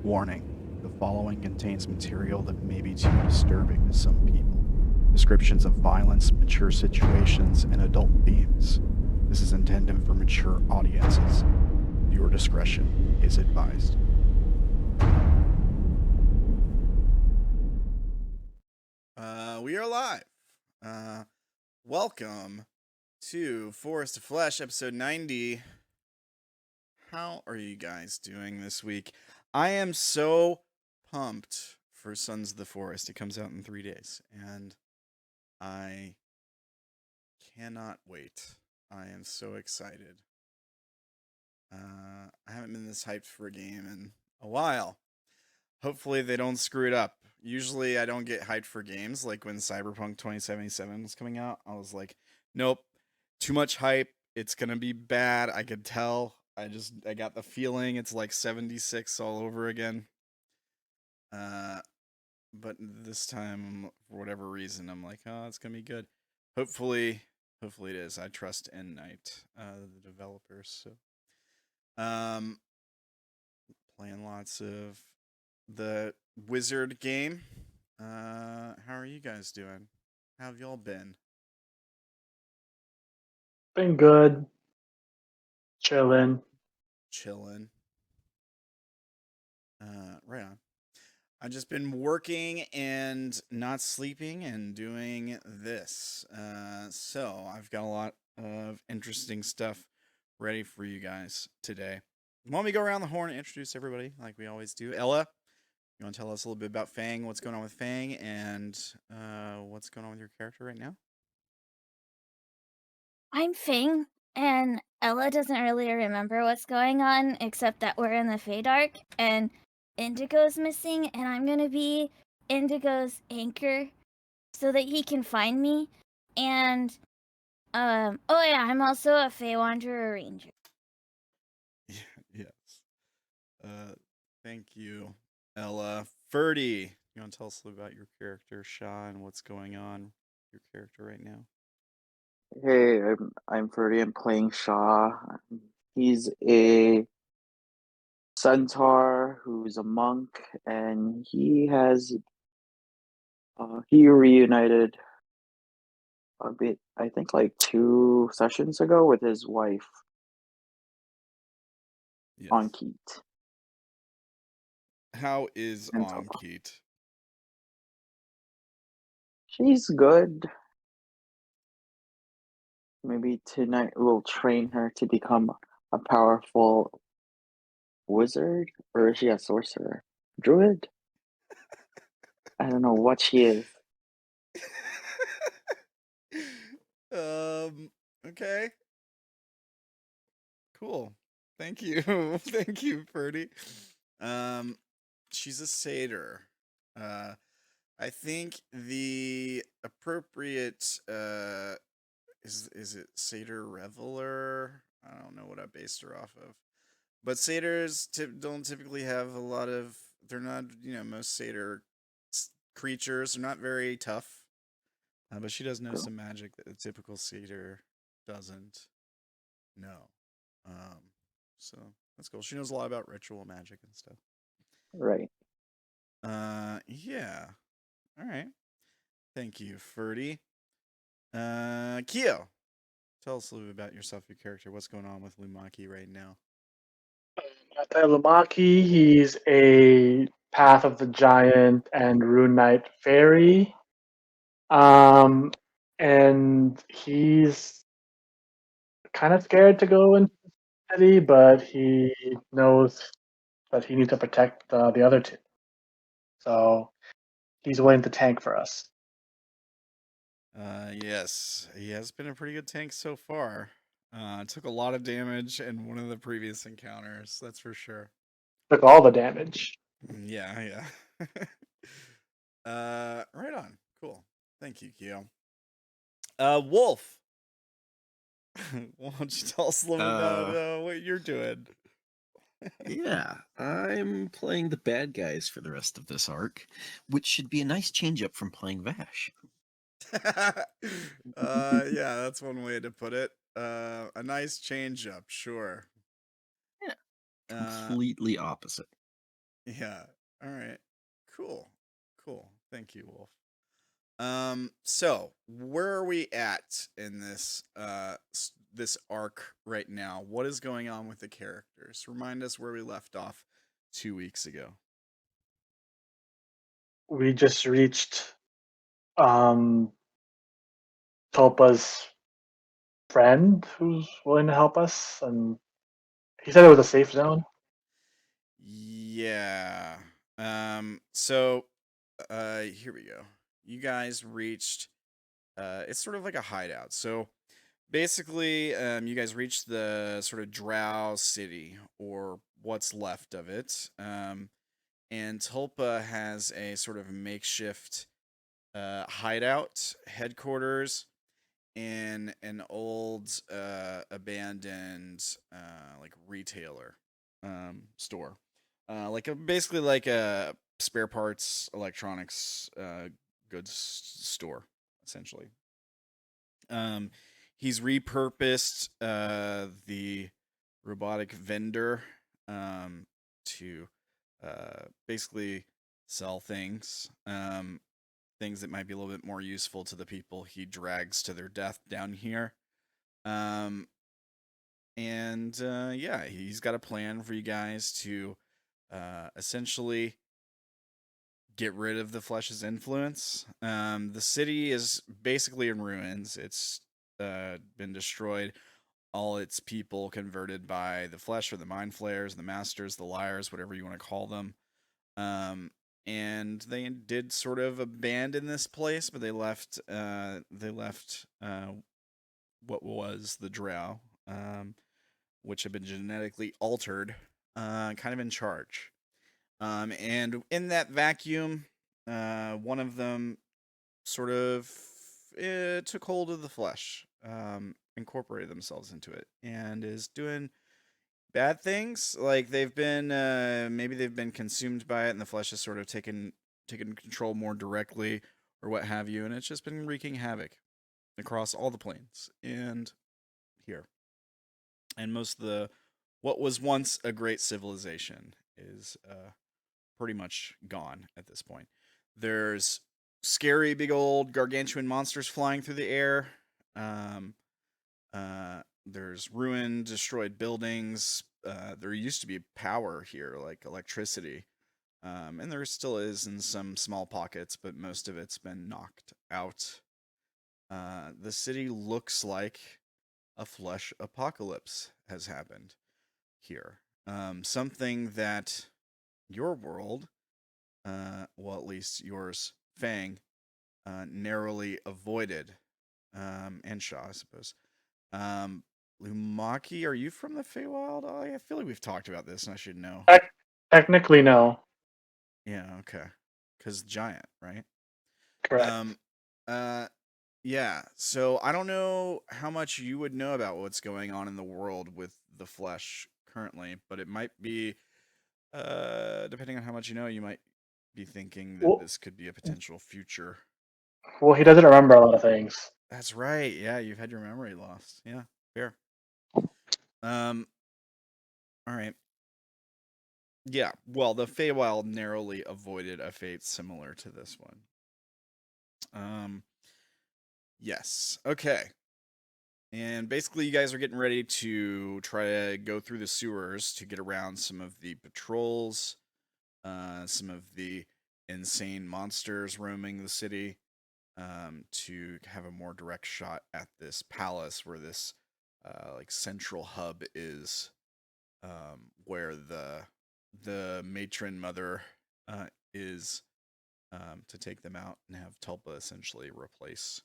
Warning, the following contains material that may be too disturbing to some people. Descriptions of violence, mature situations, and adult themes. This is intended for mature audiences. Viewer discretion is advised. We are live. Welcome to Forest of Flesh, episode 90. How are you guys doing this week? I am so pumped for Sons of the Forest. It comes out in 3 days, and I cannot wait. I am so excited. I haven't been this hyped for a game in a while. Hopefully they don't screw it up. Usually I don't get hyped for games, like when Cyberpunk 2077 was coming out. I was like, nope, too much hype. It's going to be bad. I could tell. I got the feeling it's like 76 all over again. But this time, for whatever reason, I'm like, oh, it's going to be good. Hopefully it is. I trust N Night, the developers. So, playing lots of the Wizard game. How are you guys doing? How have y'all been? Been good. Chilling. Right on. I've just been working and not sleeping and doing this. So I've got a lot of interesting stuff ready for you guys today. Why don't we go around the horn and introduce everybody like we always do? Ella, you want to tell us a little bit about Fang, what's going on with Fang, and what's going on with your character right now? I'm Fang, and Ella doesn't really remember what's going on, except that we're in the Feydark, and Indigo's missing, and I'm gonna be Indigo's anchor so that he can find me. And, oh yeah, I'm also a Fey Wanderer Ranger. Yes. Thank you, Ella. Ferdy, you want to tell us a little about your character, Sha'ah, and what's going on with your character right now? Hey, I'm Ferdy. I'm playing Sha'ah. He's a centaur who's a monk, and he reunited a bit, I think, like 2 sessions ago with his wife on Keat. How is And on Keat? She's good. Maybe tonight we'll train her to become a powerful wizard, or is she a sorcerer? Druid? I don't know what she is. Okay. Cool. Thank you. Thank you, Ferdy. She's a satyr. I think the appropriate is it satyr reveler? I don't know what I based her off of. But satyrs don't typically have a lot of. They're not, most satyr creatures are not very tough. But she does know some magic that a typical satyr doesn't know. So that's cool. She knows a lot about ritual magic and stuff. Right. Yeah. All right. Thank you, Ferdy. Kyo, tell us a little bit about yourself, your character. What's going on with Lumaki right now? Lumaki, he's a Path of the Giant and Rune Knight fairy. And he's kind of scared to go into the city, but he knows that he needs to protect the other two. So he's willing to tank for us. Yes, he has been a pretty good tank so far. Took a lot of damage in one of the previous encounters, that's for sure. Took all the damage. Yeah. Right on. Cool. Thank you, Kyo. Wolf, Why don't you tell us a little about what you're doing? Yeah, I'm playing the bad guys for the rest of this arc, which should be a nice change up from playing Vash. Yeah, that's one way to put it. A nice change up, sure. Yeah, Uh, completely opposite. yeah. All right. Cool. Thank you, Wolf. So where are we at in this this arc right now? What is going on with the characters? Remind us where we left off 2 weeks ago. We just reached Tulpa's friend who's willing to help us, and he said it was a safe zone. Yeah. So here we go. You guys reached it's sort of like a hideout. So basically, you guys reached the sort of Drow city, or what's left of it. And Tulpa has a sort of makeshift hideout headquarters in an old abandoned like retailer store, basically like a spare parts electronics goods store, essentially. He's repurposed the robotic vendor to basically sell things, things that might be a little bit more useful to the people he drags to their death down here. Yeah, he's got a plan for you guys to essentially get rid of the flesh's influence. The city is basically in ruins. It's been destroyed. All its people converted by the flesh, or the mind flayers, the masters, the liars, whatever you want to call them. And they did sort of abandon this place, but they left what was the Drow, which had been genetically altered, kind of in charge. And in that vacuum, one of them sort of took hold of the flesh, incorporated themselves into it, and is doing bad things. Like they've been, maybe they've been consumed by it, and the flesh has sort of taken control more directly, or what have you, and it's just been wreaking havoc across all the planes and here. And most of the what was once a great civilization is pretty much gone at this point. There's scary big old gargantuan monsters flying through the air. There's ruined, destroyed buildings. There used to be power here, like electricity. And there still is in some small pockets, but most of it's been knocked out. The city looks like a flesh apocalypse has happened here. Something that your world, well, at least yours, Fang, narrowly avoided, and Sha'ah, I suppose. Lumaki, are you from the Feywild? I feel like we've talked about this, and I should know. Technically, no. Yeah, okay. Because giant, right? Correct. Yeah. So I don't know how much you would know about what's going on in the world with the flesh currently, but it might be, depending on how much you know, you might be thinking that this could be a potential future. Well, he doesn't remember a lot of things. That's right. Yeah, you've had your memory lost. Yeah, fair. All right. Yeah, well, the Feywild narrowly avoided a fate similar to this one. Yes. Okay. And basically, you guys are getting ready to try to go through the sewers to get around some of the patrols, some of the insane monsters roaming the city, to have a more direct shot at this palace where this like central hub is, where the matron mother is, to take them out and have Tulpa essentially replace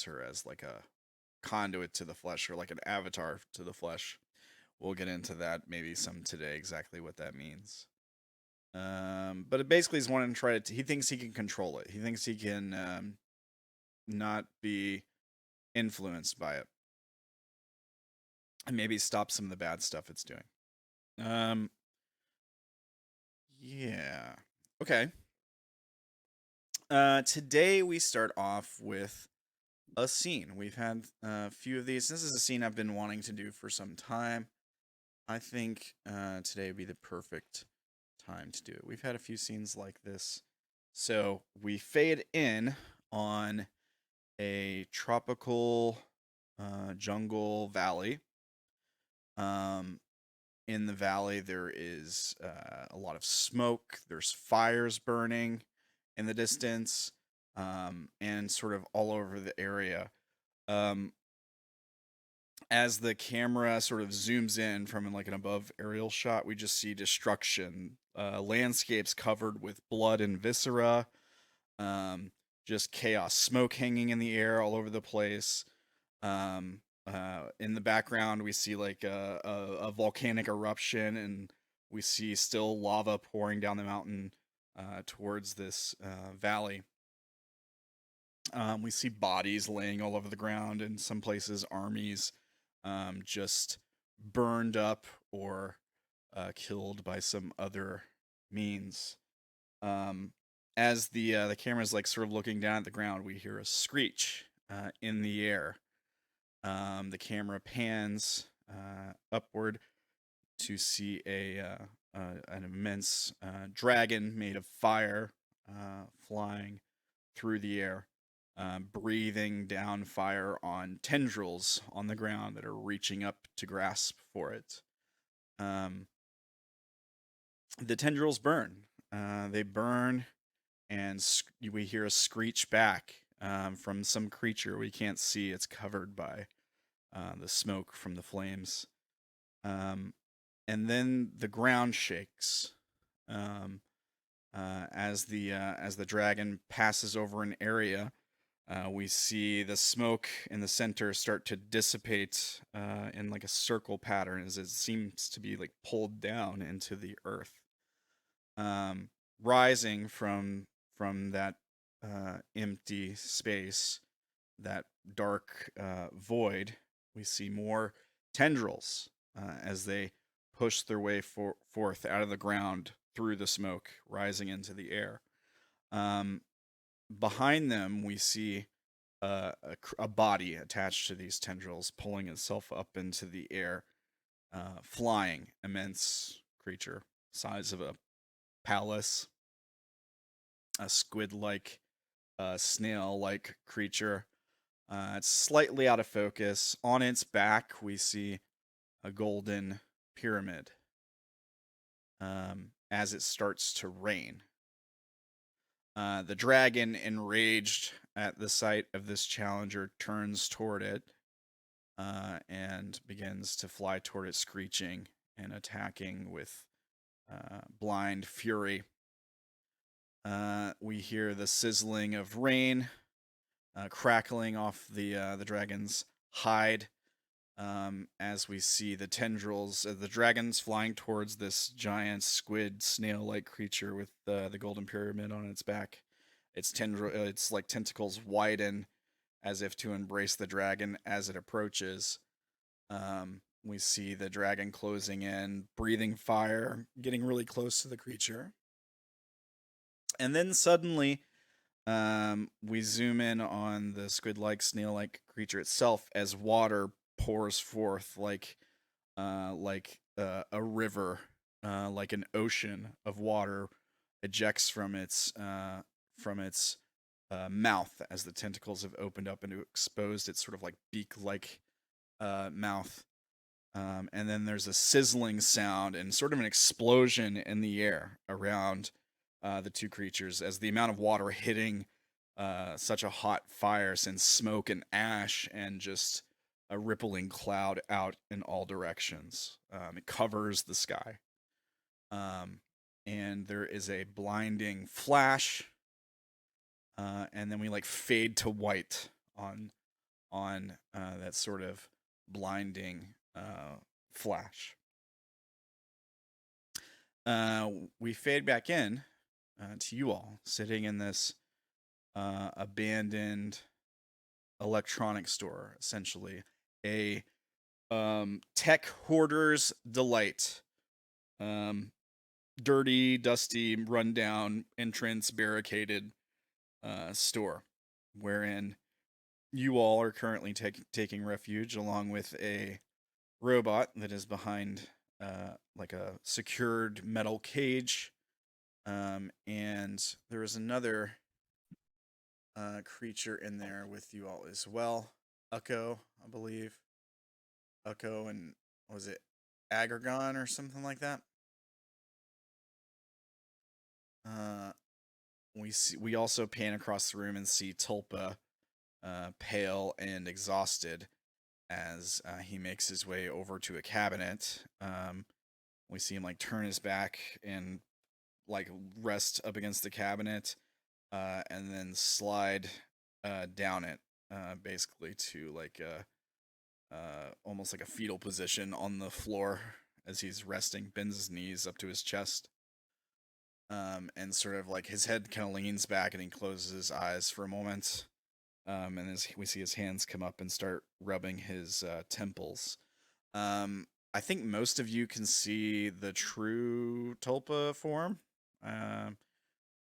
her as like a conduit to the flesh, or like an avatar to the flesh. We'll get into that maybe some today, exactly what that means. But it basically is wanting to try to. He thinks he can control it. He thinks he can not be influenced by it. and maybe stop some of the bad stuff it's doing. Yeah. Okay. Today we start off with a scene. We've had a few of these. This is a scene I've been wanting to do for some time. I think today would be the perfect time to do it. We've had a few scenes like this. So we fade in on a tropical jungle valley. In the valley, there is a lot of smoke. There's fires burning in the distance, and sort of all over the area. As the camera sort of zooms in from like an above aerial shot, we just see destruction. Landscapes covered with blood and viscera. Just chaos, smoke hanging in the air all over the place. In the background, we see like a volcanic eruption, and we see still lava pouring down the mountain towards this valley. We see bodies laying all over the ground, in some places armies just burned up or killed by some other means. As the camera's like sort of looking down at the ground, we hear a screech in the air. The camera pans upward to see an immense dragon made of fire flying through the air, breathing down fire on tendrils on the ground that are reaching up to grasp for it. The tendrils burn. They burn, and we hear a screech back from some creature we can't see. It's covered by the smoke from the flames. And then the ground shakes as the dragon passes over an area. We see the smoke in the center start to dissipate in like a circle pattern as it seems to be like pulled down into the earth. Rising from that empty space, that dark void, we see more tendrils as they push their way forth out of the ground through the smoke, rising into the air. Behind them, we see a body attached to these tendrils, pulling itself up into the air, flying, immense creature, size of a palace, a squid-like, snail-like creature. It's slightly out of focus. On its back, we see a golden pyramid as it starts to rain. The dragon, enraged at the sight of this challenger, turns toward it and begins to fly toward it, screeching and attacking with blind fury. We hear the sizzling of rain crackling off the dragon's hide as we see the tendrils of the dragons flying towards this giant squid snail-like creature with the golden pyramid on its back. Its like tentacles widen as if to embrace the dragon as it approaches. We see the dragon closing in, breathing fire, getting really close to the creature. And then suddenly, we zoom in on the squid-like, snail-like creature itself as water pours forth like a river, like an ocean of water ejects from its mouth as the tentacles have opened up and exposed its sort of like beak-like mouth. And then there's a sizzling sound and sort of an explosion in the air around the two creatures as the amount of water hitting such a hot fire sends smoke and ash and just a rippling cloud out in all directions. It covers the sky. And there is a blinding flash, and then we like fade to white on that sort of blinding flash. We fade back in to you all sitting in this abandoned electronics store, essentially a Tech Hoarder's Delight. Dirty, dusty, rundown entrance, barricaded store, wherein you all are currently taking refuge along with a robot that is behind like a secured metal cage. And there is another creature in there with you all as well. Ukko, I believe. Ukko and, was it Agragon or something like that? We also pan across the room and see Tulpa, pale and exhausted, as he makes his way over to a cabinet. We see him like turn his back and like rest up against the cabinet, and then slide down it, basically to like almost like a fetal position on the floor as he's resting, bends his knees up to his chest. And sort of like his head kind of leans back and he closes his eyes for a moment. And as we see his hands come up and start rubbing his temples. I think most of you can see the true Tulpa form. I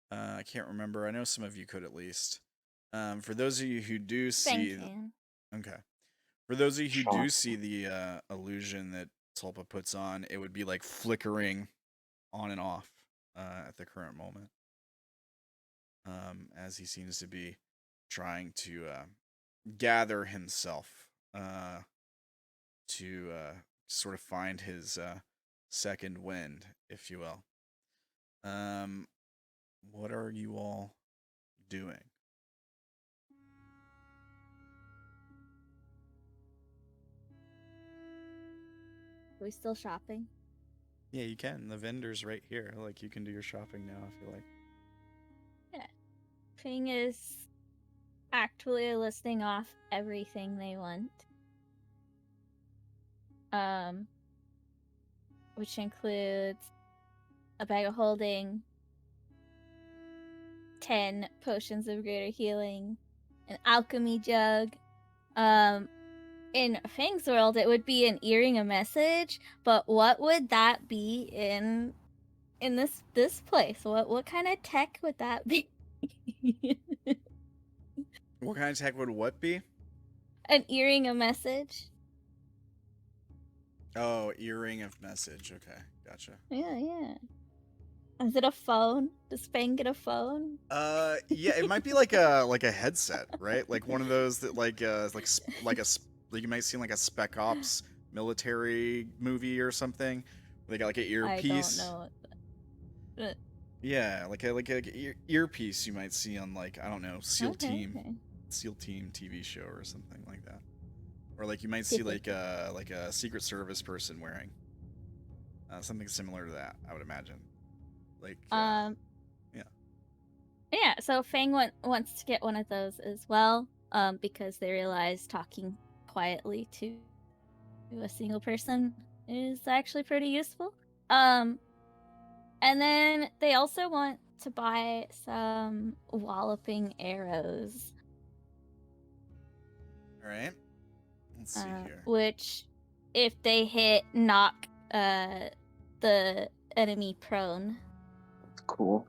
can't remember. I know some of you could at least. For those of you who do see, okay. For those of you who do see the illusion that Tulpa puts on, it would be like flickering on and off at the current moment, as he seems to be trying to gather himself to sort of find his second wind, if you will. What are you all doing? Are we still shopping? Yeah, you can. The vendor's right here. Like, you can do your shopping now if you like. Yeah. Fang is actually listing off everything they want. Which includes a bag of holding, 10 potions of greater healing, an alchemy jug. In Fang's world, it would be an earring, a message, but what would that be in this place? What kind of tech would that be? What kind of tech would what be? An earring, a message. Oh, earring of message. Okay, gotcha. Yeah. Is it a phone? Does Fang get a phone? Yeah, it might be like a headset, right? Like one of those that like you might see in like a Spec Ops military movie or something. They got like an earpiece. I don't know. Yeah, like a earpiece you might see on like, I don't know, SEAL Team TV show or something like that. Or like you might see like a Secret Service person wearing something similar to that, I would imagine. Like yeah, so Fang wants to get one of those as well, because they realize talking quietly to a single person is actually pretty useful. And then they also want to buy some walloping arrows. All right. Let's see here. Which, if they hit, knock the enemy prone. Cool.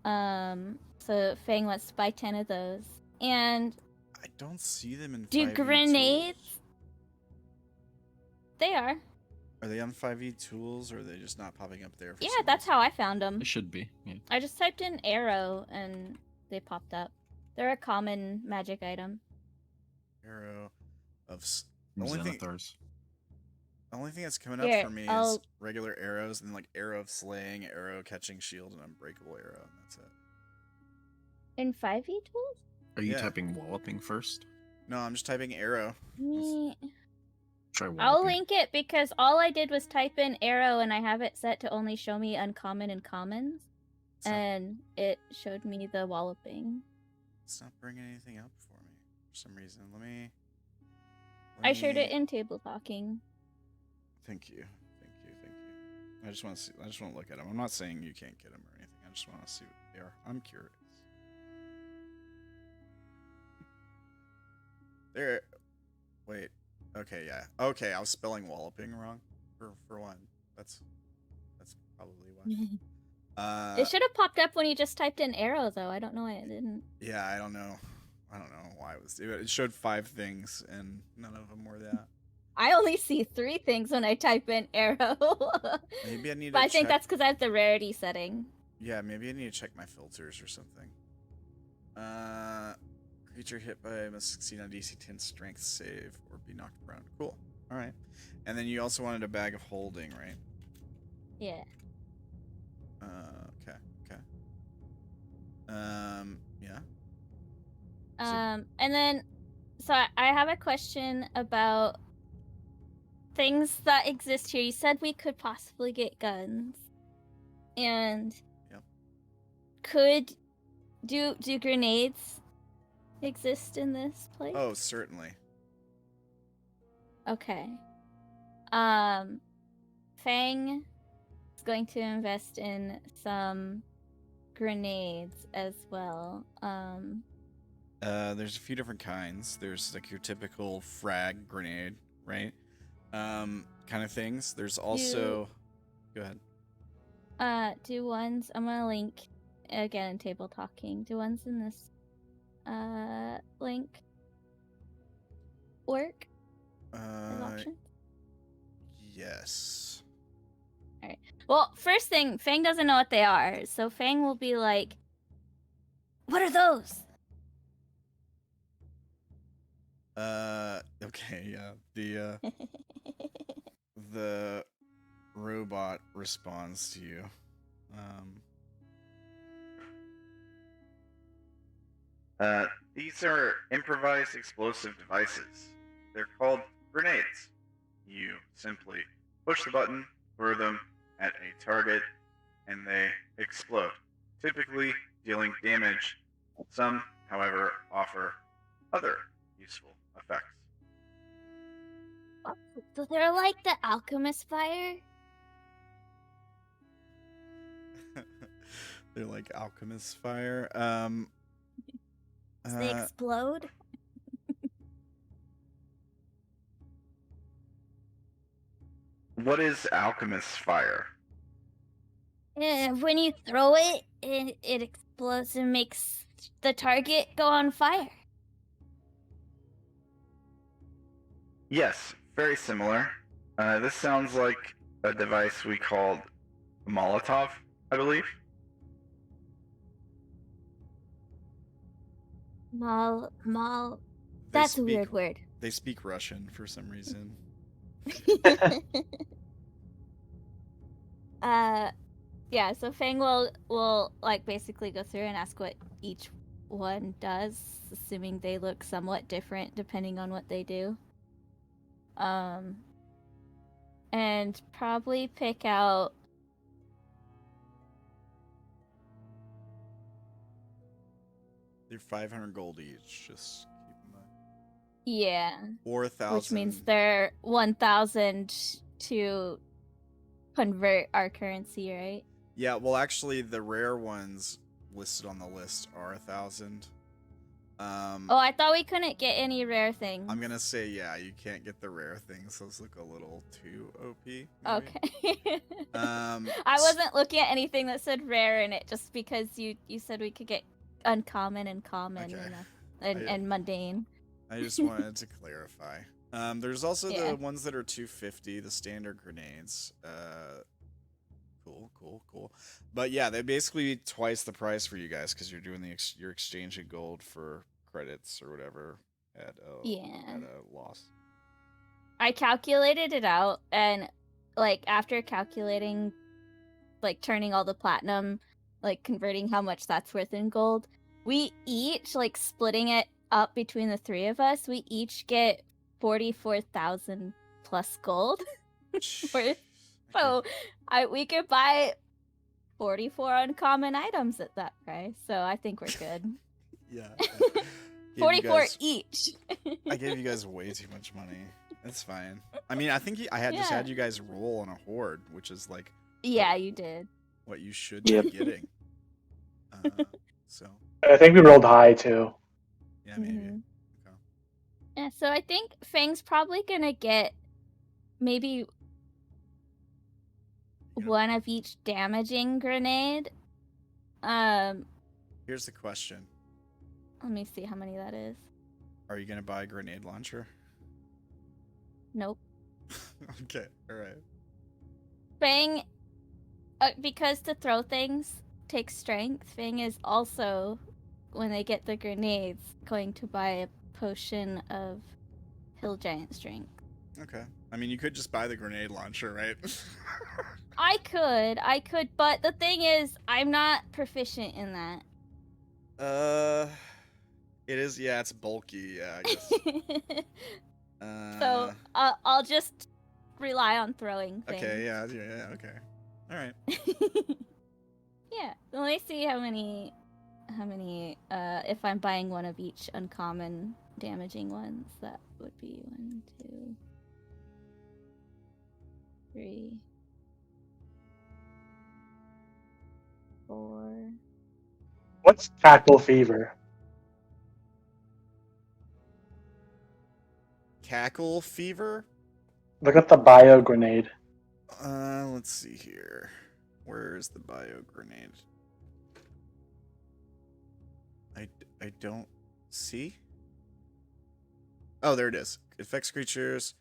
So Fang wants to buy 10 of those. And I don't see them in 5e do grenades? tools. They are. Are they on 5e tools, or are they just not popping up there? Yeah, that's how I found them. It should be. Yeah. I just typed in arrow and they popped up. They're a common magic item. Arrow of Xanathars. The only thing that's coming up for me is regular arrows, and like arrow of slaying, arrow catching shield, and unbreakable arrow, and that's it. In 5e tools? Are you typing walloping first? No, I'm just typing arrow. Try walloping. I'll link it because all I did was type in arrow and I have it set to only show me uncommon and commons. And it showed me the walloping. It's not bringing anything up for me for some reason. Let me I shared it in table talking. Thank you. I just want to see. I just want to look at them. I'm not saying you can't get them or anything. I just want to see what they are. I'm curious. There. Wait. Okay. Okay, yeah. Okay, I was spelling walloping wrong for one. That's probably why. It should have popped up when you just typed in arrow, though. I don't know why it didn't. Yeah, I don't know why it showed 5 things and none of them were that. I only see 3 things when I type in arrow. Maybe I need to But I think check- that's because I have the rarity setting. Yeah, maybe I need to check my filters or something. Creature hit by must succeed on DC 10 strength save or be knocked prone. Cool. All right. And then you also wanted a bag of holding, right? Yeah. Okay. Yeah. And then, so I have a question about things that exist here. You said we could possibly get guns, and Yep. could do grenades exist in this place? Oh, certainly. Okay. Fang is going to invest in some grenades as well. There's a few different kinds. There's like your typical frag grenade, right? Kind of things. There's also. Go ahead. Do ones, I'm gonna link again in table talking. Do ones in this link work as options? Yes. Well, first thing, Fang doesn't know what they are, so Fang will be like, "What are those?" Okay, yeah. The robot responds to you. These are improvised explosive devices. They're called grenades. You simply push the button, throw them at a target, and they explode, typically dealing damage. Some, however, offer other useful effects. So they're like the alchemist fire? They're like alchemist fire. They explode? What is alchemist fire? When you throw it, it explodes and makes the target go on fire. Yes, very similar. This sounds like a device we called Molotov, I believe. That's a weird word. They speak Russian for some reason. Yeah, so Fang will like basically go through and ask what each one does, assuming they look somewhat different depending on what they do. And probably pick out They're 500 gold each. Just keep in mind. yeah, 4,000. which means they're 1,000 to convert our currency, right? Yeah, well, actually, the rare ones listed on the list are 1,000. Oh, I thought we couldn't get any rare things. I'm gonna say, yeah, you can't get the rare things. Those look a little too OP. Maybe. Okay. Um, I wasn't looking at anything that said rare in it, just because you said we could get uncommon and common, Okay. and mundane. I just wanted to clarify. There's also Yeah. the ones that are 250, the standard grenades. Cool. But yeah, they basically twice the price for you guys because you're doing you're exchanging gold for credits or whatever at a loss. I calculated it out, and like after calculating, like turning all the platinum, like converting how much that's worth in gold, we each, like splitting it up between the 3 of us, we each get 44,000 plus gold. So we could buy 44 uncommon items at that price. So I think we're good. Yeah. 44 each. I gave you guys way too much money. It's fine. I mean, I think I just had you guys roll on a horde, which is like Yeah, you did. what you should Yep. be getting. So I think we rolled high too. yeah, maybe. Mhm. Okay. Yeah, so I think Fang's probably gonna get maybe one of each damaging grenade. Here's the question. Let me see how many that is. Are you going to buy a grenade launcher? Nope. Okay, alright. Fang, because to throw things takes strength, Fang is also, when they get the grenades, going to buy a potion of Hill Giant strength. Okay. I mean, you could just buy the grenade launcher, right? I could, but the thing is, I'm not proficient in that. It is, yeah, it's bulky, yeah, I guess. So I'll just rely on throwing things. Okay, yeah, okay. Alright. Yeah, let me see how many, if I'm buying one of each uncommon damaging ones, that would be 1, 2, 3, 4. What's Cackle Fever? Cackle Fever? Look at the bio grenade. Let's see here. Where's the bio grenade? I don't see. Oh, there it is. Affects creatures.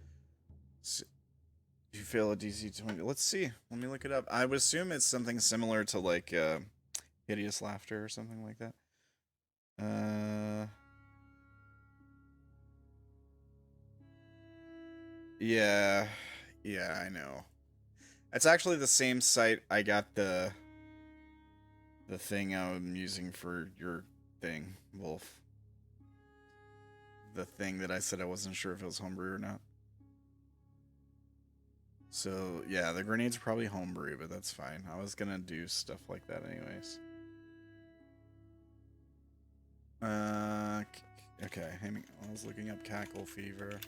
You fail a DC 20. Let's see. Let me look it up. I would assume it's something similar to like hideous laughter or something like that. Yeah, I know. It's actually the same site I got the thing I'm using for your thing, Wolf. The thing that I said I wasn't sure if it was homebrew or not. So, yeah, the grenades are probably homebrew, but that's fine. I was gonna do stuff like that anyways. Okay, I was looking up Cackle Fever.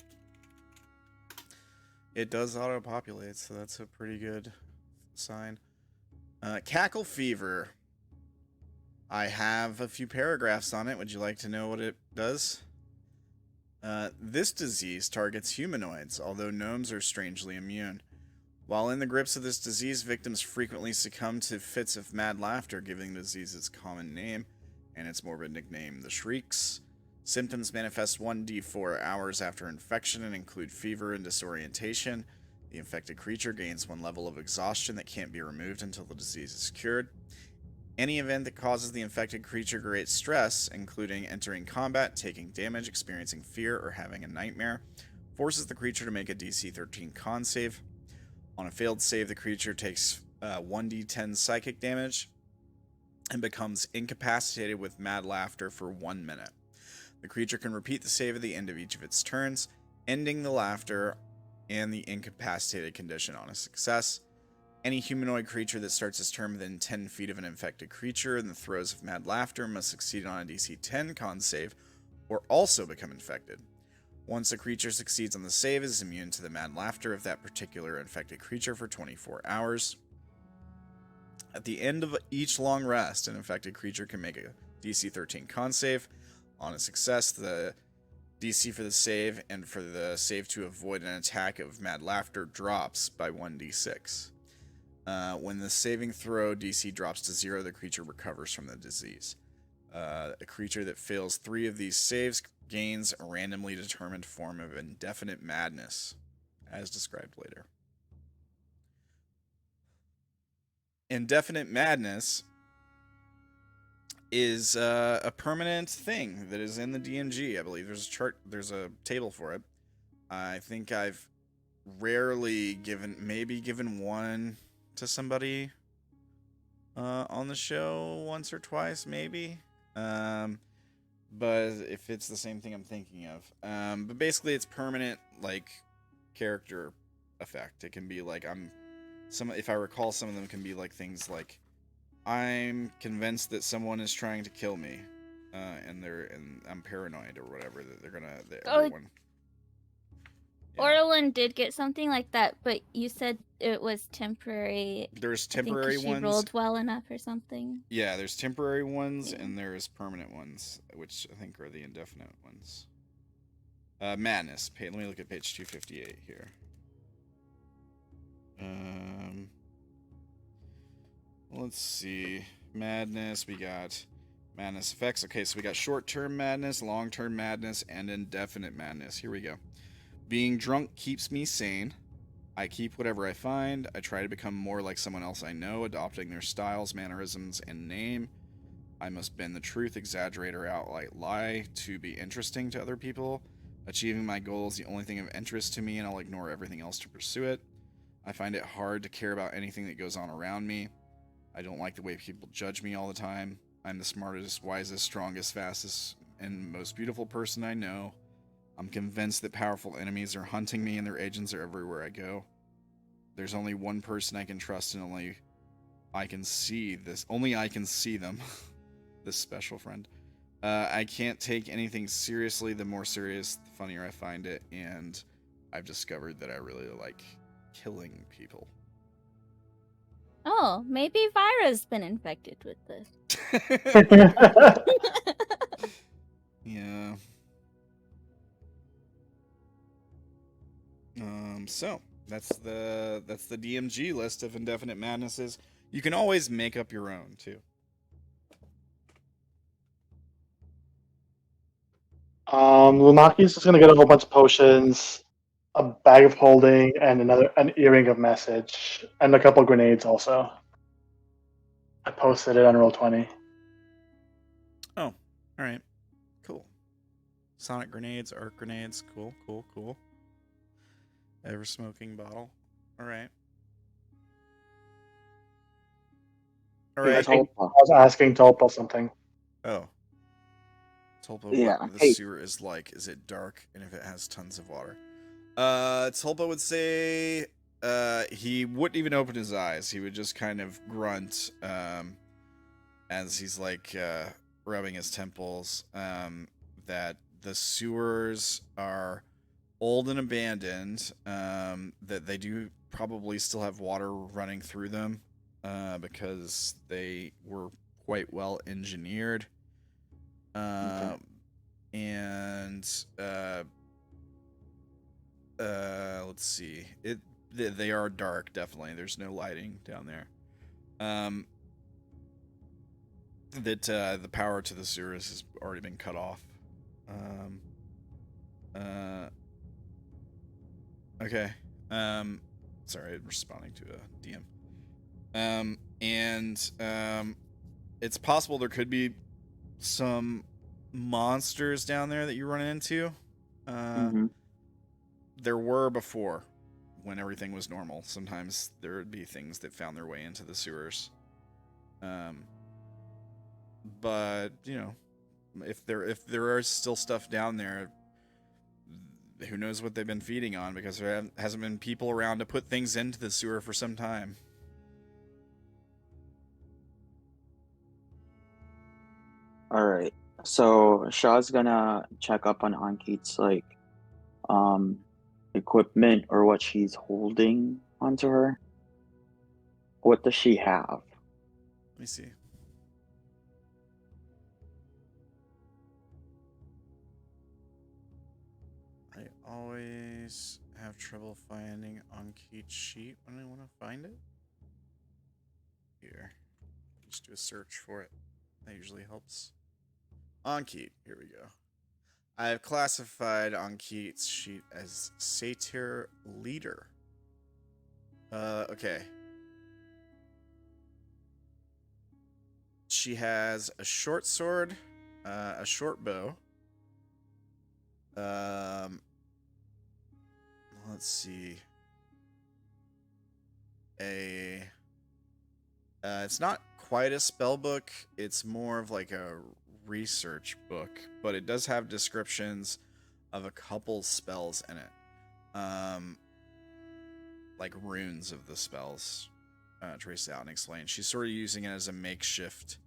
It does auto-populate, so that's a pretty good sign. Cackle Fever. I have a few paragraphs on it. Would you like to know what it does? This disease targets humanoids, although gnomes are strangely immune. While in the grips of this disease, victims frequently succumb to fits of mad laughter, giving the disease its common name and its morbid nickname, the Shrieks. Symptoms manifest 1d4 hours after infection and include fever and disorientation. The infected creature gains 1 level of exhaustion that can't be removed until the disease is cured. Any event that causes the infected creature great stress, including entering combat, taking damage, experiencing fear, or having a nightmare, forces the creature to make a DC 13 con save. On a failed save, the creature takes 1d10 psychic damage and becomes incapacitated with mad laughter for 1 minute. The creature can repeat the save at the end of each of its turns, ending the laughter and the incapacitated condition on a success. Any humanoid creature that starts its turn within 10 feet of an infected creature in the throes of mad laughter must succeed on a DC 10 con save or also become infected. Once a creature succeeds on the save, it is immune to the mad laughter of that particular infected creature for 24 hours. At the end of each long rest, an infected creature can make a DC 13 con save. On a success, the DC for the save and for the save to avoid an attack of mad laughter drops by 1d6. When the saving throw DC drops to 0, the creature recovers from the disease. A creature that fails 3 of these saves gains a randomly determined form of indefinite madness, as described later. Indefinite madness is a permanent thing that is in the DMG. I believe there's a table for it. I think I've rarely given one to somebody on the show once or twice, maybe. But if it's the same thing I'm thinking of. But basically it's permanent, like, character effect. It can be like, if I recall, some of them can be like things like, I'm convinced that someone is trying to kill me, and I'm paranoid or whatever, that everyone. Yeah. Orilyn did get something like that, but you said it was temporary. There's temporary I think ones. she rolled well enough or something. Yeah, there's temporary ones and there's permanent ones, which I think are the indefinite ones. Madness. Let me look at page 258 here. Let's see. Madness. We got madness effects. Okay, so we got short-term madness, long-term madness, and indefinite madness. Here we go. Being drunk keeps me sane. I keep whatever I find. I try to become more like someone else I know, adopting their styles, mannerisms, and name. I must bend the truth, exaggerate, or outright lie to be interesting to other people. Achieving my goal is the only thing of interest to me, and I'll ignore everything else to pursue it. I find it hard to care about anything that goes on around me. I don't like the way people judge me all the time. I'm the smartest, wisest, strongest, fastest, and most beautiful person I know. I'm convinced that powerful enemies are hunting me and their agents are everywhere I go. There's only one person I can trust and only I can see them. This special friend. I can't take anything seriously. The more serious, the funnier I find it, and I've discovered that I really like killing people. Oh, maybe Vyra's been infected with this. Yeah. So that's the DMG list of indefinite madnesses. You can always make up your own too. Lumaki's just gonna get a whole bunch of potions, a bag of holding, and an earring of message, and a couple grenades also. I posted it on Roll20. Oh, all right, cool. Sonic grenades, arc grenades, cool. Ever smoking bottle. All right. I was asking Tulpa something. Oh. Tulpa, Yeah, what the hey. sewer is like. Is it dark? And if it has tons of water? Tulpa would say he wouldn't even open his eyes. He would just kind of grunt as he's like rubbing his temples, that the sewers are old and abandoned, that they do probably still have water running through them, because they were quite well engineered. Okay. And let's see. They are dark, definitely. There's no lighting down there. That the power to the sewers has already been cut off. Okay. Sorry, I'm responding to a DM. It's possible there could be some monsters down there that you run into. There were before, when everything was normal. Sometimes there would be things that found their way into the sewers. But you know, if there are still stuff down there, who knows what they've been feeding on, because there hasn't been people around to put things into the sewer for some time. All right. So Sha'ah's gonna check up on Ankit's equipment or what she's holding onto her. What does she have? Let me see. I always have trouble finding Ankit's sheet when I want to find it. Here. Just do a search for it. That usually helps. Ankit. Here we go. I have classified Ankit's sheet as Satyr Leader. Okay. She has a short sword, a short bow. Let's see. It's not quite a spell book. It's more of like a research book, but it does have descriptions of a couple spells in it. Like runes of the spells, traced out and explained. She's sort of using it as a makeshift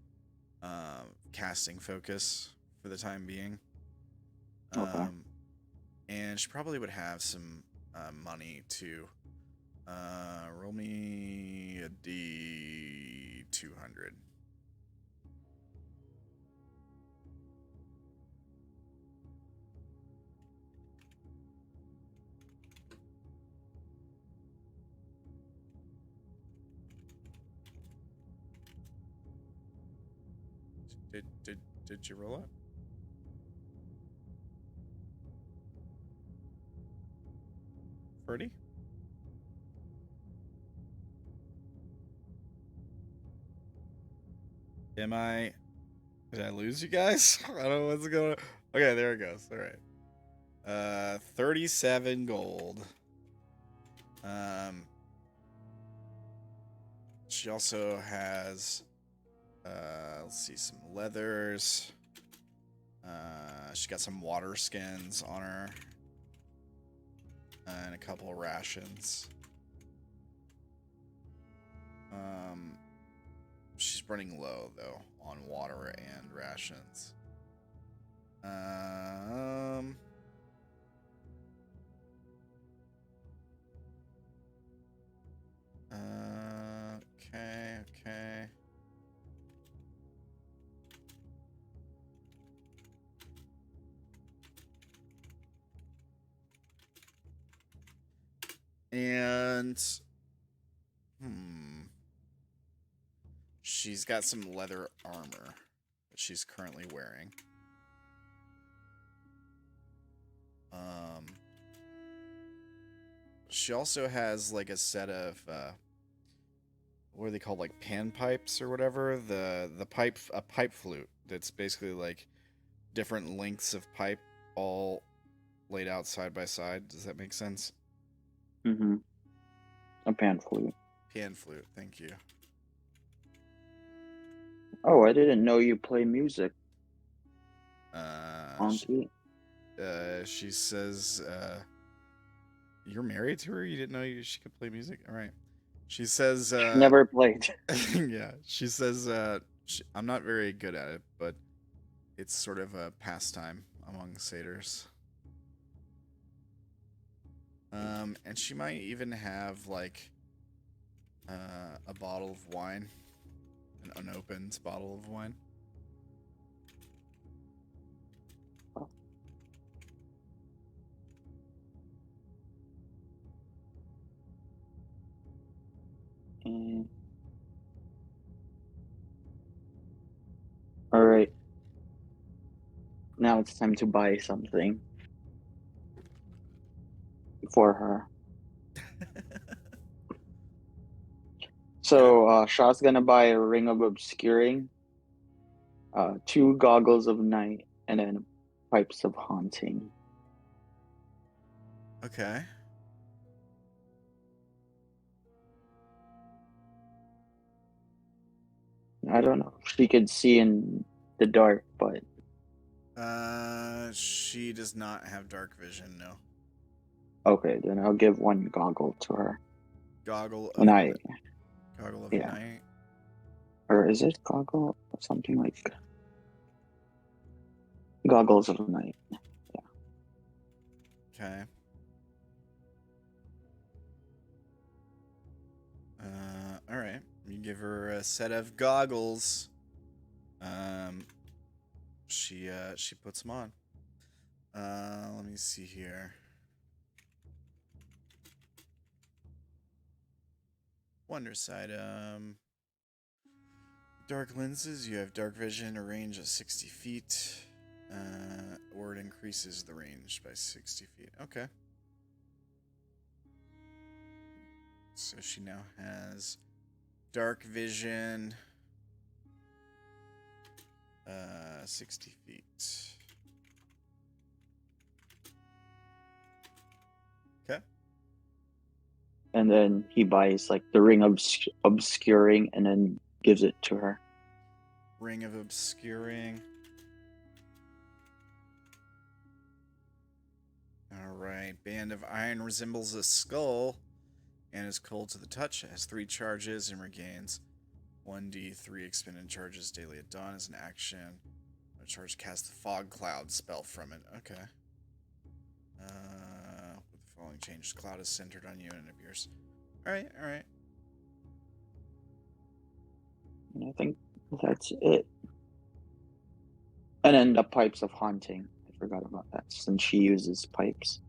casting focus for the time being. Okay. And she probably would have some money to roll me a D200. Did you roll it? Ferdy? Did I lose you guys? I don't know what's going on. Okay, there it goes. All right. 37 gold. She also has, let's see, some leathers. She got some water skins on her. And a couple of rations. She's running low, though, on water and rations. Okay. And, she's got some leather armor that she's currently wearing. She also has like a set of what are they called, like pan pipes or whatever? A pipe flute that's basically like different lengths of pipe all laid out side by side. Does that make sense? Mm-hmm. A pan flute. Pan flute, thank you. Oh, I didn't know you play music. She says, you're married to her? You didn't know she could play music? All right. She says, Never played. yeah, she says, I'm not very good at it, but it's sort of a pastime among satyrs. And she might even have, like, a bottle of wine. An unopened bottle of wine. All right. Now it's time to buy something for her. So Sha'ah's gonna buy a ring of obscuring, 2 goggles of night, and then pipes of haunting. Okay. I don't know if she could see in the dark, but She does not have dark vision, no. okay, then I'll give 1 goggle to her. Goggle of night. Goggle of Yeah. night. Or is it goggle or something like goggles of night? Yeah. Okay. All right. You give her a set of goggles. She puts them on. Let me see here. Wondrous item. Dark lenses. You have dark vision, a range of 60 feet. Or it increases the range by 60 feet. Okay. So she now has dark vision. 60 feet. Okay. And then he buys like the ring obscuring and then gives it to her. Ring of obscuring. Alright. Band of iron resembles a skull and is cold to the touch. It has 3 charges and regains 1d3 expended charges daily at dawn as an action. A charge cast the fog cloud spell from it. Okay. With the following change, the cloud is centered on you and it appears. Alright. And I think that's it. And then the pipes of haunting. I forgot about that since she uses pipes.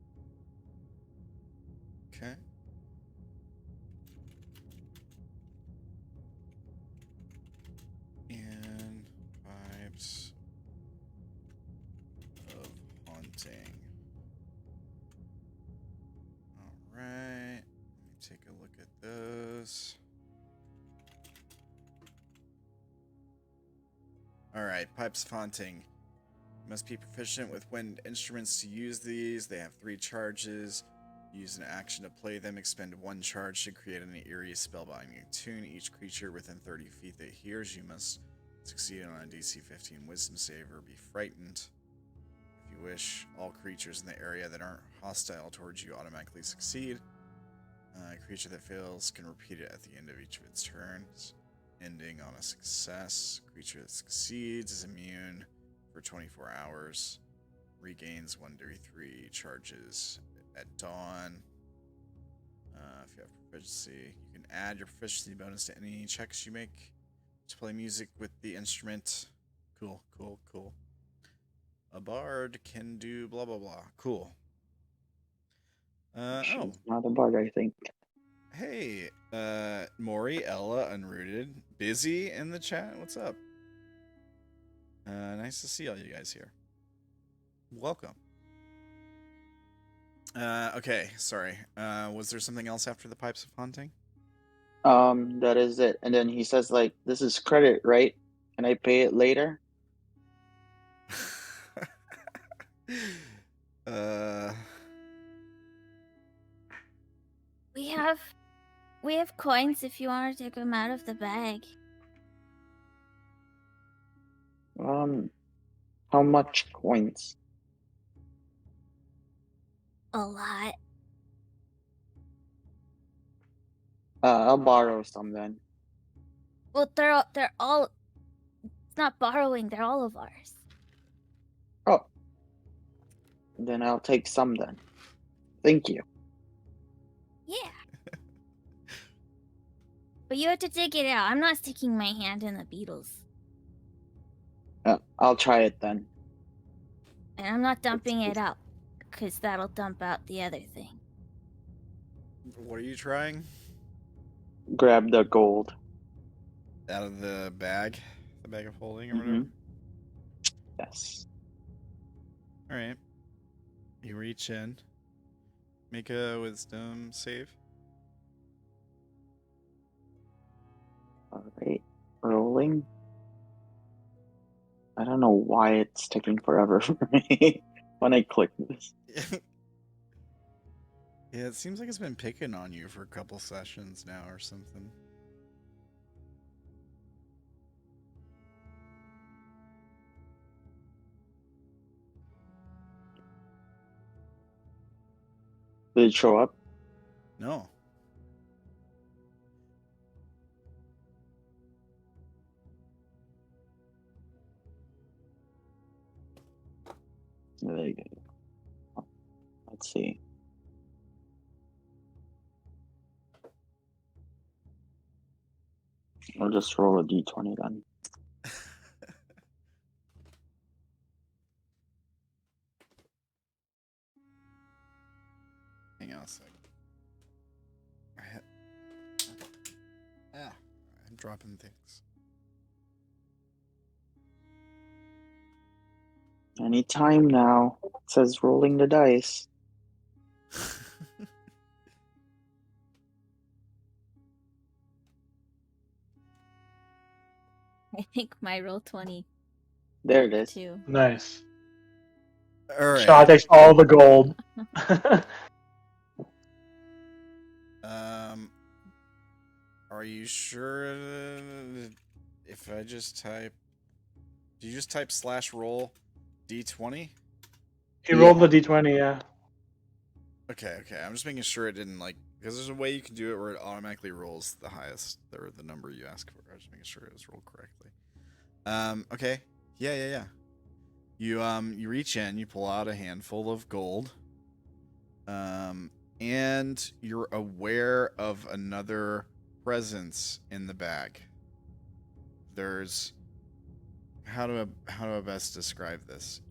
Okay. And Haunting. Alright. Let me take a look at those. Alright, Pipes of Haunting. You must be proficient with wind instruments to use these. They have 3 charges. Use an action to play them. Expend 1 charge to create an eerie spellbinding tune. Each creature within 30 feet that hears you must succeed on a DC 15 wisdom save or be frightened. If you wish, all creatures in the area that aren't hostile towards you automatically succeed. A creature that fails can repeat it at the end of each of its turns, ending on a success. Creature that succeeds is immune for 24 hours. Regains 1d3 charges at dawn. If you have proficiency, you can add your proficiency bonus to any checks you make to play music with the instrument. Cool, cool, cool. A bard can do blah blah blah. Cool. She's not a bard, I think. Hey, Maury, Ella, Unrooted, Busy in the chat. What's up? Nice to see all you guys here. Welcome. Okay, sorry. Was there something else after the Pipes of Haunting? That is it. And then he says, like, this is credit, right? Can I pay it later? We have coins if you want to take them out of the bag. How much coins? A lot. I'll borrow some then. Well, they're all. It's not borrowing. They're all of ours. Oh. Then I'll take some then. Thank you. Yeah. But you have to dig it out. I'm not sticking my hand in the beetles. I'll try it then. And I'm not dumping it out, because that'll dump out the other thing. What are you trying? Grab the gold. Out of the bag? The bag of holding or whatever? Yes. Alright. You reach in. Make a wisdom save. Alright. Rolling. I don't know why it's taking forever for me when I click this. Yeah, it seems like it's been picking on you for a couple sessions now or something. Did it show up? No. There you go. Let's see. I'll just roll a d20 then. Hang on a sec. I'm dropping things. Anytime now. It says rolling the dice. I think my roll 20 There it is. too. Nice. Alright. Sha'ah takes all the gold. Are you sure if I just type... Do you just type /roll d20? He rolled the d20, yeah. Okay. I'm just making sure it didn't, like... Because there's a way you can do it where it automatically rolls the highest, or the number you ask for. I was just making sure it was rolled correctly. Okay. Yeah. You reach in, you pull out a handful of gold. And you're aware of another presence in the bag. There's... How do I best describe this?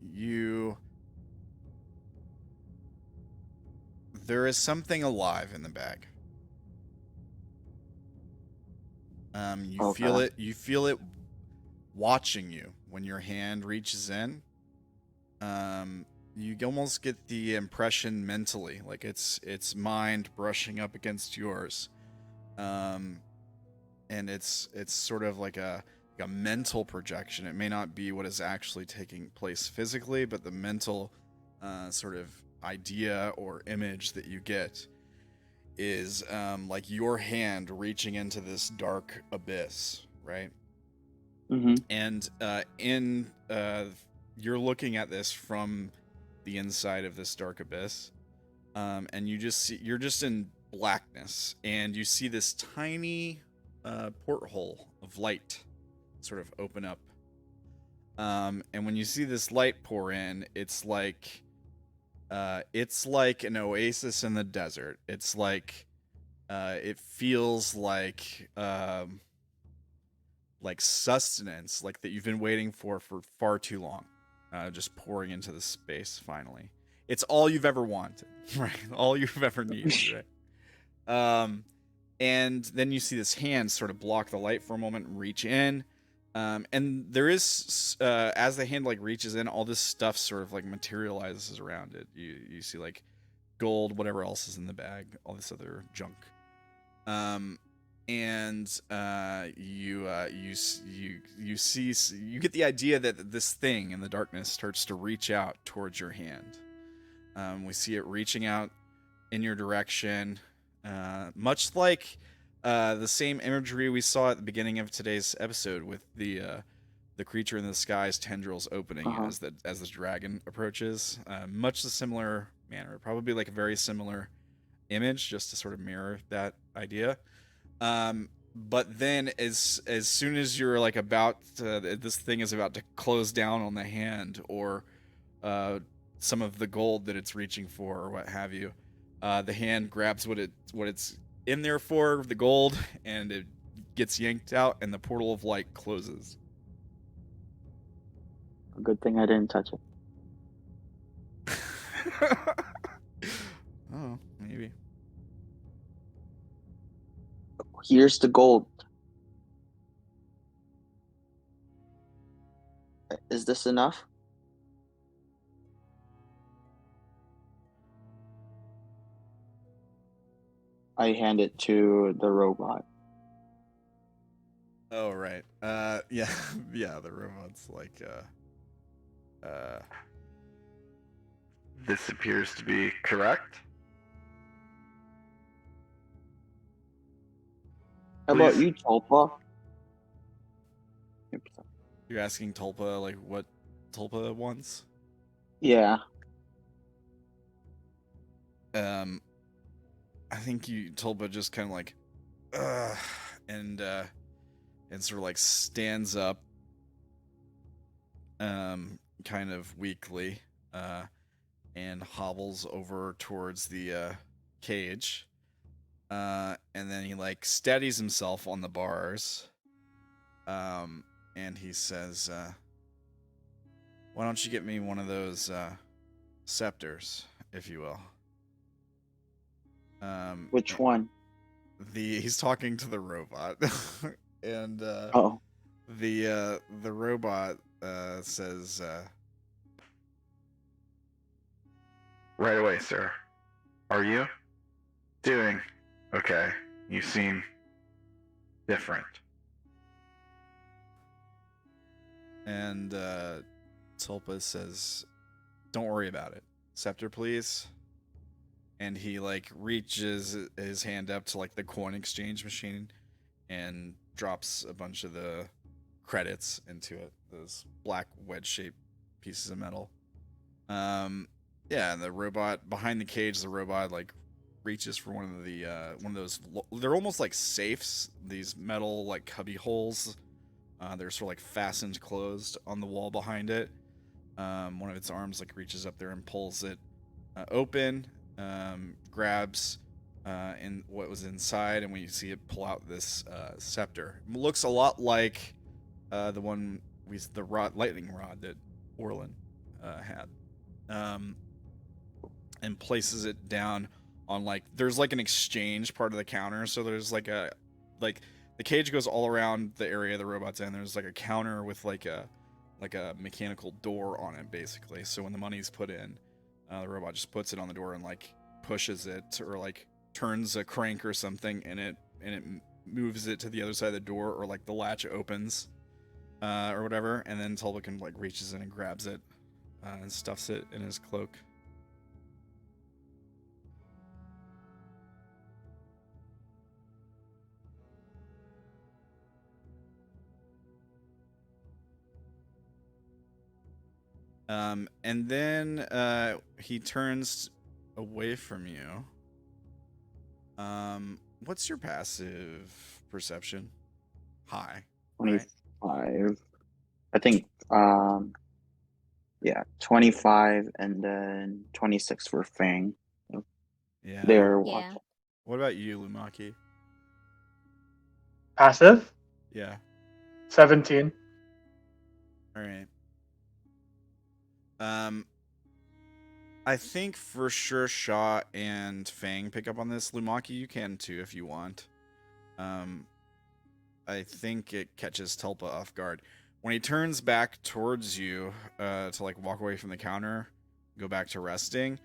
There is something alive in the bag. You feel it watching you when your hand reaches in. you almost get the impression mentally, like its mind brushing up against yours, and it's sort of like a mental projection. It may not be what is actually taking place physically, but the mental sort of idea or image that you get is like your hand reaching into this dark abyss, right? Mm-hmm. And you're looking at this from the inside of this dark abyss, and you're just in blackness, and you see this tiny porthole of light sort of open up. And when you see this light pour in, it's like an oasis in the desert. It's like it feels like sustenance, like that you've been waiting for far too long, just pouring into the space finally. It's all you've ever wanted, right? All you've ever needed, right? And then you see this hand sort of block the light for a moment and reach in. And there is, as the hand like reaches in, all this stuff sort of like materializes around it. You see like gold, whatever else is in the bag, all this other junk. And you get the idea that this thing in the darkness starts to reach out towards your hand. We see it reaching out in your direction, much like the same imagery we saw at the beginning of today's episode with the creature in the sky's tendrils opening as the dragon approaches. Much the similar manner, probably like a very similar image, just to sort of mirror that idea. But then as soon as you're like this thing is about to close down on the hand, or some of the gold that it's reaching for, or what have you, the hand grabs what it's in there for, the gold, and it gets yanked out, and the portal of light closes. A good thing I didn't touch it. Oh, maybe. Here's the gold. Is this enough? I hand it to the robot. Oh, right. Yeah, yeah, the robot's like, this appears to be correct. How about you, Tulpa? You're asking Tulpa, like, what Tulpa wants? Yeah. I think Tulpa just kind of like, and sort of like stands up, kind of weakly, and hobbles over towards the cage, and then he like steadies himself on the bars, and he says, "Why don't you get me one of those scepters, if you will?" Which one? He's talking to the robot, and the robot says, "Right away, sir. Are you doing okay? You seem different." And Tulpa says, "Don't worry about it. Scepter, please." And he like reaches his hand up to like the coin exchange machine and drops a bunch of the credits into it, those black wedge-shaped pieces of metal. Yeah, and the robot behind the cage, the robot like reaches for one of those. They're almost like safes. These metal like cubby holes. They're sort of like fastened closed on the wall behind it. One of its arms like reaches up there and pulls it open. Grabs in what was inside, and when you see it pull out this scepter, it looks a lot like the one lightning rod that Orilyn had, and places it down on like there's like an exchange part of the counter. So there's like the cage goes all around the area the robot's in. There's like a counter with like like a mechanical door on it, basically. So when the money's put in, the robot just puts it on the door and like pushes it, or like turns a crank or something, and it moves it to the other side of the door, or like the latch opens, or whatever, and then Tulbakin like reaches in and grabs it, and stuffs it in his cloak. And then he turns away from you. What's your passive perception? High. Right? 25. I think, yeah, 25 and then 26 for Fang. Yeah. They're Yeah. watching. What about you, Lumaki? Passive, Yeah. 17. All right. I think for sure Sha'ah and Fang pick up on this. Lumaki, you can too if you want. I think it catches Tulpa off guard. When he turns back towards you to like walk away from the counter, go back to resting,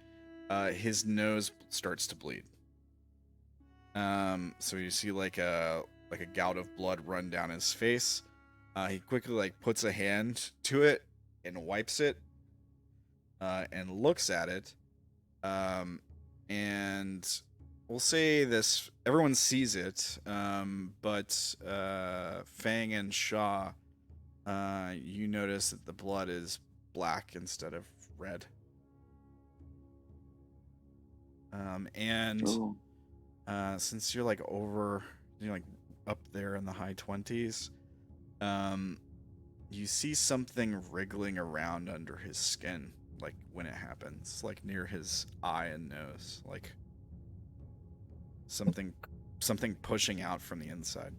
his nose starts to bleed. So you see like a gout of blood run down his face. He quickly like puts a hand to it and wipes it, and looks at it. And we'll say this: everyone sees it, but Fang and Sha'ah, you notice that the blood is black instead of red. And Oh. since you're like up there in the high 20s, you see something wriggling around under his skin, like when it happens, like near his eye and nose, like something pushing out from the inside.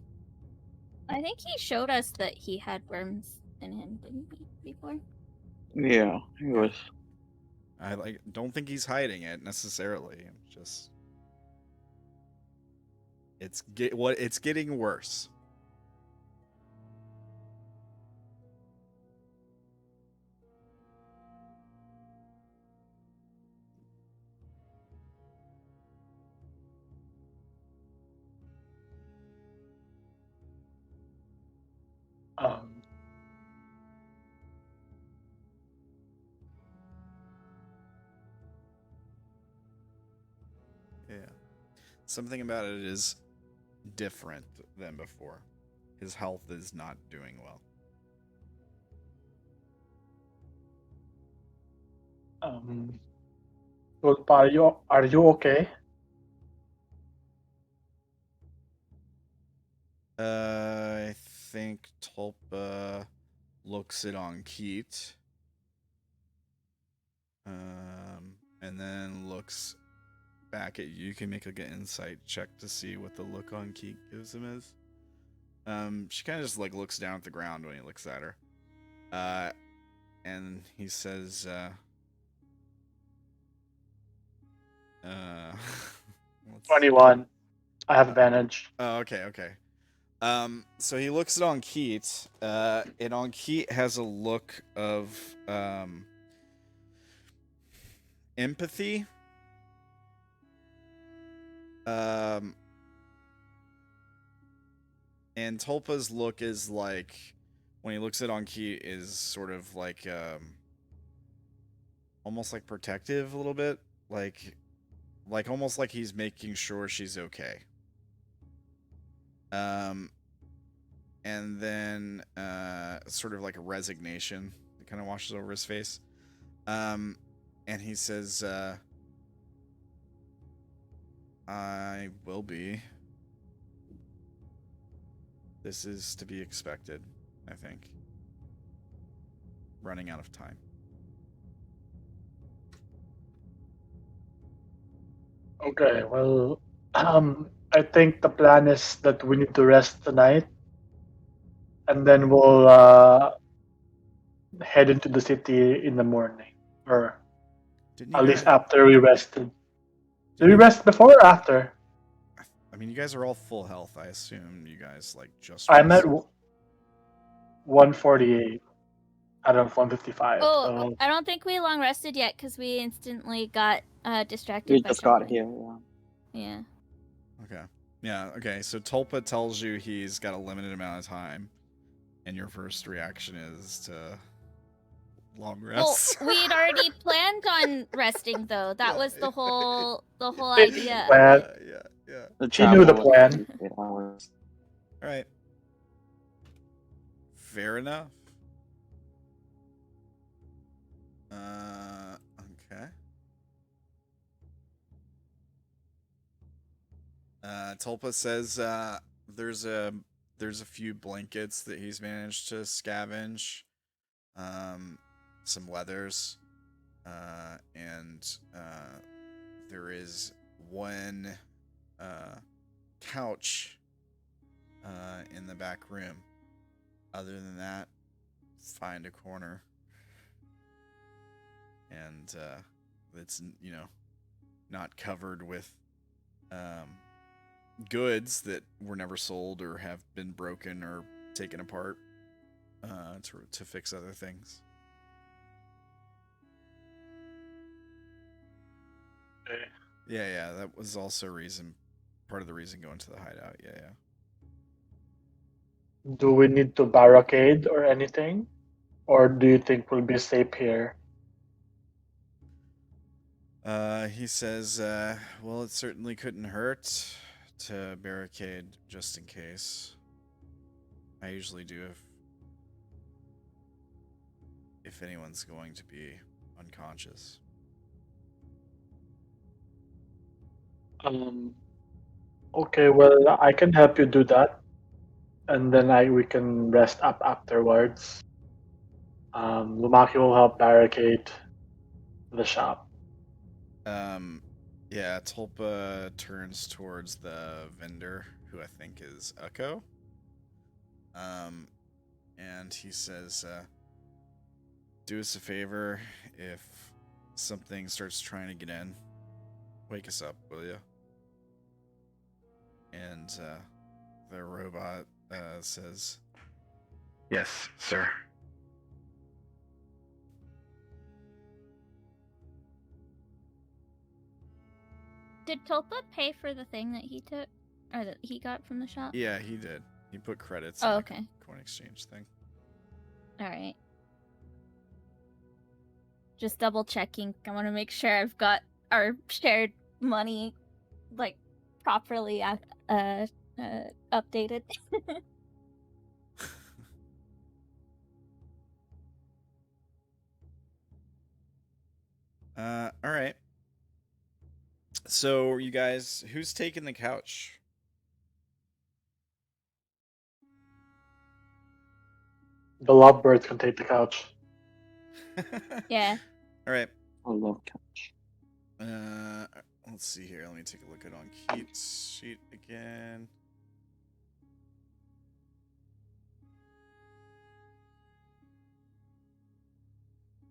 I think he showed us that he had worms in him, didn't he, before? Yeah, he was. I don't think he's hiding it necessarily. Just it's getting worse. Um, Yeah. Something about it is different than before. His health is not doing well. well, are you okay? I think Tulpa looks it on Keat. And then looks back at you. You can make like an insight check to see what the look on Keat gives him is. She kind of just like looks down at the ground when he looks at her. And he says, let's 21. I have advantage. Oh, okay. So he looks it on Keat, and on Keat has a look of empathy. And Tulpa's look is like, when he looks it on Keat, is sort of like almost like protective a little bit, like almost like he's making sure she's okay. And then sort of like a resignation that kind of washes over his face. And he says, I will be. This is to be expected, I think. Running out of time. Okay, well, I think the plan is that we need to rest tonight, and then we'll head into the city in the morning, or Didn't you at guys, least after we rested. Did we rest before or after? I mean, you guys are all full health. I assume you guys like just I'm at rested. 148. out of 155. Oh, So I don't think we long rested yet because we instantly got distracted We by just got something. here. Yeah. Yeah. Okay. Yeah, okay. So Tulpa tells you he's got a limited amount of time, and your first reaction is to long Well, rest. we'd already planned on resting though. That Yeah, was the whole It- idea. Plan. yeah. The She knew the travel was plan. 48 hours. All right. Fair enough. Okay. Tulpa says there's a few blankets that he's managed to scavenge, some leathers, and there is one couch in the back room. Other than that, find a corner, and it's not covered with goods that were never sold or have been broken or taken apart to fix other things. Okay. Yeah, that was also part of the reason going to the hideout. Yeah. Do we need to barricade or anything? Or do you think we'll be safe here? He says, well, it certainly couldn't hurt to barricade just in case. I usually do if anyone's going to be unconscious. Okay, well, I can help you do that, and then we can rest up afterwards. Lumaki will help barricade the shop. Yeah, Tulpa turns towards the vendor, who I think is Ukko. And he says, do us a favor, if something starts trying to get in, wake us up, will you? And the robot says, yes, sir. Did Tulpa pay for the thing that he took, or that he got from the shop? Yeah, he did. He put credits Oh, in okay. the coin exchange thing. All right. Just double checking. I want to make sure I've got our shared money, like, properly updated. All right. So, you guys, who's taking the couch? The lovebirds can take the couch. Yeah. All right. I love couch. Let's see here. Let me take a look at on Keith's sheet again.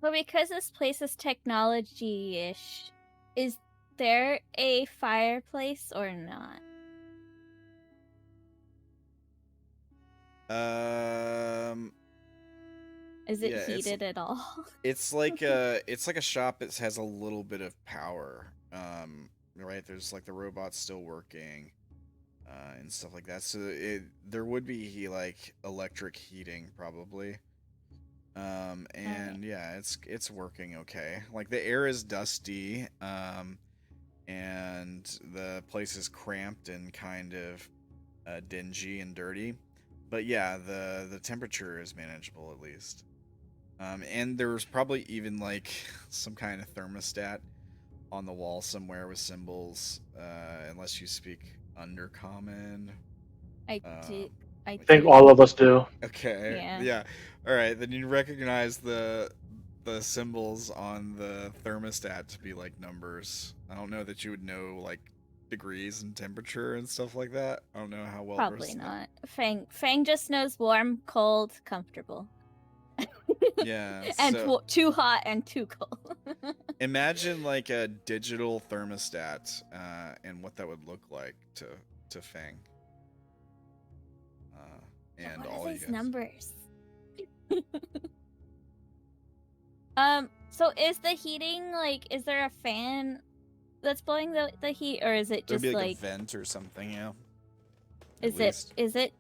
But because this place is technology-ish, is there a fireplace or not? Is it yeah, heated at all? It's like a shop that has a little bit of power. Right? There's like the robot's still working, and stuff like that. So there would be like electric heating probably. And yeah, it's working okay. Like the air is dusty, and the place is cramped and kind of dingy and dirty. But yeah, the temperature is manageable at least. And there's probably even like some kind of thermostat on the wall somewhere with symbols, unless you speak Undercommon. I do. I think all of us do. Okay. Yeah. All right. Then you recognize the symbols on the thermostat to be like numbers. I don't know that you would know like degrees and temperature and stuff like that. I don't know how well. Probably versed in not. Fang just knows warm, cold, comfortable. Yeah. And So too hot and too cold. imagine like a digital thermostat, and what that would look like to Fang. And what all are you those guys. numbers? So is the heating like? Is there a fan that's blowing the heat, or is it There'd just be like like? a vent or something, yeah. Is it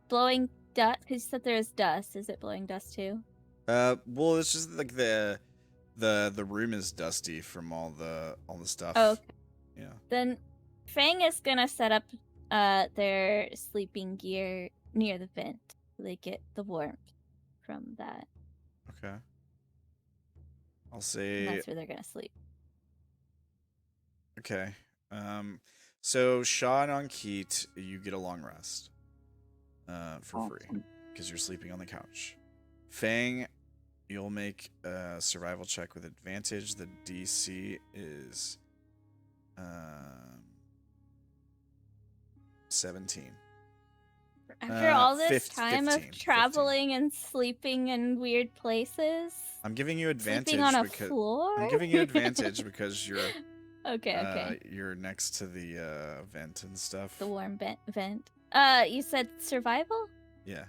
blowing dust? Because you said there is dust. Is it blowing dust too? Well, it's just like the room is dusty from all the stuff. Oh, okay. Yeah. Then Fang is gonna set up their sleeping gear near the vent so they get the warmth from that. Okay. I'll And say that's where they're gonna sleep. okay. So Sha'ah and Ankit, you get a long rest. For free. Awesome. Because you're sleeping on the couch. Fang, you'll make a survival check with advantage. The DC is 17. After all this 15, time of 15. traveling and sleeping in weird places, I'm giving you advantage sleeping on a because floor. I'm giving you advantage because you're okay. you're next to the vent and stuff. The warm vent. You said survival? Yeah.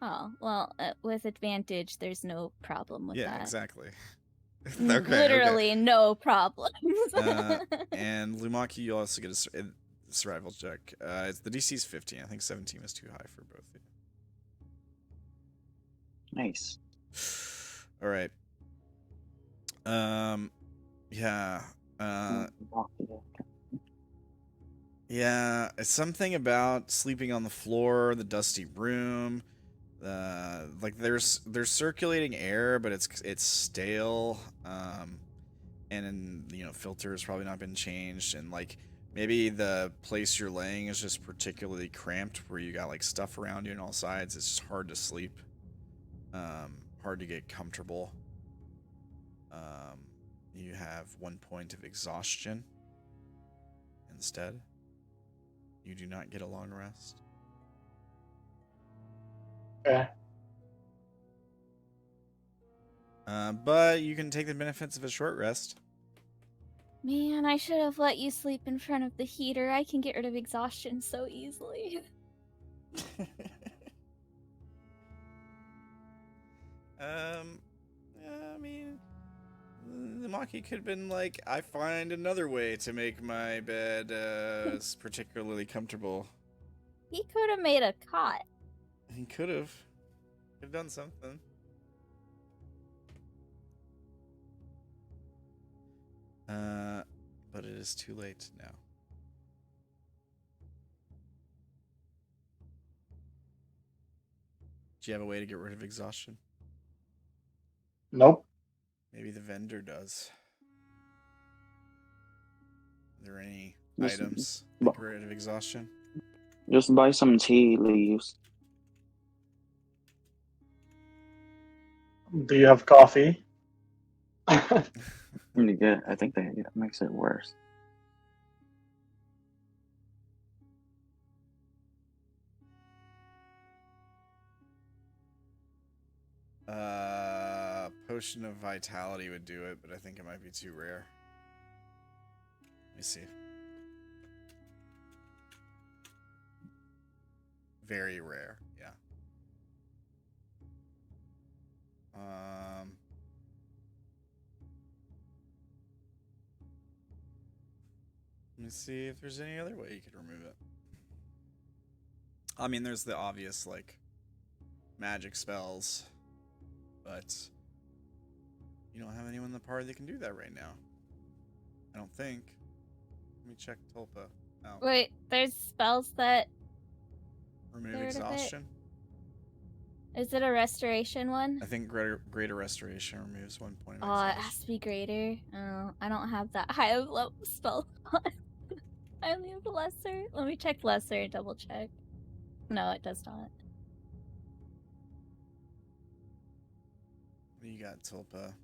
Oh, well, with advantage, there's no problem with that. Yeah, exactly. Literally no problems. And Lumaki, you also get a survival check. It's the DC's 15. I think 17 is too high for both of you. Nice. All right. Yeah. Yeah, it's something about sleeping on the floor, the dusty room. Like there's circulating air, but it's stale. And filter has probably not been changed, and like maybe the place you're laying is just particularly cramped, where you got like stuff around you on all sides. It's just hard to sleep. Hard to get comfortable. You have 1 point of exhaustion. Instead, you do not get a long rest. Okay. But you can take the benefits of a short rest. Man, I should have let you sleep in front of the heater. I can get rid of exhaustion so easily. I mean, the Maki could have been like, I find another way to make my bed particularly comfortable. He could have made a cot. He could have done something. But it is too late now. Do you have a way to get rid of exhaustion? Nope. Maybe the vendor does. Are there any Just- items that get rid of exhaustion? Just buy some tea leaves. Do you have coffee? You get, I think that makes it worse. Potion of Vitality would do it, but I think it might be too rare. Let me see. Very rare, yeah. Let me see if there's any other way you could remove it. I mean, there's the obvious, like, magic spells, but you don't have anyone in the party that can do that right now. I don't think. Let me check Tulpa out. Wait, there's spells that... Remove Get rid of it. exhaustion. Is it a restoration one? I think greater restoration removes 1 point of Oh, it exhaustion. has to be greater. Oh, I don't have that high of level spell. I only have lesser. Let me check lesser and double check. No, it does not. What do you got, Tulpa?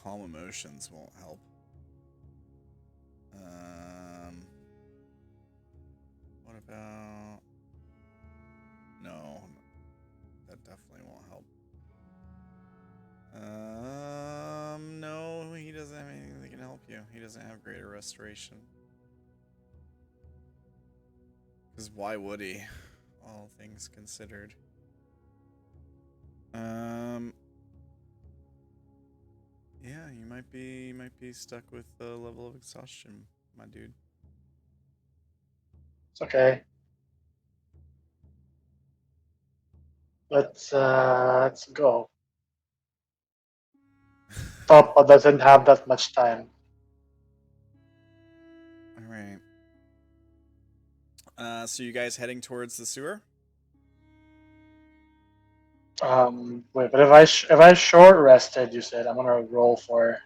Calm emotions won't help. What about... No, that definitely won't help. No, he doesn't have greater restoration. Because why would he? All things considered. Yeah, you might be stuck with the level of exhaustion, my dude. It's okay. Let's go. Papa doesn't have that much time. All right. So you guys heading towards the sewer? Wait, but if I short rested, you said I'm gonna roll for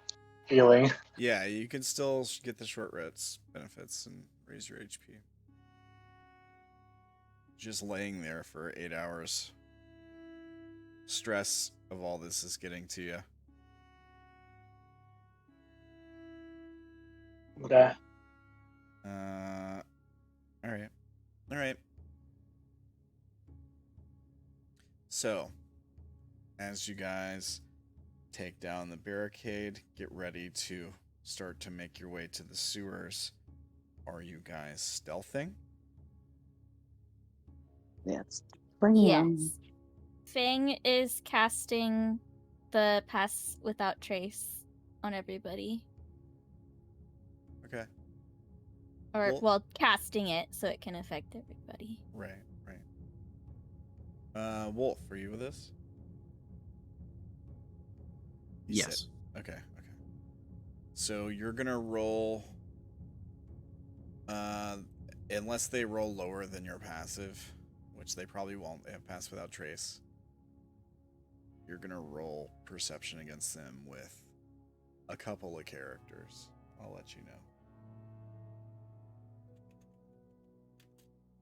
healing. Yeah, you can still get the short rest benefits and raise your HP. Just laying there for 8 hours. Stress of all this is getting to you. Okay. All right. So, as you guys take down the barricade, get ready to start to make your way to the sewers. Are you guys stealthing? Yes. Bring them. Yes. Fang is casting the pass without trace on everybody. Okay. Or, well, casting it so it can affect everybody. Right. Wolf, are you with us? You Yes. said- okay. So you're gonna roll, unless they roll lower than your passive, which they probably won't. They have pass without trace. You're gonna roll perception against them with a couple of characters. I'll let you know.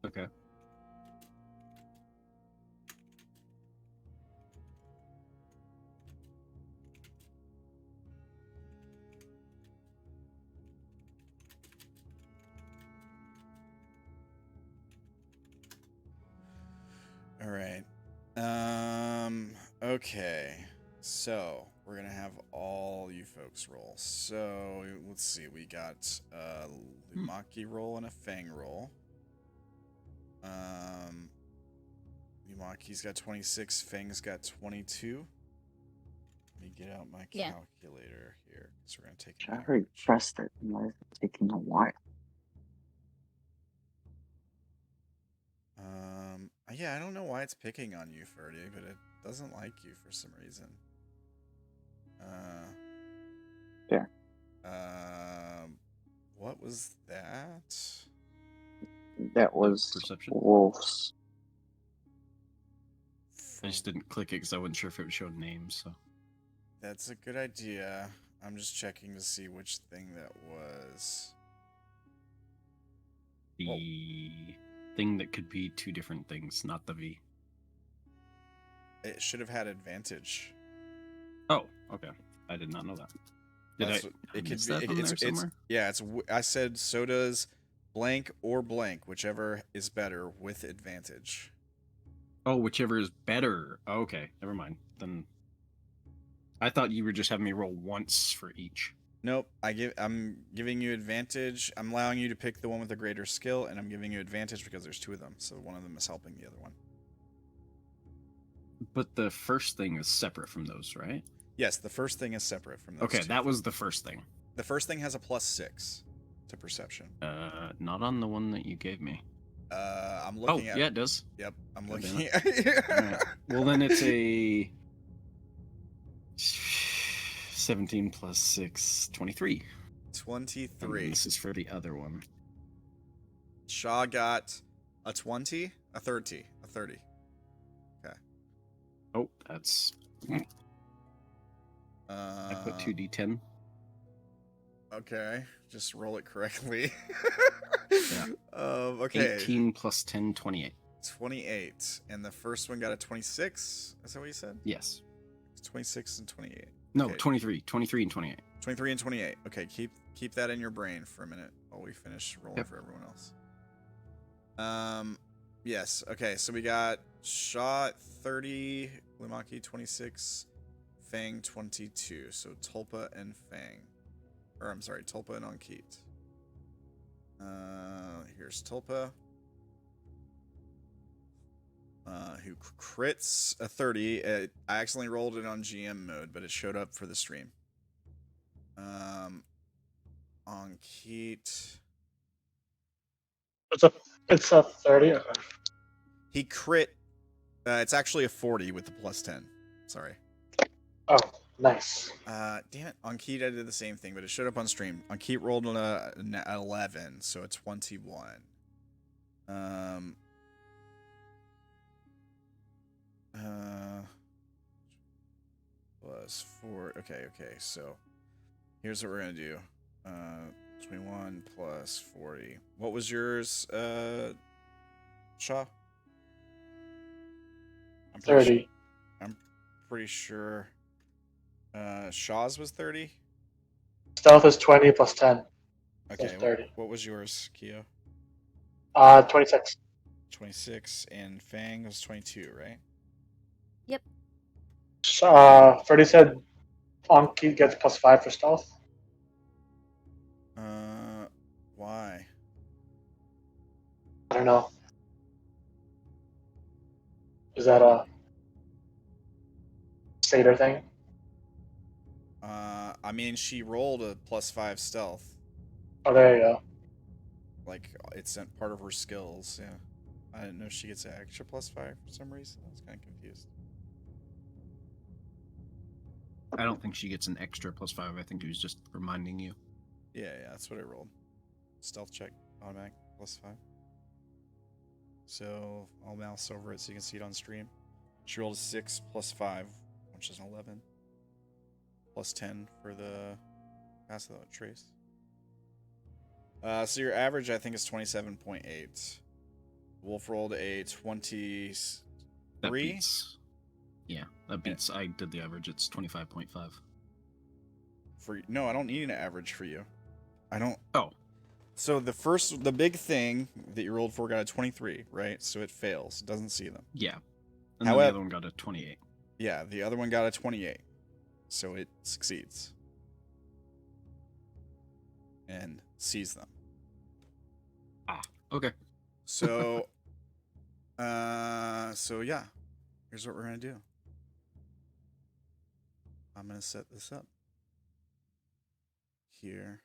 Okay. All right. Okay. So we're gonna have all you folks roll. So let's see. We got a Lumaki roll and a Fang roll. Lumaki's got 26. Fang's got 22. Let me get out my calculator here, because we're gonna take. I already pressed it. Why is it taking a while? Yeah, I don't know why it's picking on you, Ferdy, but it doesn't like you for some reason. Yeah. What was that? That was Perception? Wolf's. I just didn't click it because I wasn't sure if it would show names. So That's a good idea. I'm just checking to see which thing that was. the thing that could be two different things, not the V. It should have had advantage. Oh, okay. I did not know that. Did That's I? what- I It could miss be. that on there somewhere? Yeah. I said so does blank or blank, whichever is better with advantage. Oh, whichever is better. Oh, okay, never mind. Then I thought you were just having me roll once for each. Nope. I'm giving you advantage. I'm allowing you to pick the one with the greater skill, and I'm giving you advantage because there's two of them. So one of them is helping the other one. But the first thing is separate from those, right? Yes, the first thing is separate from those. Okay, two. that was the first thing. The first thing has a +6 to perception. Not on the one that you gave me. I'm looking at. Yeah, it does. Yep, I'm God damn looking it. at. Alright. Well, then it's a 17 plus 6, 23. 23. And this is for the other one. Sha'ah got a 20, a 30, a 30. Okay. Oh, that's. I put 2d10. Okay, just roll it correctly. Yeah. Okay. 18 plus 10, 28. 28, and the first one got a 26. Is that what you said? Yes. 26 and 28. No, Okay. 23. 23 and 28. 23 and 28. Okay, keep that in your brain for a minute while we finish rolling for everyone else. Yes. Okay, so we got Sha'ah 30, Lumaki 26, Fang 22. So Tulpa and Fang. or I'm sorry, Tulpa and Ankit. Here's Tulpa. Who crits a 30. I accidentally rolled it on GM mode, but it showed up for the stream. Ankit. It's a 30. He crit. It's actually a 40 with the plus 10. Sorry. Oh, nice. Damn it. Ankit, I did the same thing, but it showed up on stream. Ankit rolled on an 11, so a 21. Plus 4. Okay. So here's what we're gonna do. 21 plus 40. What was yours, Sha'ah? 30. I'm pretty sure Shaw's was 30. Stealth is 20 plus 10. Okay, So 30. what was yours, Kyo? 26. 26, and Fang was 22, right? Yep. Freddy said Ankit gets plus 5 for stealth. Why? I don't know. Is that a Satyr thing? I mean, she rolled a plus 5 stealth. Oh, there you go. Like, it's part of her skills, yeah. I didn't know she gets an extra plus 5 for some reason. I was kind of confused. I don't think she gets an extra plus 5. I think he was just reminding you. Yeah, that's what I rolled. Stealth check, automatic, plus 5. So, I'll mouse over it so you can see it on stream. She rolled a 6 plus 5, which is an 11. Plus 10 for the pass without trace. So your average, I think, is 27.8. Wolf rolled a 23. That beats. Yeah, that beats. I did the average. It's 25.5. No, I don't need an average for you. I don't. Oh. So the big thing that you rolled for got a 23, right? So it fails. It doesn't see them. Yeah. And then the other one got a 28. Yeah, the other one got a 28. So it succeeds. And sees them. Ah, okay. So, so yeah. Here's what we're gonna do. I'm gonna set this up. Here.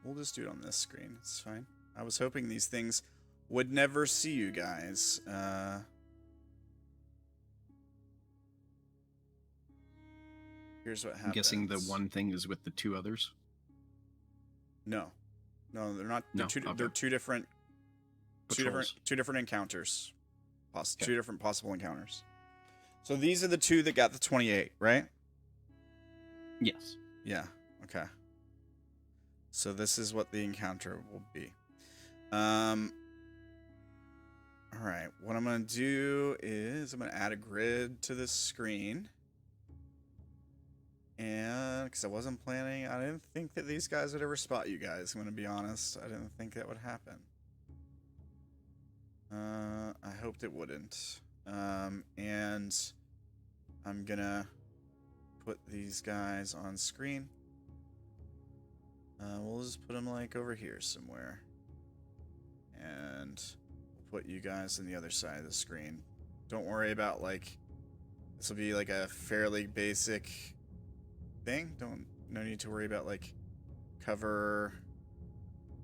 We'll just do it on this screen. It's fine. I was hoping these things would never see you guys. Here's what happens. I'm guessing the one thing is with the two others? No, they're not. No, They're two different. Patrols. Two different encounters. Two different possible encounters. So these are the two that got the 28, right? Yes. Yeah. Okay. So this is what the encounter will be. All right. What I'm gonna do is I'm gonna add a grid to this screen. And because I wasn't planning, I didn't think that these guys would ever spot you guys. I'm gonna be honest. I didn't think that would happen. I hoped it wouldn't. And I'm gonna put these guys on screen. We'll just put them like over here somewhere. And we'll put you guys on the other side of the screen. Don't worry about like, this will be like a fairly basic thing. No need to worry about like cover.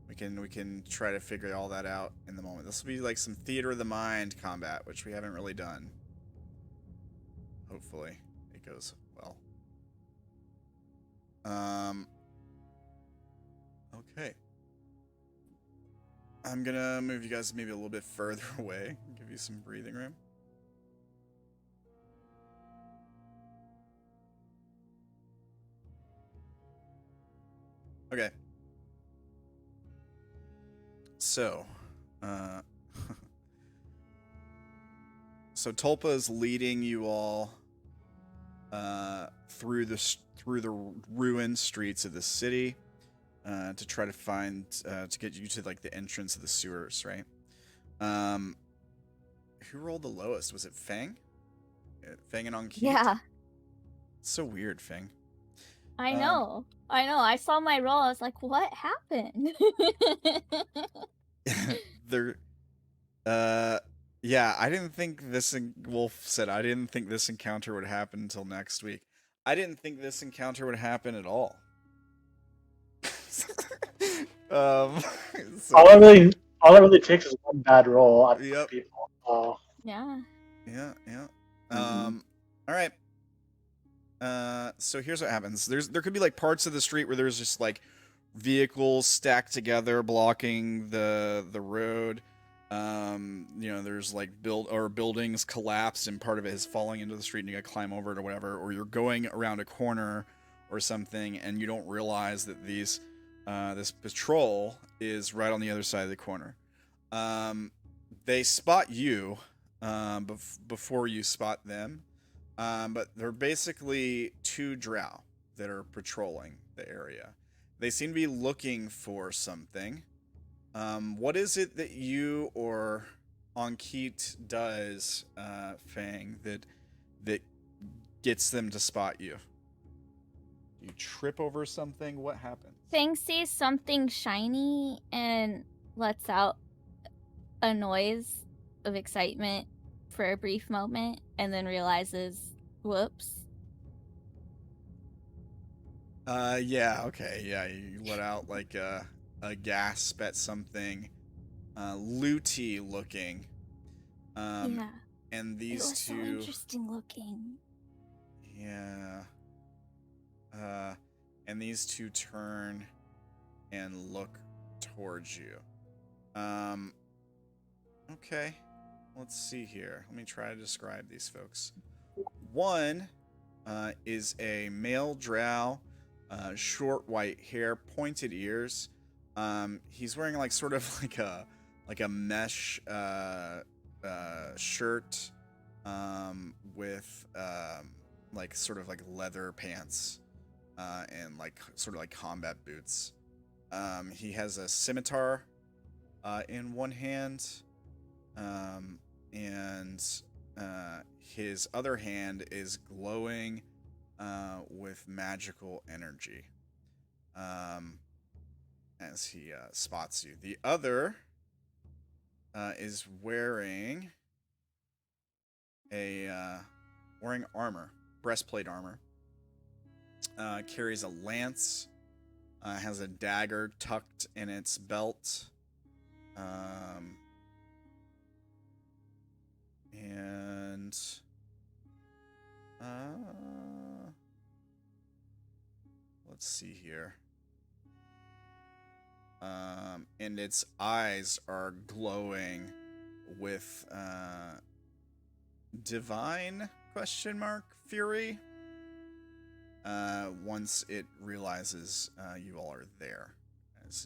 We can try to figure all that out in the moment. This will be like some theater of the mind combat, which we haven't really done. Hopefully it goes well. Okay. I'm gonna move you guys maybe a little bit further away, give you some breathing room. Okay. So, so Tulpa is leading you all through the ruined streets of the city to try to find to get you to like the entrance of the sewers, right? Who rolled the lowest? Was it Fang? Fang and Ankit? Yeah. It's so weird, Fang. I know. I saw my roll. I was like, what happened? There. Yeah, I didn't think this. Wolf said I didn't think this encounter would happen until next week. I didn't think this encounter would happen at all. um. So, All it really takes is one bad roll out of Yep. people. So Yeah. Yeah. Mhm. All right. So here's what happens. There could be like parts of the street where there's just like vehicles stacked together blocking the road. There's like buildings collapsed and part of it is falling into the street and you gotta climb over it or whatever, or you're going around a corner or something and you don't realize that this patrol is right on the other side of the corner. They spot you before you spot them. But they're basically two drow that are patrolling the area. They seem to be looking for something. What is it that you or Ankit does, Fang, that gets them to spot you? You trip over something? What happens? Fang sees something shiny and lets out a noise of excitement for a brief moment and then realizes, whoops. Yeah, okay, yeah, you let out like a gasp at something looty looking. Yeah. And It these was so two, interesting looking. yeah. And these two turn and look towards you. Okay. Let's see here. Let me try to describe these folks. One is a male drow, short white hair, pointed ears. He's wearing like sort of like a mesh shirt with like sort of like leather pants and like sort of like combat boots. He has a scimitar in one hand, and his other hand is glowing with magical energy as he spots you. The other is wearing armor, breastplate armor. Carries a lance. Has a dagger tucked in its belt. And let's see here. And its eyes are glowing with divine fury. Once it realizes you all are there,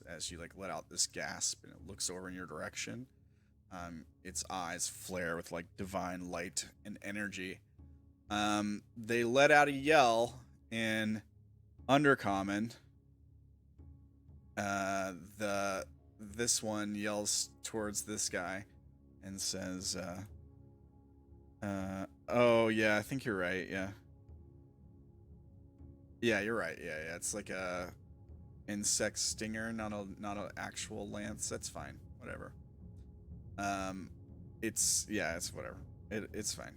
as you like let out this gasp and it looks over in your direction. Its eyes flare with like divine light and energy. They let out a yell in Undercommon. This one yells towards this guy and says, "Oh yeah, I think you're right. Yeah, you're right. Yeah. It's like a insect stinger, not an actual lance. That's fine. Whatever. It's whatever. It's fine.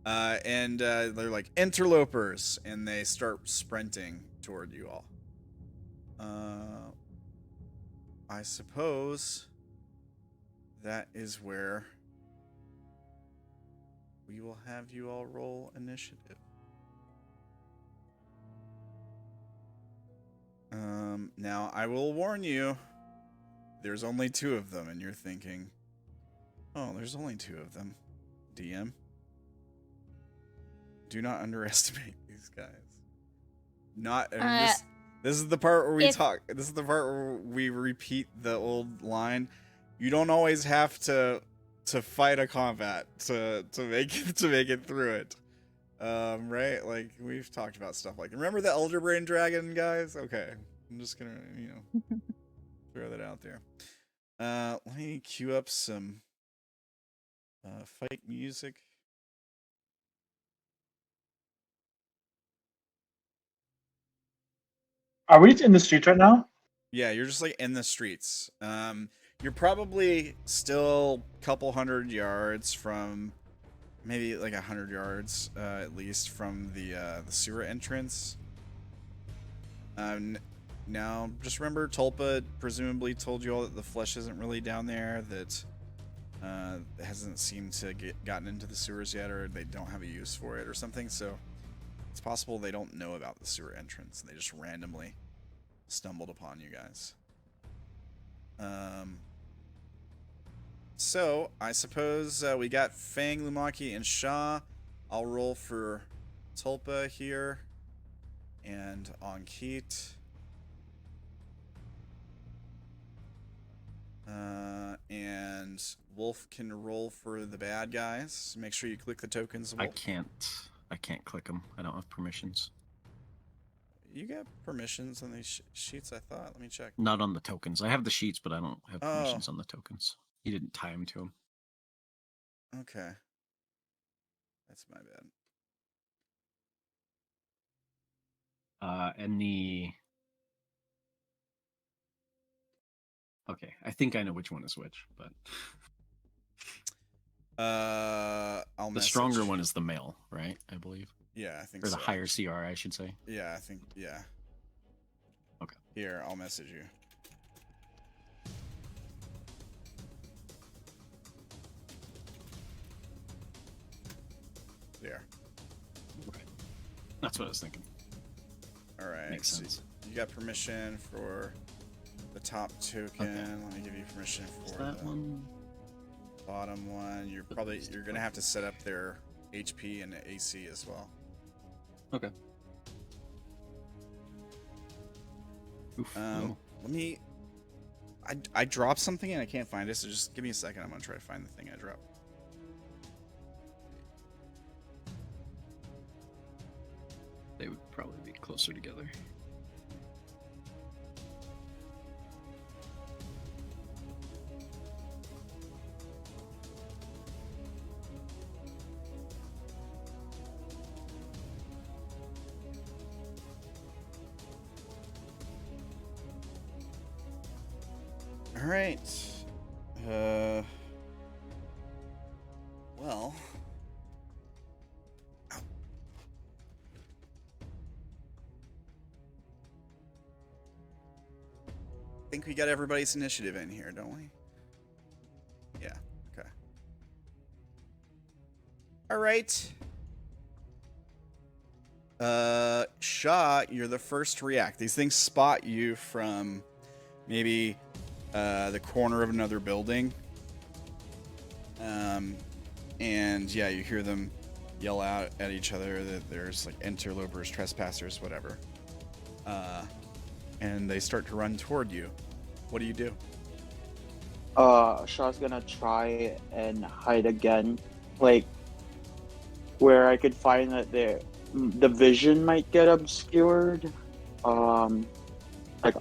And they're like interlopers, and they start sprinting toward you all. I suppose that is where we will have you all roll initiative. Now I will warn you, there's only two of them, and you're thinking, oh, there's only two of them. DM. Do not underestimate these guys. This is the part where we talk. This is the part where we repeat the old line. You don't always have to fight a combat to make it through it. Right? Like we've talked about stuff like, remember the Elder Brain Dragon, guys? Okay. I'm just gonna, throw that out there. Let me cue up some fight music. Are we in the streets right now? Yeah, you're just like in the streets. You're probably still a couple hundred yards from, maybe like 100 yards at least from the sewer entrance. Now, just remember, Tulpa presumably told you all that the flesh isn't really down there, that it hasn't seemed to gotten into the sewers yet, or they don't have a use for it or something, so it's possible they don't know about the sewer entrance, and they just randomly stumbled upon you guys. So, I suppose we got Fang, Lumaki, and Sha'ah. I'll roll for Tulpa here, and Ankit. And Wolf can roll for the bad guys. Make sure you click the tokens, Wolf. I can't click them. I don't have permissions. You got permissions on these sheets, I thought. Let me check. Not on the tokens. I have the sheets, but I don't have permissions on the tokens. You didn't tie them to them. Okay. That's my bad. And the... Okay, I think I know which one is which, but... I'll The message. stronger one is the male, right? I believe. Yeah, I think or so. the higher CR, I should say. Yeah, I think, yeah. Okay. Here, I'll message you. There. Okay. That's what I was thinking. Alright. Makes sense. You got permission for the top token. Okay. Let me give you permission for Is that the one? bottom one. You're gonna have to set up their HP and AC as well. Okay. Oof, no. Let me. I dropped something and I can't find it, so just give me a second. I'm gonna try to find the thing I dropped. They would probably be closer together. All right. Well. Ow. I think we got everybody's initiative in here, don't we? Yeah. Okay. All right. Sha'ah, you're the first to react. These things spot you from maybe the corner of another building. And yeah, you hear them yell out at each other that there's like interlopers, trespassers, whatever. And they start to run toward you. What do you do? Shaw's gonna try and hide again, like where I could find that the vision might get obscured. Like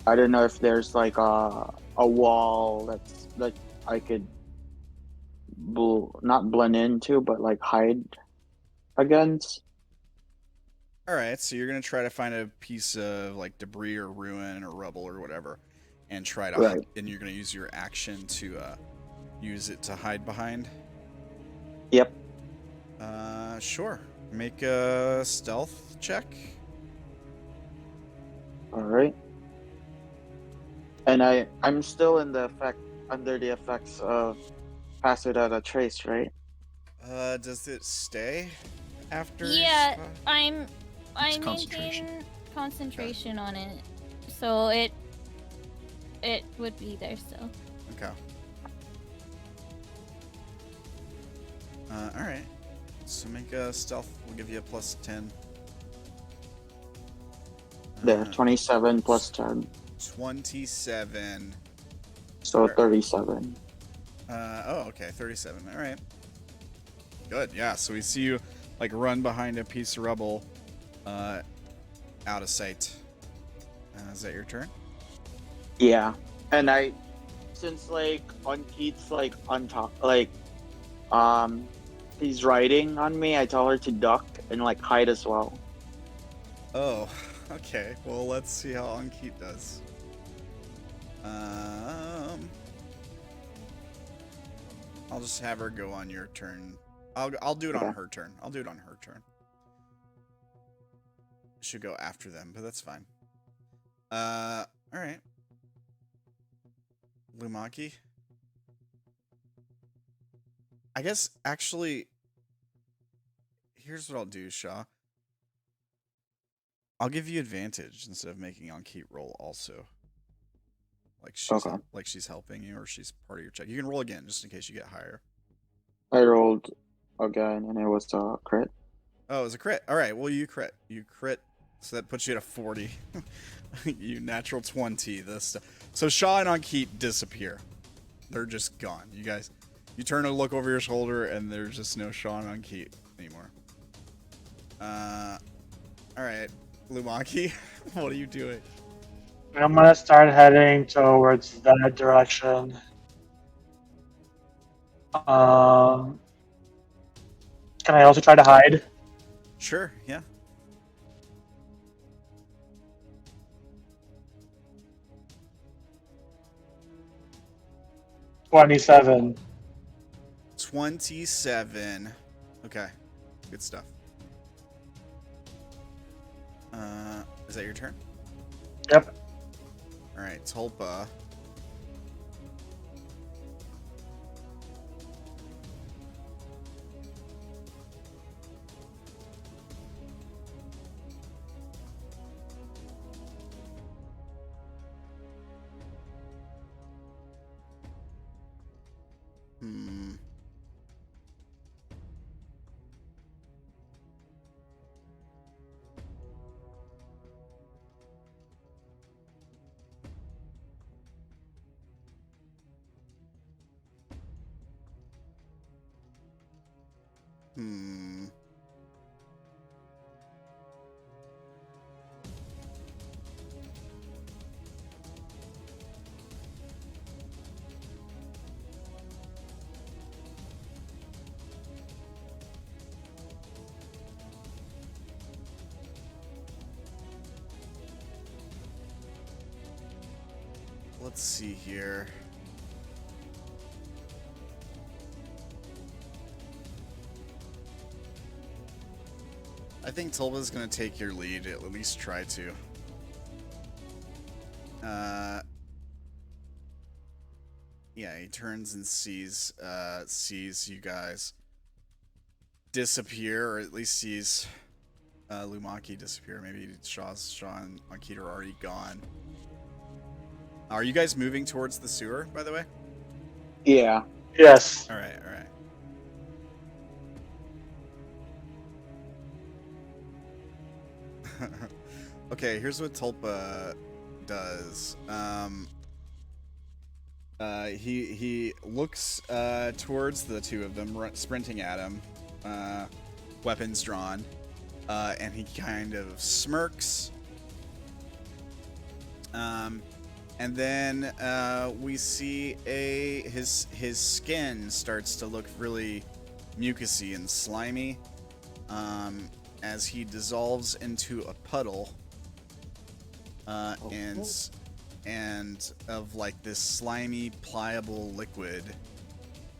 I don't know if there's like a wall that I could not blend into, but like hide against. All right, so you're gonna try to find a piece of like debris or ruin or rubble or whatever, and try to Right. and you're gonna use your action to use it to hide behind. Yep. Sure. Make a stealth check. All right. And I'm still under the effects of pass without a trace, right? Does it stay after? Yeah, I concentration. maintain concentration on it, so it would be there still. Okay. All right. So make a stealth. We'll give you a plus 10. There, 27 plus 10, 27. so 37. Oh, okay, 37. All right. Good. Yeah. So we see you like run behind a piece of rubble, out of sight. Is that your turn? Yeah, and since like on Keith's like on top, like he's riding on me, I tell her to duck and like hide as well. Oh, Okay, well, let's see how Ankit does. I'll just have her go on your turn. I'll do it on Okay. her turn. I'll do it on her turn. Should go after them, but that's fine. All right. Lumaki. I guess actually, here's what I'll do, Sha'ah. I'll give you advantage instead of making Ankit roll also. Like she's helping you, or she's part of your check. You can roll again just in case you get higher. I rolled again, and it was a crit. Oh, it was a crit. All right. Well, you crit. So that puts you at a 40. You natural 20. So Sha'ah and Ankit disappear. They're just gone. You guys, you turn to look over your shoulder, and there's just no Sha'ah and Ankit anymore. All right, Lumaki, what are you doing? I'm gonna start heading towards that direction. Can I also try to hide? Sure. Yeah. $27. 27. Okay. Good stuff. Is that your turn? Yep. All right, Tulpa. Let's see here. I think Tulpa's gonna take your lead, at least try to. Yeah, he turns and sees you guys disappear, or at least sees Lumaki disappear. Maybe Sha'ah and Ankit are already gone. Are you guys moving towards the sewer, by the way? Yeah. Yes. All right. Okay, here's what Tulpa does. He looks towards the two of them, sprinting at him, weapons drawn, and he kind of smirks. And then we see his skin starts to look really mucousy and slimy, as he dissolves into a puddle, and of like this slimy, pliable liquid,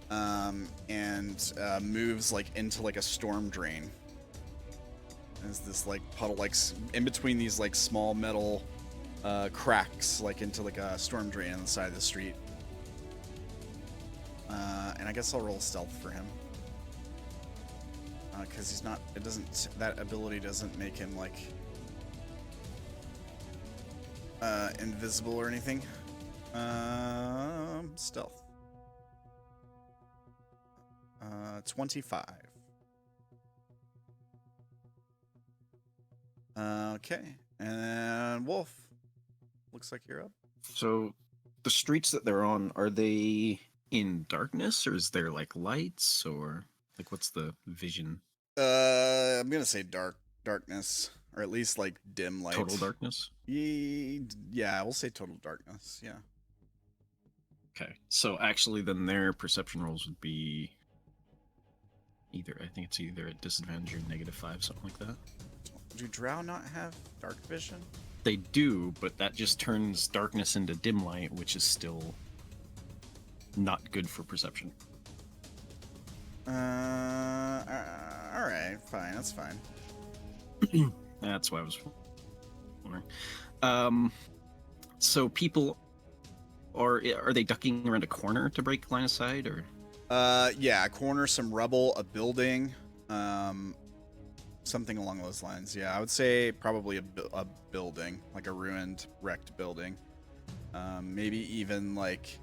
and moves like into like a storm drain. As this like puddle, like in between these like small metal cracks, like into like a storm drain on the side of the street. And I guess I'll roll stealth for him, because he's not. That ability doesn't make him like invisible or anything. Stealth. 25. Okay, and Wolf. Looks like you're up. So, the streets that they're on, are they in darkness, or is there like lights, or like what's the vision? I'm gonna say darkness, or at least like dim light. Total darkness? Yeah, we'll say total darkness. Yeah. Okay, so actually then their perception rolls would be I think it's either at disadvantage or -5, something like that. Do drow not have dark vision? They do, but that just turns darkness into dim light, which is still not good for perception. All right, fine, that's fine. That's why I was wondering. So people are they ducking around a corner to break line of sight, or? Yeah, a corner, some rubble, a building, something along those lines. Yeah, I would say probably a building, like a ruined, wrecked building. Maybe even like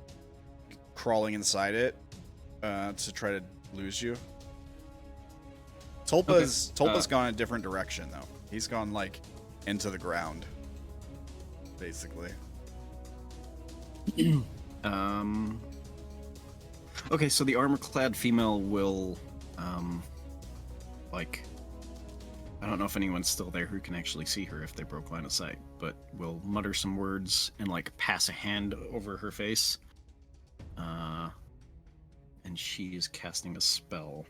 crawling inside it to try to lose you. Tulpa's gone a different direction though. He's gone like into the ground, basically. Okay, so the armor-clad female will, like, I don't know if anyone's still there who can actually see her if they broke line of sight, but will mutter some words and, like, pass a hand over her face. And she is casting a spell.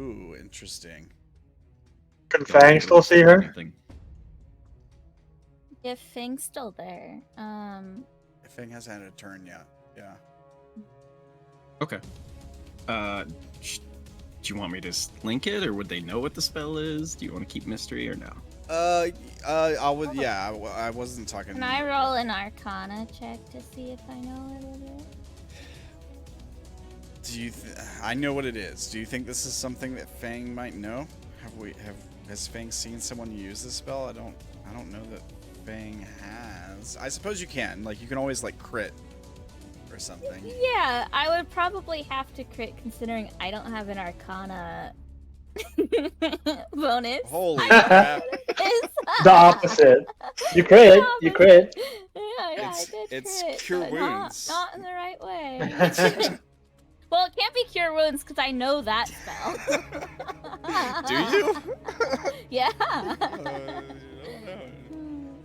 Ooh, interesting. Can Fang still see her? Anything. If Fang's still there, If Fang hasn't had a turn yet, yeah. Okay. Do you want me to link it, or would they know what the spell is? Do you want to keep mystery, or no? I would. Yeah, I wasn't talking. can I roll an Arcana check to see if I know what it is? Do you? I know what it is. Do you think this is something that Fang might know? Has Fang seen someone use this spell? I don't know that Fang has. I suppose you can. Like, you can always like crit or something. Yeah, I would probably have to crit considering I don't have an Arcana bonus. Holy I don't know crap! what it is. The opposite. You crit. You crit. Yeah, It's- I did it's crit, cure but wounds. Not in the right way. Well, it can't be cure wounds because I know that spell. Do you? Yeah. I don't know.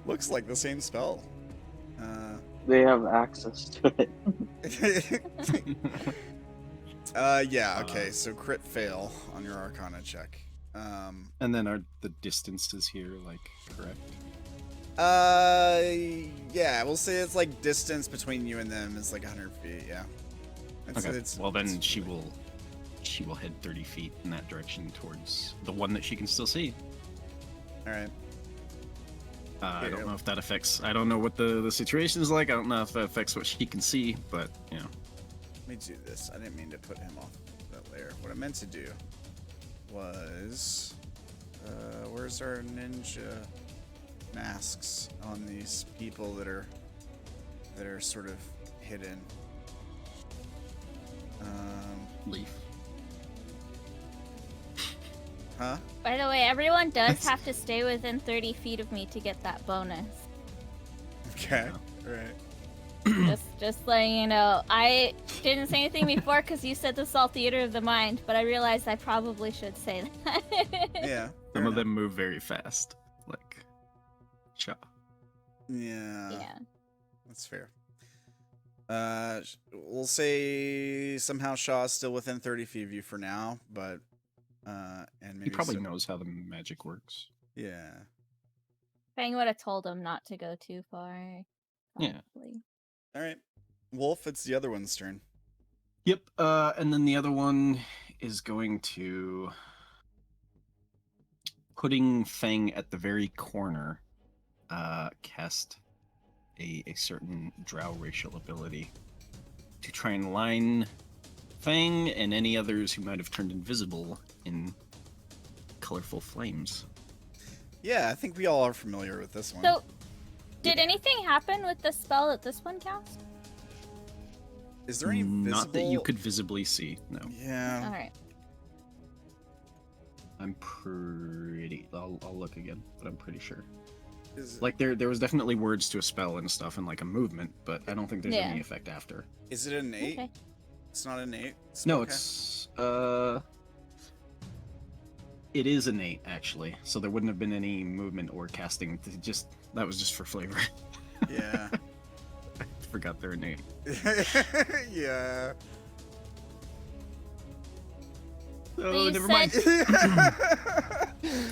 Looks like the same spell. They have access to it. Yeah. Okay. So crit fail on your Arcana check. And then are the distances here, like, correct? Yeah. We'll say it's like distance between you and them is like 100 feet. Yeah. Okay. Well, then she will head 30 feet in that direction towards the one that she can still see. All right. I don't know if that affects. I don't know what the situation is like. I don't know if that affects what she can see, but you know. Let me do this. I didn't mean to put him off that layer. What I meant to do was, where's our ninja masks on these people that are sort of hidden? Leaf. Huh? By the way, everyone does have to stay within 30 feet of me to get that bonus. Okay. All right. just letting you know. I didn't say anything before because you said this is all theater of the mind, but I realized I probably should say that. Yeah. Some of them move very fast, like Sha'ah. Yeah. Yeah. That's fair. We'll say somehow Sha'ah's still within 30 feet of you for now, but and maybe He probably knows how the magic works. Yeah. Fang would have told him not to go too far. Yeah. Probably. All right. Wolf, it's the other one's turn. Yep. And then the other one is going to putting Fang at the very corner. Cast a certain drow racial ability to try and line Fang and any others who might have turned invisible in colorful flames. Yeah, I think we all are familiar with this one. So, did anything happen with the spell that this one cast? Is there any visible? Not that you could visibly see, no. Yeah. Alright. I'm pretty... I'll look again, but I'm pretty sure. Is, Like, there was definitely words to a spell and stuff and, like, a movement, but I don't think there's Yeah. any effect after. is it an 8? Okay. It's not an 8? No, Okay. it's... It is innate, actually, so there wouldn't have been any movement or casting. That was just for flavor. Yeah. forgot their name. Yeah. Oh, you never said- mind.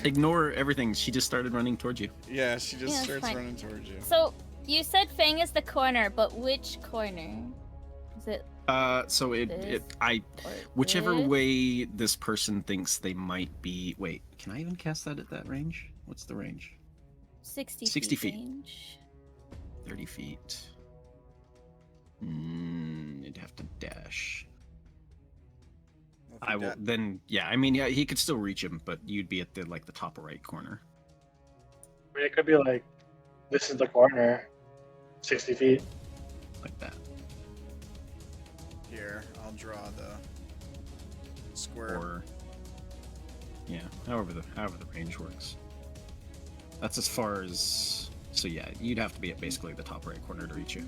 Ignore everything. She just started running towards you. Yeah, she just Yeah, it's starts fine. running towards you. So you said Fang is the corner, but which corner? Is it So this or whichever this? way this person thinks they might be. Wait, can I even cast that at that range? What's the range? 60 60 feet. range. 30 feet. You'd have to dash. Well, if you I will da- then. Yeah, I mean, yeah, he could still reach him, but you'd be at the top right corner. I mean, it could be like, this is the corner, 60 feet. Like that. Here, I'll draw the square. Or yeah, however the range works. That's as far as. So yeah, you'd have to be at basically the top right corner to reach you.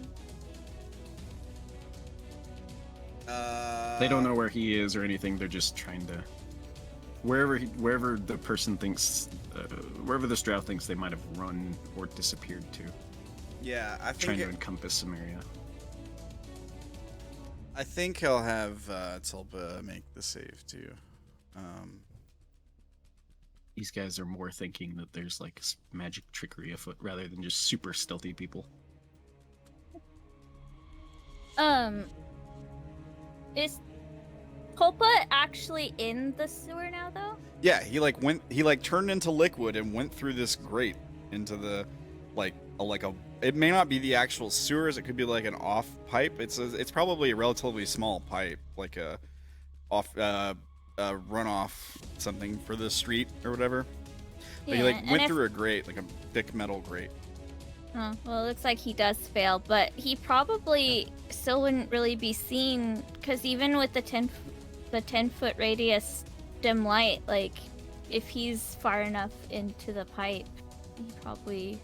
They don't know where he is or anything. They're just trying to wherever the person thinks, wherever this drow thinks they might have run or disappeared to. Yeah, I Trying think to encompass some area. I think he'll have Tulpa make the save too. These guys are more thinking that there's like magic trickery afoot rather than just super stealthy people. Is Tulpa actually in the sewer now, though? Yeah, he turned into liquid and went through this grate into the it may not be the actual sewers, it could be like an off pipe. It's probably a relatively small pipe, like a off runoff something for the street or whatever. But he went through a grate, like a thick metal grate. Oh, well, it looks like he does fail, but he probably still wouldn't really be seen, because even with the 10-foot radius dim light, like, if he's far enough into the pipe, he probably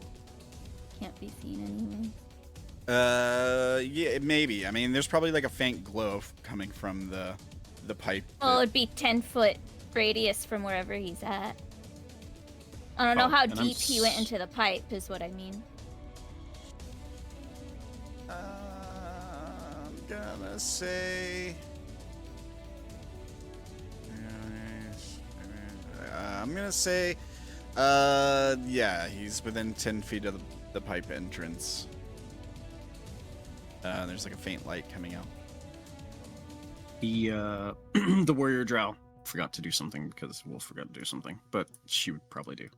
can't be seen anyway. Yeah, maybe. I mean, there's probably like a faint glow coming from the pipe. Well, it would be 10-foot radius from wherever he's at. I don't know how and I'm deep he went into the pipe, is what I mean. I'm gonna say. I'm gonna say. Yeah, he's within 10 feet of the pipe entrance. There's like a faint light coming out. The the warrior drow forgot to do something because Wolf forgot to do something, but she would probably do.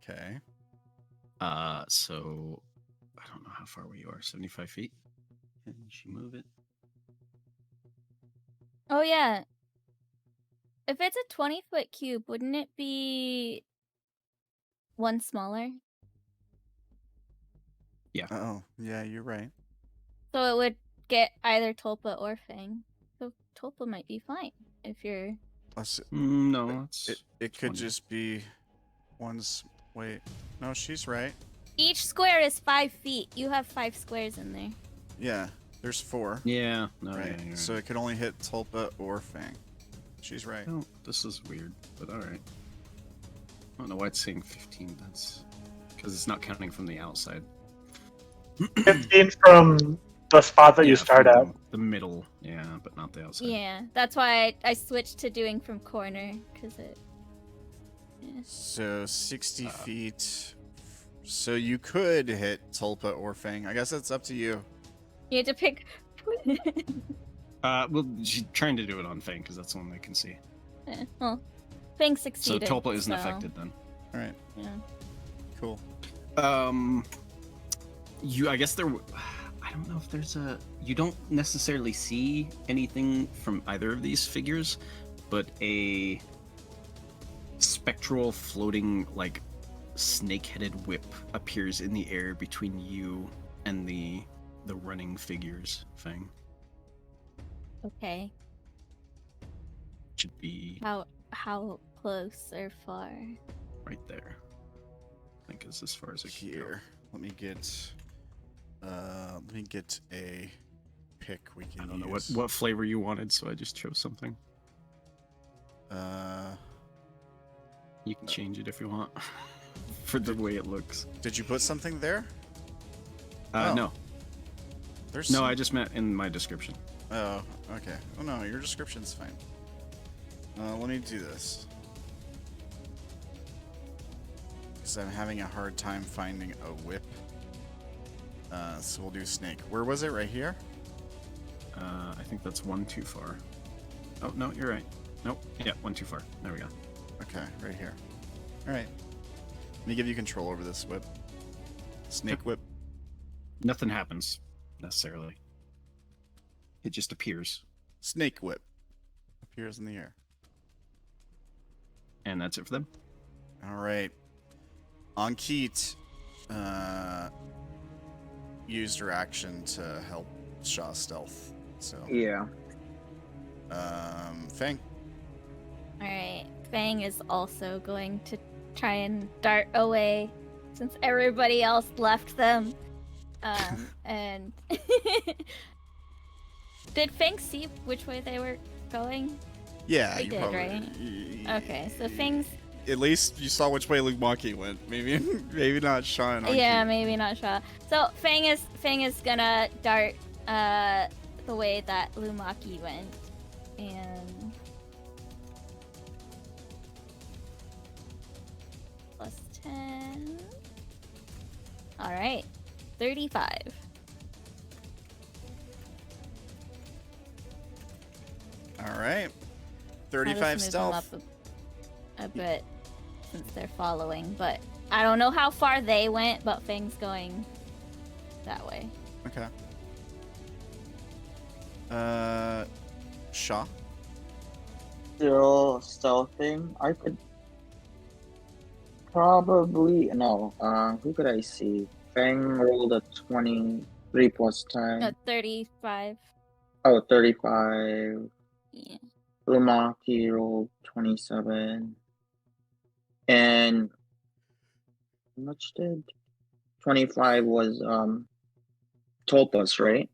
Okay. So I don't know how far away you are. 75 feet. Can she move it? Oh, yeah. If it's a 20-foot cube, wouldn't it be one smaller? Oh, yeah, you're right. So it would get either Tulpa or Fang. So Tulpa might be fine if you're... No, it's It could 20. just be one's. Wait, no, she's right. Each square is 5 feet. You have 5 squares in there. Yeah, there's 4. Yeah, no, Right. yeah, you're So right. it could only hit Tulpa or Fang. She's right. Oh, this is weird, but all right. I don't know why it's saying 15. That's because it's not counting from the outside. 15 from the spot that you start from at. the middle, yeah, but not the outside. Yeah, that's why I switched to doing from corner, because it... Yeah. So 60 feet. So you could hit Tulpa or Fang. I guess that's up to you. You had to pick... Well, she's trying to do it on Fang because that's the one they can see. well, Fang So succeeded. Tulpa isn't so, affected then. All right. Yeah. Cool. I guess there. I don't know if there's a. You don't necessarily see anything from either of these figures, but a spectral floating like snake-headed whip appears in the air between you and the running figures. Fang Okay. should be How close or far? right there. I think is as far as it can go. Here. Let me get a pick we can I don't know use. what flavor you wanted, so I just chose something. You can change it if you want for the way it looks. Did you put something there? Oh. No. There's No, some- I just meant in my description. Oh, okay. Oh no, your description's fine. Let me do this. Because I'm having a hard time finding a whip. So we'll do snake. Where was it? Right here? I think that's one too far. Oh, no, you're right. Nope. Yeah, one too far. There we go. Okay, right here. Alright. Let me give you control over this whip. Snake whip. Nothing happens, necessarily. It just appears. Snake whip. Appears in the air. And that's it for them. Alright. Ankit used her action to help Sha'ah stealth. So Yeah. Fang. Alright, Fang is also going to try and dart away since everybody else left them. And did Fang see which way they were going? Yeah, They you did, probably, right? Okay, so Fang's At least you saw which way Lumaki went. Maybe not Sha'ah and Ankit. yeah, maybe not Sha'ah. So Fang is gonna dart the way that Lumaki went, and +10. All right, 35. All right. I'll 35 just move them stealth. up a bit since they're following, but I don't know how far they went, but Fang's going that way. Okay. Sha'ah. Still stealthing. I could probably no. Who could I see? Fang rolled a 23 plus 10. No, 35. Oh, 35. Yeah. Lumaki rolled 27. And how much did 25 was Topaz, right?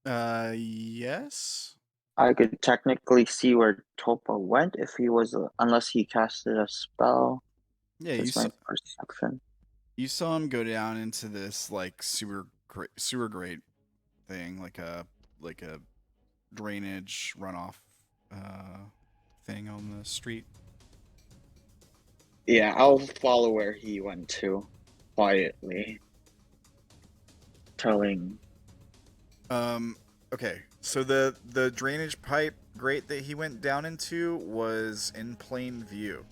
Yes. I could technically see where Topa went if he was unless he casted a spell. Yeah, That's my perception. you saw him go down into this like sewer grate thing, like a drainage runoff thing on the street. Yeah, I'll follow where he went to quietly. Telling Okay, so the drainage pipe grate that he went down into was in plain view.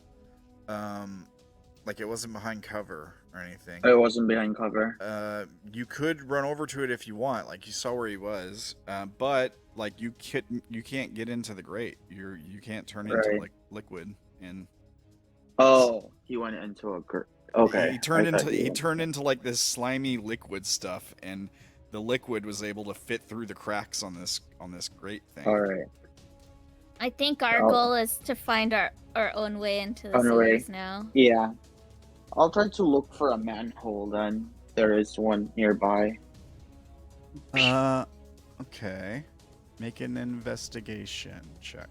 Like it wasn't behind cover or anything. I wasn't behind cover. You could run over to it if you want, like you saw where he was. But like you can't get into the grate. You can't turn into Right. like liquid. And Oh, he went into a okay. he turned I thought into like this slimy liquid stuff, and the liquid was able to fit through the cracks on this grate thing. All right. I think our Oh. goal is to find our own way into the Own way. sewers now. Yeah. I'll try to look for a manhole then. There is one nearby. Okay. Make an investigation check.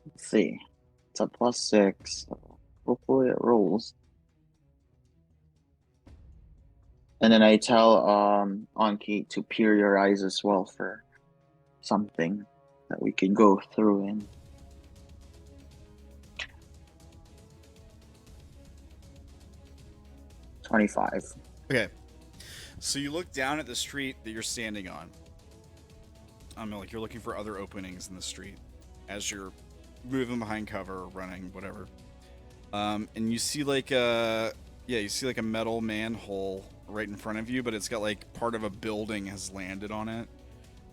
Let's see. It's a +6. So hopefully it rolls. And then I tell Anki to peer your eyes as well for something that we can go through in. $25. Okay. So you look down at the street that you're standing on. I mean, like you're looking for other openings in the street as you're moving behind cover, running, whatever. And you see like a metal manhole right in front of you, but it's got like part of a building has landed on it.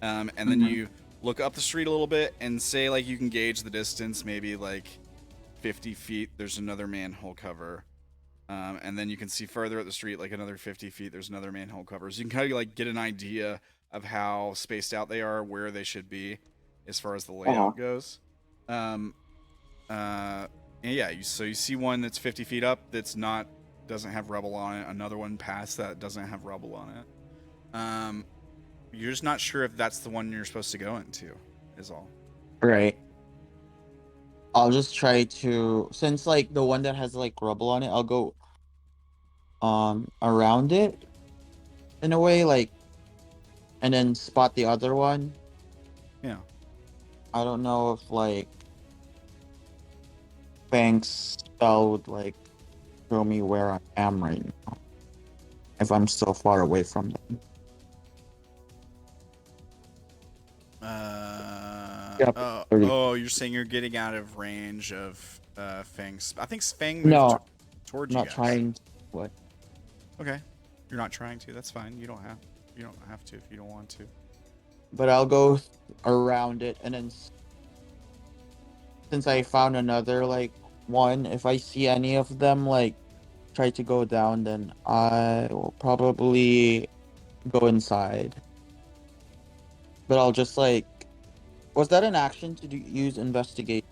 And then you look up the street a little bit and say like you can gauge the distance, maybe like 50 feet. There's another manhole cover. And then you can see further up the street, like another 50 feet, there's another manhole cover. So you can kind of like get an idea of how spaced out they are, where they should be, as far as the layout goes. And yeah, so you see one that's 50 feet up doesn't have rubble on it. Another one past that doesn't have rubble on it. You're just not sure if that's the one you're supposed to go into, is all. Right. I'll just try to, since like the one that has like rubble on it, I'll go around it in a way, like, and then spot the other one. Yeah. I don't know if like Fang's spell would like show me where I am right now if I'm so far away from them. Yep. You're saying you're getting out of range of Fang's. I think Fang moved No, towards I'm you not guys. trying. What? Okay, you're not trying to. That's fine. You don't have to if you don't want to. But I'll go around it, and then since I found another like one, if I see any of them like try to go down, then I will probably go inside. But I'll just like, was that an action to use investigate?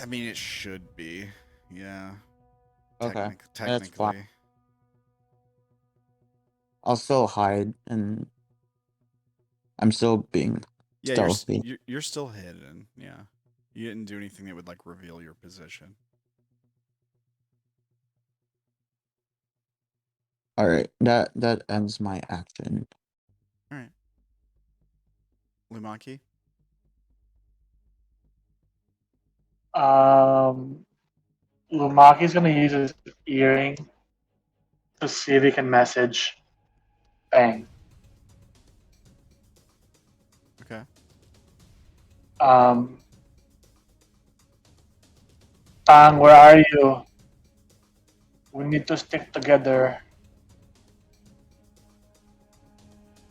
I mean, it should be. Yeah. Okay, Technically. that's fine. I'll still hide, and I'm still being stealthy. You're still hidden. Yeah. You didn't do anything that would like reveal your position. All right, that ends my action. All right. Lumaki. Lumaki's gonna use his earring to see if he can message Fang. Okay. Fang, where are you? We need to stick together.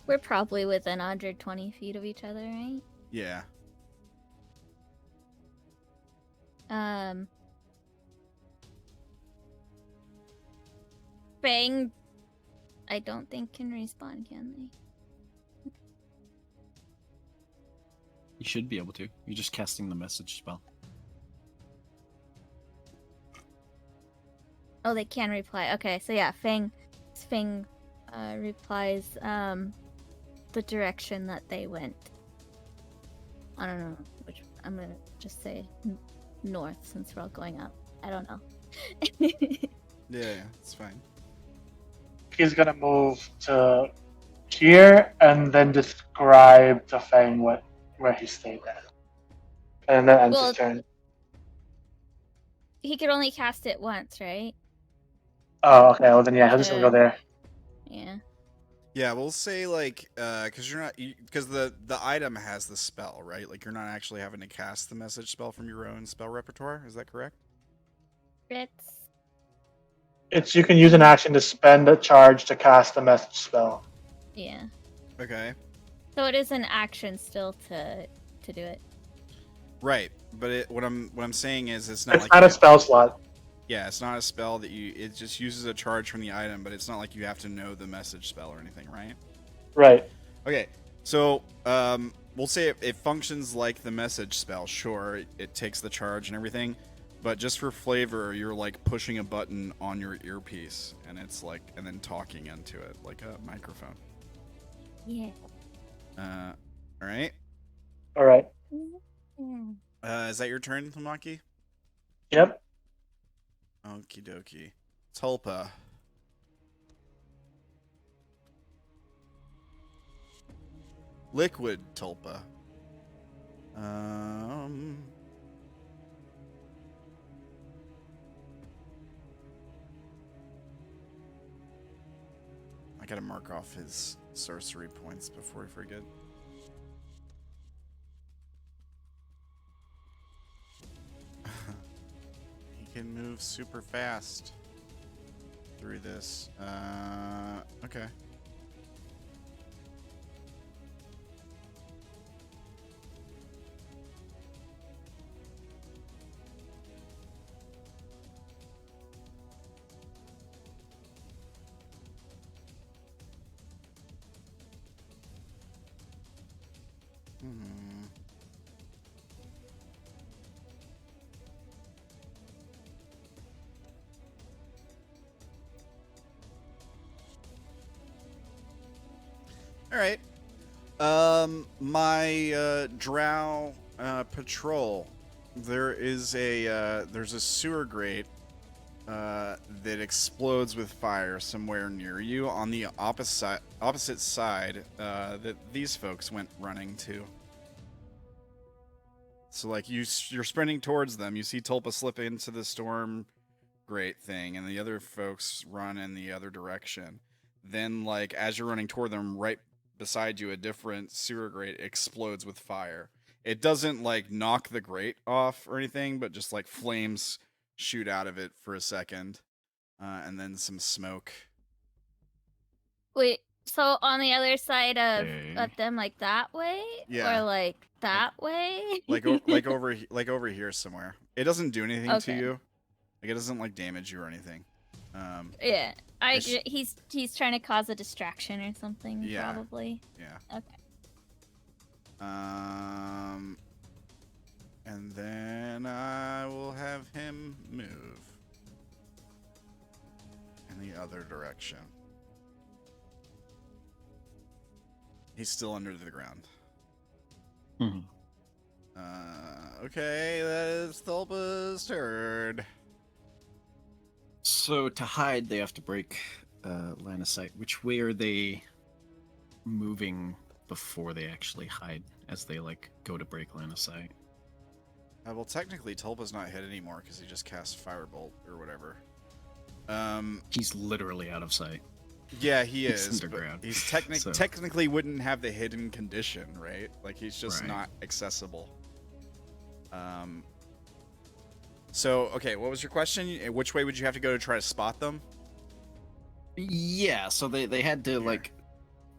We're probably within 120 feet of each other, right? Yeah. Fang, I don't think can respawn, can they? You should be able to. You're just casting the message spell. Oh, they can reply. Okay, so yeah, Fang replies the direction that they went. I don't know which. I'm gonna just say north since we're all going up. I don't know. Yeah, it's fine. He's gonna move to here and then describe to Fang where he stayed at. And then ends his turn. He could only cast it once, right? Oh, okay. Well, then yeah, he'll just gonna go there. Yeah. Yeah, we'll say like because you're not because the item has the spell, right? Like you're not actually having to cast the message spell from your own spell repertoire. Is that correct? It's you can use an action to spend a charge to cast a message spell. Yeah. Okay. So it is an action still to do it. Right, but what I'm saying is it's not a spell slot. Yeah, it's not a spell that it just uses a charge from the item, but it's not like you have to know the message spell or anything, right? Right. Okay, so we'll say it functions like the message spell. Sure, it takes the charge and everything, but just for flavor, you're like pushing a button on your earpiece, and it's like, and then talking into it like a microphone. Yeah. All right. All right. Is that your turn, Lumaki? Yep. Okie dokie. Tulpa. Liquid Tulpa. I gotta mark off his sorcery points before I forget. He can move super fast through this. Okay. All right. My drow patrol. There's a sewer grate that explodes with fire somewhere near you on the opposite side that these folks went running to. So like you're sprinting towards them. You see Tulpa slip into the storm grate thing, and the other folks run in the other direction. Then like as you're running toward them, right beside you, a different sewer grate explodes with fire. It doesn't like knock the grate off or anything, but just like flames shoot out of it for a second, and then some smoke. Wait, so on the other side of Okay. them, like that way, Yeah. or like that way? Like over here somewhere. It doesn't do anything to Okay. you. Like it doesn't like damage you or anything. Yeah, It's- he's trying to cause a distraction or something, Yeah. probably. Yeah. Okay. And then I will have him move in the other direction. He's still under the ground. Mhm. Okay, that is Thulpa's turn. So to hide, they have to break line of sight. Which way are they moving before they actually hide? As they like go to break line of sight. Well, technically, Tulpa's not hit anymore because he just cast Firebolt or whatever. He's literally out of sight. Yeah, he He's is. But underground, he's so- technically wouldn't have the hidden condition, right? Like he's just Right. not accessible. So okay, what was your question? Which way would you have to go to try to spot them? Yeah, so they had to Here. like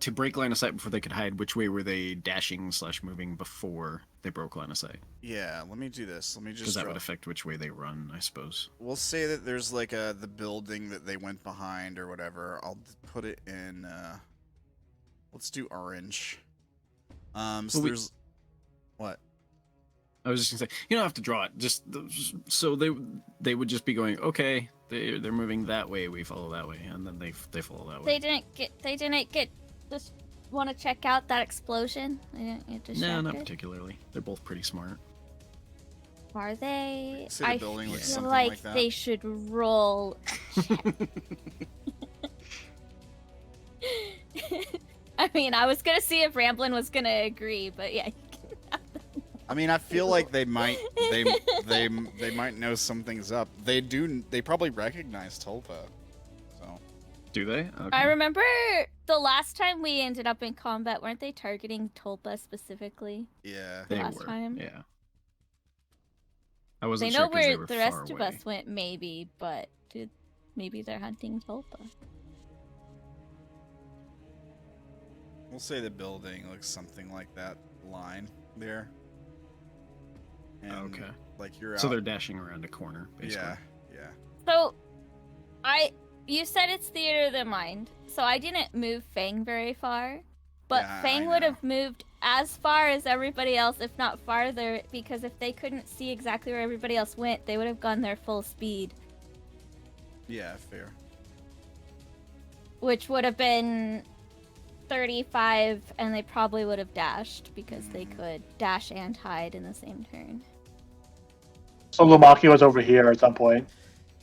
to break line of sight before they could hide. Which way were they dashing / moving before they broke line of sight? Yeah, let me do this. Let me Because just. that would affect which way they run, I suppose. We'll say that there's like the building that they went behind or whatever. I'll put it in. Let's do orange. So Well, there's what? I was just gonna say you don't have to draw it. Just so they would just be going, okay, they're moving that way. We follow that way, and then they follow that way. They didn't get just want to check out that explosion. They didn't get No, distracted. not particularly. They're both pretty smart. Are they? Say the I building feel looks something like like that. they should roll. I mean, I was gonna see if Ramblin was gonna agree, but yeah. I mean, I feel like they might they might know something's up. They probably recognize Tulpa. So Do they? Okay. I remember the last time we ended up in combat, weren't they targeting Tulpa specifically? yeah. They last were. time. Yeah. I wasn't They sure know 'cause where they were the far rest of away. us went, maybe, but maybe they're hunting Tulpa. We'll say the building looks something like that line there. And, Okay. Like you're out. So they're dashing around a corner, basically. Yeah. Yeah. So, you said it's theater of the mind, so I didn't move Fang very far, but Yeah, I Fang would know. have moved as far as everybody else, if not farther, because if they couldn't see exactly where everybody else went, they would have gone their full speed, Yeah. Fair. which would have been 35, and they probably would have dashed because they Mhm. could dash and hide in the same turn. So Lumaki was over here at some point.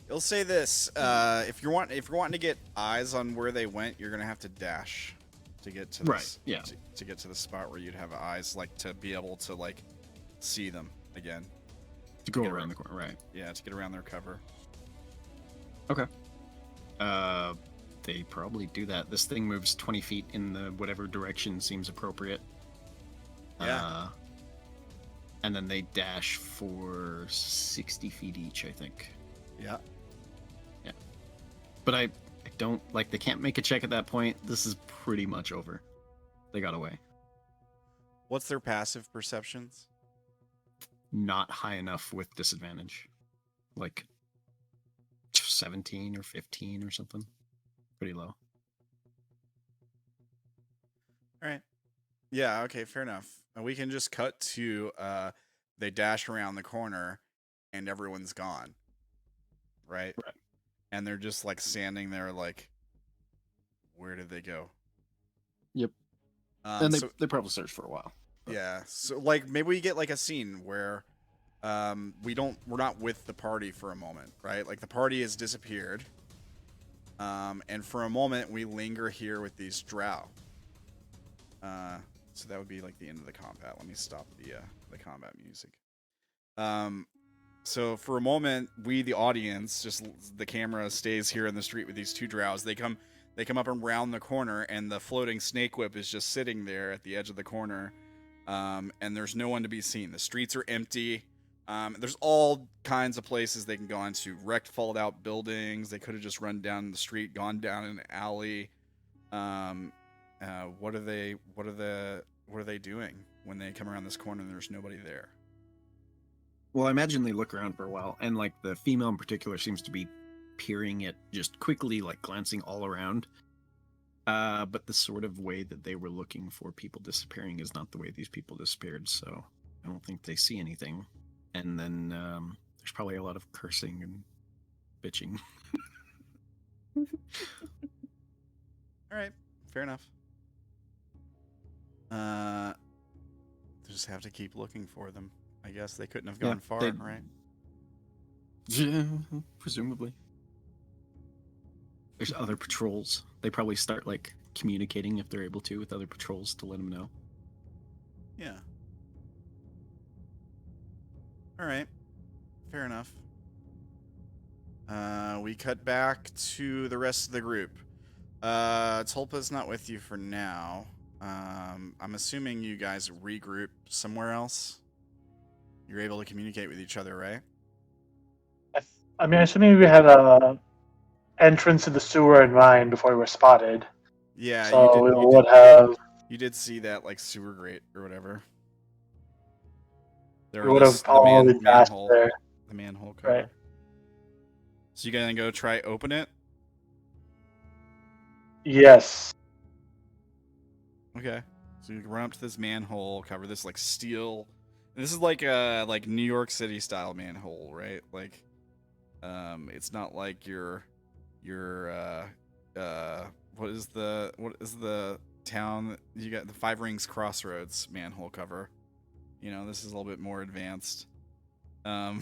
You'll say this: if you're wanting to get eyes on where they went, you're gonna have to dash to get to Right, this, yeah. to get to the spot where you'd have eyes, like to be able to like see them again. To go Get around the corner, right? Yeah, to get around their cover. Okay. They probably do that. This thing moves 20 feet in the whatever direction seems appropriate. Yeah. And then they dash for 60 feet each, I think. Yeah. But I don't like. They can't make a check at that point. This is pretty much over. They got away. What's their passive perceptions? Not high enough with disadvantage. Like 17 or 15 or something. Pretty low. All right. Yeah. Okay. Fair enough. And we can just cut to they dash around the corner, and everyone's gone. Right. Right. And they're just like standing there, like, where did they go? Yep. And So they probably searched for a while. yeah, so like maybe we get like a scene where we're not with the party for a moment, right? Like the party has disappeared. And for a moment we linger here with these drow. So that would be like the end of the combat. Let me stop the combat music. So for a moment, we, the audience, just the camera stays here in the street with these two drows. They come up and round the corner, and the floating snake whip is just sitting there at the edge of the corner. And there's no one to be seen. The streets are empty. There's all kinds of places they can go into. Wrecked, falled out buildings. They could have just run down the street, gone down an alley. What are they doing when they come around this corner and there's nobody there? Well, I imagine they look around for a while, and like the female in particular seems to be peering at just quickly, like glancing all around. But the sort of way that they were looking for people disappearing is not the way these people disappeared, so I don't think they see anything. And then there's probably a lot of cursing and bitching. All right, fair enough. Just have to keep looking for them. I guess they couldn't have gone far, right? Yeah, presumably. There's other patrols. They probably start like communicating if they're able to with other patrols to let them know. Yeah. All right, fair enough. We cut back to the rest of the group. Tulpa's not with you for now. I'm assuming you guys regroup somewhere else. You're able to communicate with each other, right? I mean, assuming we had a entrance to the sewer in mind before we were spotted. Yeah, so we would have. You did see that like sewer grate or whatever. We would have probably passed there. The manhole cover. Right. So you gonna go try open it? Yes. Okay. So you can run up to this manhole cover, this like steel. And this is like a New York City style manhole, right? Like, it's not like your what is the town that you got, the Five Rings Crossroads manhole cover. You know, this is a little bit more advanced. So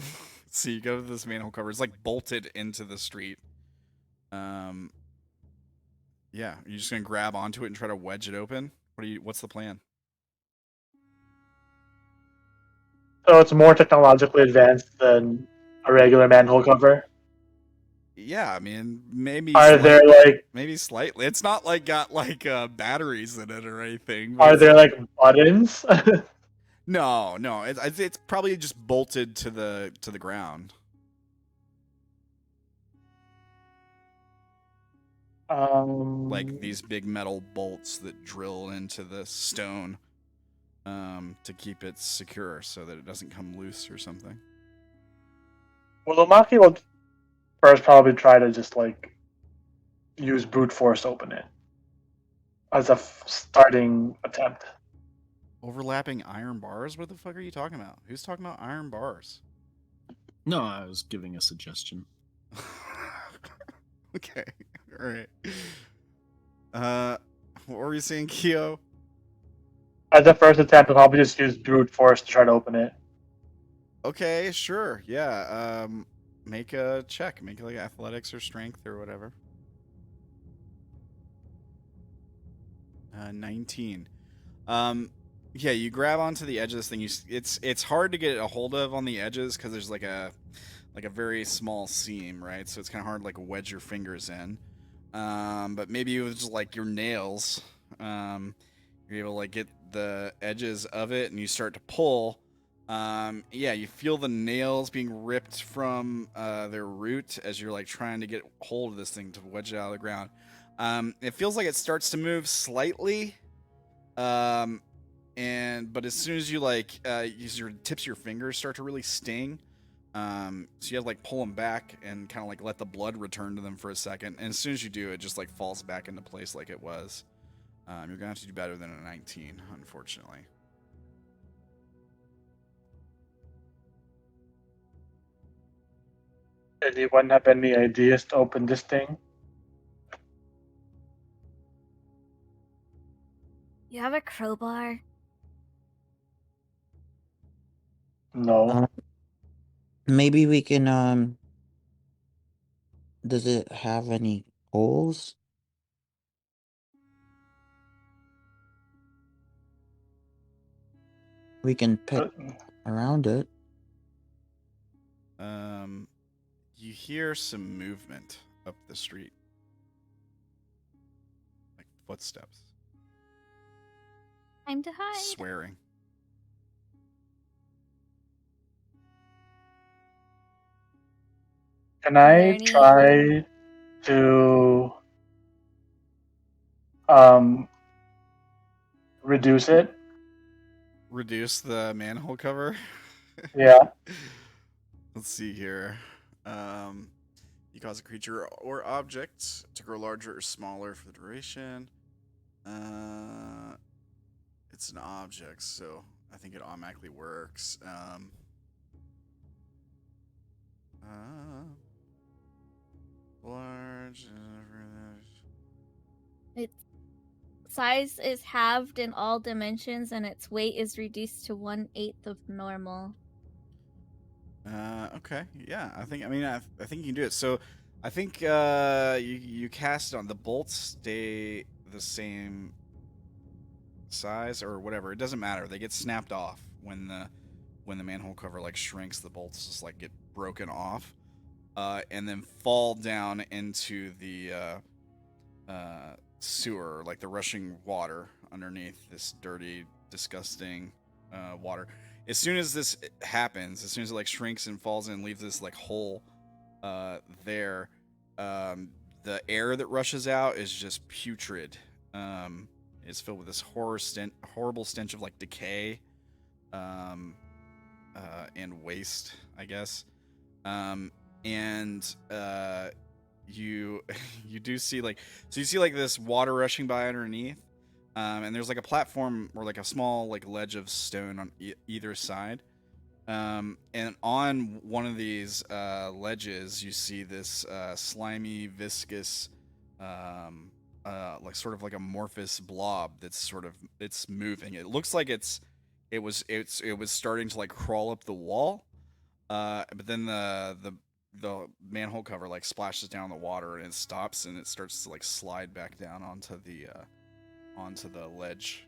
you go to this manhole cover. It's like bolted into the street. Yeah, you're just gonna grab onto it and try to wedge it open. What's the plan? So it's more technologically advanced than a regular manhole cover. Yeah, I mean, maybe. Maybe slightly. It's not like got like batteries in it or anything. Are there like buttons? No. It's probably just bolted to the ground. Like these big metal bolts that drill into the stone to keep it secure so that it doesn't come loose or something. Well, Lumaki will first probably try to just like use brute force to open it as a starting attempt. Overlapping iron bars? What the fuck are you talking about? Who's talking about iron bars? No, I was giving a suggestion. Okay. All right. What were you saying, Kyo? As a first attempt, I'll probably just use brute force to try to open it. Okay, sure. Yeah. Make a check. Make like athletics or strength or whatever. 19. Yeah, you grab onto the edge of this thing. It's hard to get a hold of on the edges because there's like a very small seam, right? So it's kind of hard to like wedge your fingers in. But maybe with just like your nails, you're able to like get the edges of it, and you start to pull. Yeah, you feel the nails being ripped from their root as you're like trying to get hold of this thing to wedge it out of the ground. It feels like it starts to move slightly. But as soon as you like use your tips of your fingers start to really sting. So you have to like pull them back and kind of like let the blood return to them for a second. And as soon as you do, it just like falls back into place like it was. You're gonna have to do better than a 19, unfortunately. Anyone have any ideas to open this thing? You have a crowbar? No. Maybe we can. Does it have any holes? We can pick around it. You hear some movement up the street, like footsteps, Time to hide. swearing. Can I Nerdy. try to reduce it? Reduce the manhole cover. Yeah. Let's see here. You cause a creature or object to grow larger or smaller for the duration. It's an object, so I think it automatically works. Large. Its size is halved in all dimensions, and its weight is reduced to 1/8 of normal. Okay. Yeah, I think you can do it. So I think you cast it on the bolts stay the same size or whatever. It doesn't matter. They get snapped off when the manhole cover like shrinks. The bolts just like get broken off, and then fall down into the sewer, like the rushing water underneath this dirty, disgusting water. As soon as this happens, as soon as it like shrinks and falls in and leaves this like hole there, the air that rushes out is just putrid. It's filled with this horrible stench of like decay and waste, I guess. You you do see like this water rushing by underneath, and there's like a platform or like a small like ledge of stone on either side. And on one of these ledges, you see this slimy, viscous, like sort of like amorphous blob it's moving. It looks like it was starting to like crawl up the wall, but then the manhole cover like splashes down the water and it stops and it starts to like slide back down onto the ledge.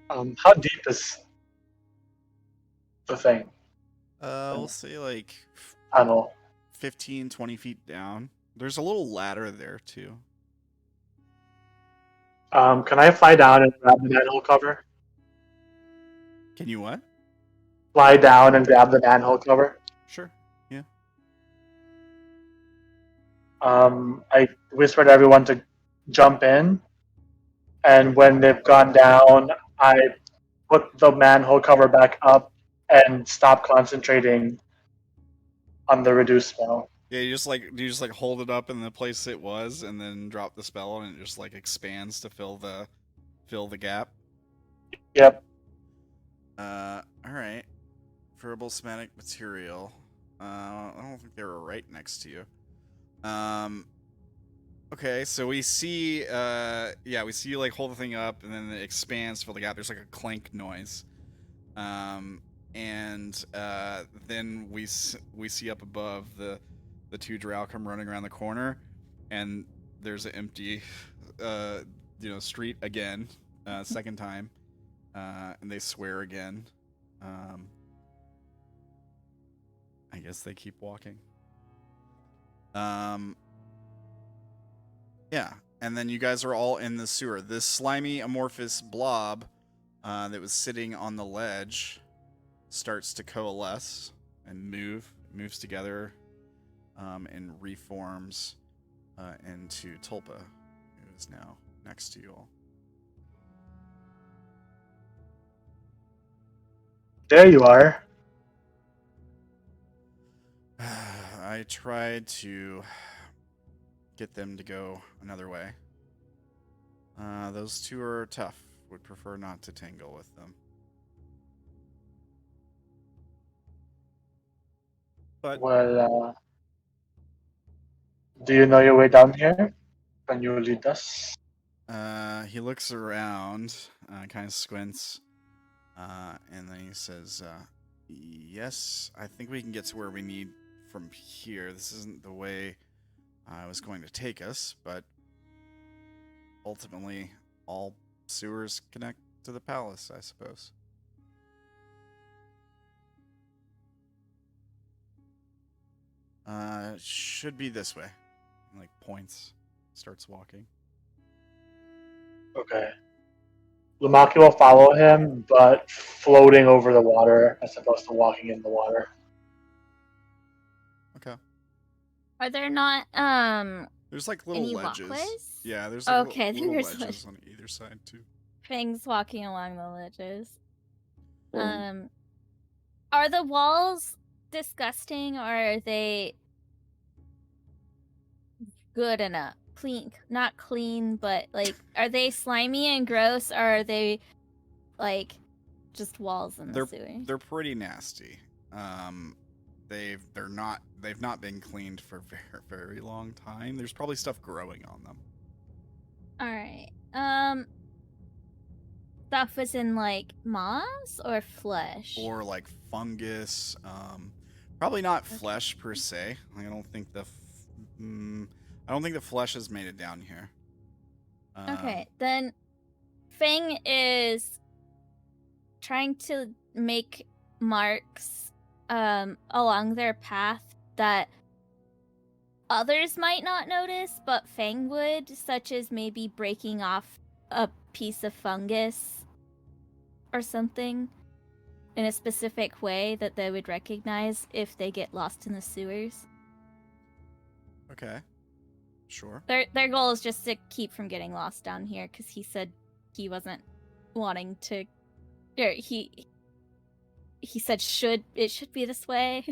How deep is the thing? We'll say like Tunnel. 15-20 feet down. There's a little ladder there too. Can I fly down and grab the manhole cover? Can you what? Fly down and grab the manhole cover. Sure. Yeah. I whispered to everyone to jump in, and when they've gone down, I put the manhole cover back up and stop concentrating on the reduce spell. Yeah, you just like hold it up in the place it was and then drop the spell and it just like expands to fill the gap. Yep. All right. Verbal somatic material. I don't think they were right next to you. Okay, so we see we see you like hold the thing up and then it expands to fill the gap. There's like a clank noise. And then we see up above the two drow come running around the corner, and there's an empty street again, second time, and they swear again. I guess they keep walking. Yeah, and then you guys are all in the sewer. This slimy amorphous blob that was sitting on the ledge starts to coalesce and moves together, and reforms into Tulpa, who is now next to you all. There you are. I tried to get them to go another way. Those two are tough. Would prefer not to tangle with them. But Well, do you know your way down here? Can you lead us? He looks around, kind of squints, and then he says, yes, I think we can get to where we need from here. This isn't the way I was going to take us, but ultimately, all sewers connect to the palace, I suppose. Should be this way. Like, points. Starts walking. Okay. Lumaki will follow him, but floating over the water as opposed to walking in the water. Okay. Are there not There's like little any ledges. walkways? Yeah, there's like Okay, little there's ledges on either side too. Fang's walking along the ledges. Yeah. Are the walls disgusting or are they good enough? Clean, not clean, but like, are they slimy and gross or are they like just walls in the sewer? They're pretty nasty. They've not been cleaned for very, very long time. There's probably stuff growing on them. All right. Stuff was in like moss or flesh? Or like fungus. Probably not flesh per se. I don't think the flesh has made it down here. Okay, then Fang is trying to make marks along their path that others might not notice, but Fang would, such as maybe breaking off a piece of fungus or something in a specific way that they would recognize if they get lost in the sewers. Okay. Sure. Their goal is just to keep from getting lost down here, because he said he wasn't wanting to. Or he said it should be this way,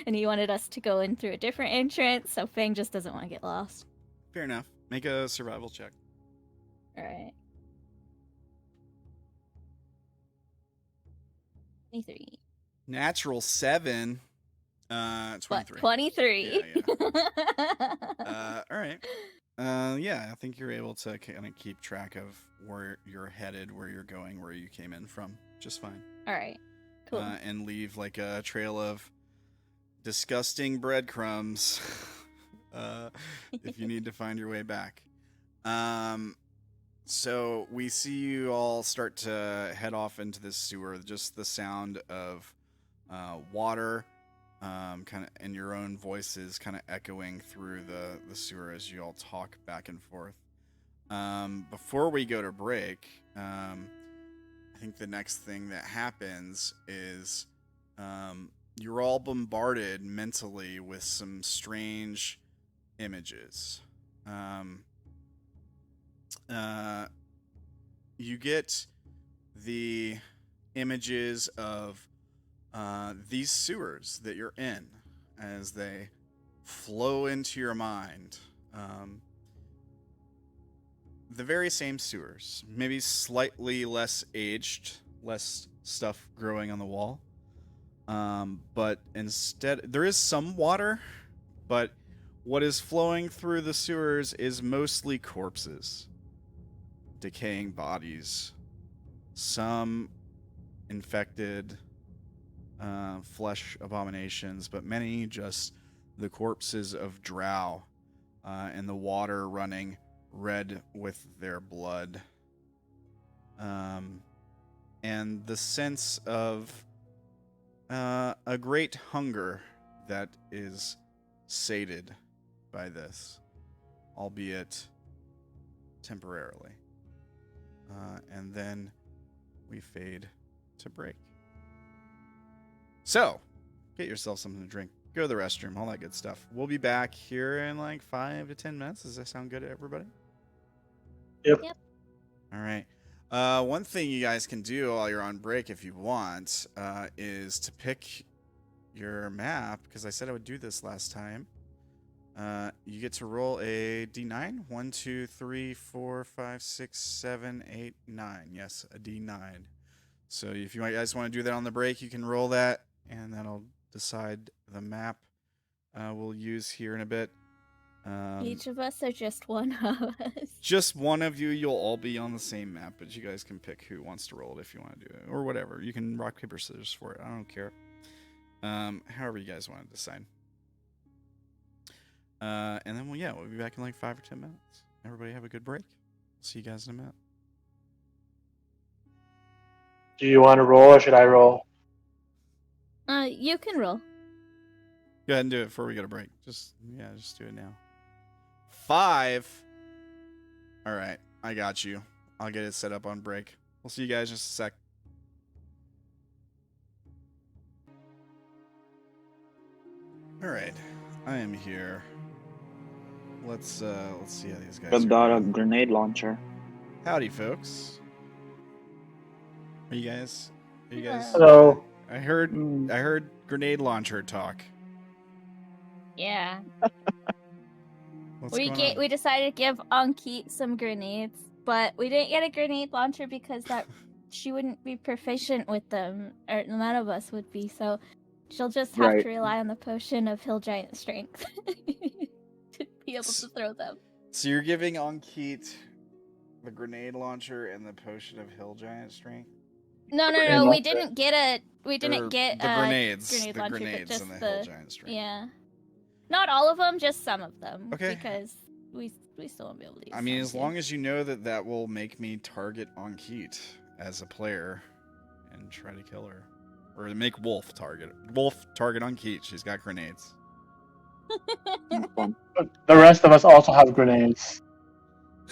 and he wanted us to go in through a different entrance. So Fang just doesn't want to get lost. Fair enough. Make a survival check. All right. 23. Natural 7. 23. What? 23. Yeah. All right. Yeah, I think you're able to kind of keep track of where you're headed, where you're going, where you came in from. Just fine. All right. Cool. And leave like a trail of disgusting breadcrumbs if you need to find your way back. So we see you all start to head off into this sewer. Just the sound of water, kind of, and your own voices kind of echoing through the sewer as you all talk back and forth. Before we go to break, I think the next thing that happens is you're all bombarded mentally with some strange images. You get the images of these sewers that you're in as they flow into your mind. The very same sewers, maybe slightly less aged, less stuff growing on the wall. But instead, there is some water, but what is flowing through the sewers is mostly corpses, decaying bodies, some infected flesh abominations, but many just the corpses of drow and the water running red with their blood. And the sense of a great hunger that is sated by this, albeit temporarily. And then we fade to break. So, get yourself something to drink. Go to the restroom, all that good stuff. We'll be back here in like 5 to 10 minutes. Does that sound good to everybody? Yep. All right. One thing you guys can do while you're on break, if you want, is to pick your map, because I said I would do this last time. You get to roll a D9. 1, 2, 3, 4, 5, 6, 7, 8, 9. Yes, a D9. So if you guys want to do that on the break, you can roll that, and that'll decide the map we'll use here in a bit. Each of us or just one of us? Just one of you. You'll all be on the same map, but you guys can pick who wants to roll it if you want to do it, or whatever. You can rock paper scissors for it. I don't care. However you guys want to decide. And then we'll be back in like 5 or 10 minutes. Everybody have a good break. See you guys in a minute. Do you want to roll or should I roll? You can roll. Go ahead and do it before we get a break. Just do it now. 5. All right, I got you. I'll get it set up on break. We'll see you guys in just a sec. All right, I am here. Let's see how these guys Got are a doing. grenade launcher. Howdy, folks. Are you guys? Hello. I heard grenade launcher talk. Yeah. What's going on? We decided to give Ankit some grenades, but we didn't get a grenade launcher because she wouldn't be proficient with them, or none of us would be. So she'll just have Right. to rely on the potion of hill giant strength to be able to throw them. So you're giving Ankit the grenade launcher and the potion of hill giant strength? No, Grenade we launcher. didn't get Or the grenades, grenade the launcher, but grenades just and the the hill giant strength. yeah. Not all of them, just some of them. Okay. Because we still won't be able to use I mean, some as too. long as you know that will make me target Ankit as a player and try to kill her, or make Wolf target Ankit. She's got grenades. Fun. But the rest of us also have grenades.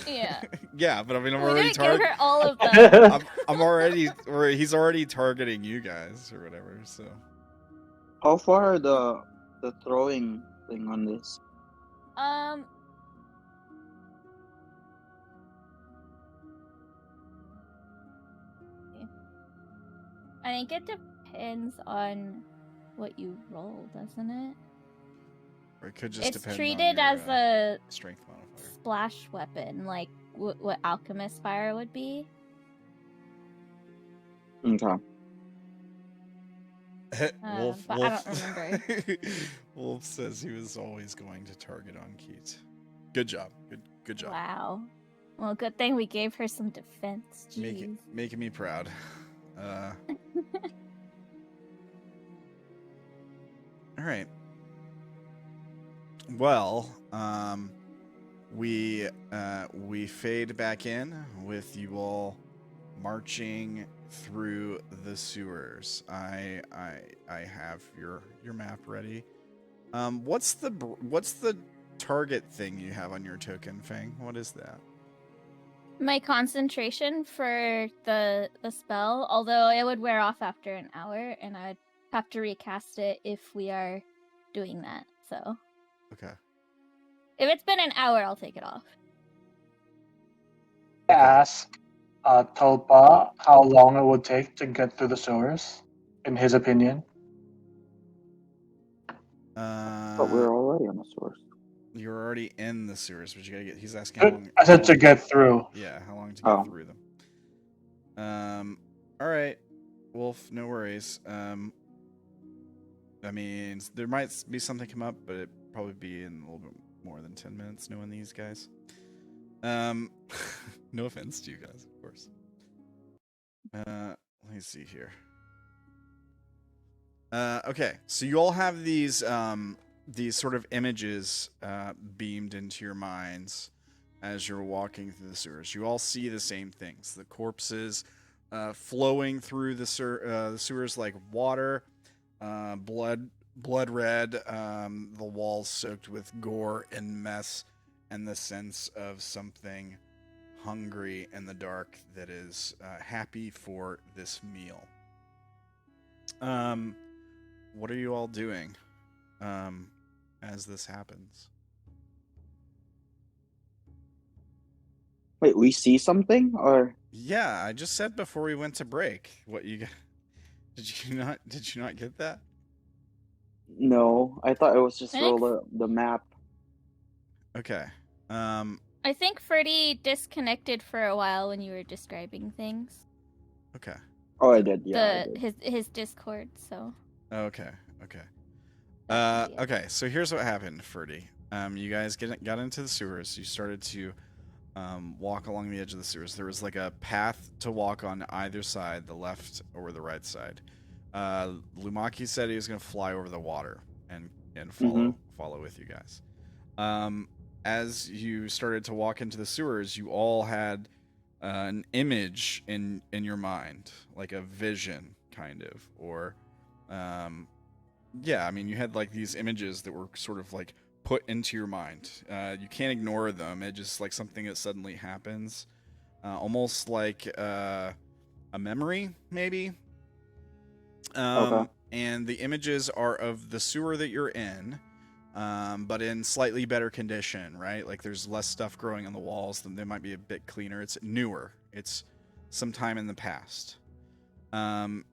Yeah. Yeah, but I mean, I'm We already didn't give her all of them. That's I'm already, or he's already targeting you guys or whatever. So How far are the throwing thing on this? I think it depends on what you roll, doesn't it? or it could just It's depend treated on your, as a strength modifier. splash weapon, like what alchemist fire would be. Okay. Wolf, but I don't remember. Wolf says he was always going to target Ankit. Good job. Good job. Wow. Well, good thing we gave her some defense. Jeez. Making me proud. All right. Well, we fade back in with you all marching through the sewers. I have your map ready. What's the target thing you have on your token, Fang? What is that? My concentration for the spell, although it would wear off after an hour, and I'd have to recast it if we are doing that. So Okay. if it's been an hour, I'll take it off. ask Tulpa how long it would take to get through the sewers, in his opinion. But we're already on the source. You're already in the sewers, but you gotta get. He's asking how long. I said to get through. Yeah, how long to get Oh. through them. All right, Wolf, no worries. I mean, there might be something come up, but it probably be in a little bit more than 10 minutes, knowing these guys. No offense to you guys, of course. Let me see here. Okay, so you all have these sort of images beamed into your minds as you're walking through the sewers. You all see the same things: the corpses flowing through the sewers like water, blood red, the walls soaked with gore and mess, and the sense of something hungry in the dark that is happy for this meal. What are you all doing as this happens? Wait, we see something or Yeah, I just said before we went to break. What you got? Did you not get that? no? I thought it was just I think- roll the map. Okay. I think Ferdy disconnected for a while when you were describing things. Okay. Oh, I did. Yeah, I did. His Discord. So Okay. That's Okay. So here's what happened, Ferdy. You guys got into the sewers. You started to walk along the edge of the sewers. There was like a path to walk on either side, the left or the right side. Lumaki said he was going to fly over the water and follow with you guys. As you started to walk into the sewers, you all had an image in your mind, like a vision, kind of, or yeah, I mean, you had like these images that were sort of like put into your mind. You can't ignore them. It's just like something that suddenly happens, almost like a memory, maybe. Okay. And the images are of the sewer that you're in, but in slightly better condition, right? Like there's less stuff growing on the walls. They might be a bit cleaner. It's newer. It's sometime in the past. And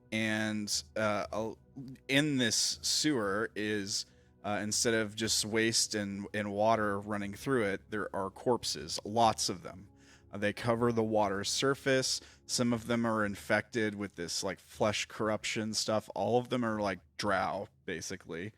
in this sewer is, instead of just waste and water running through it, there are corpses, lots of them. They cover the water surface. Some of them are infected with this like flesh corruption stuff. All of them are like drow, basically.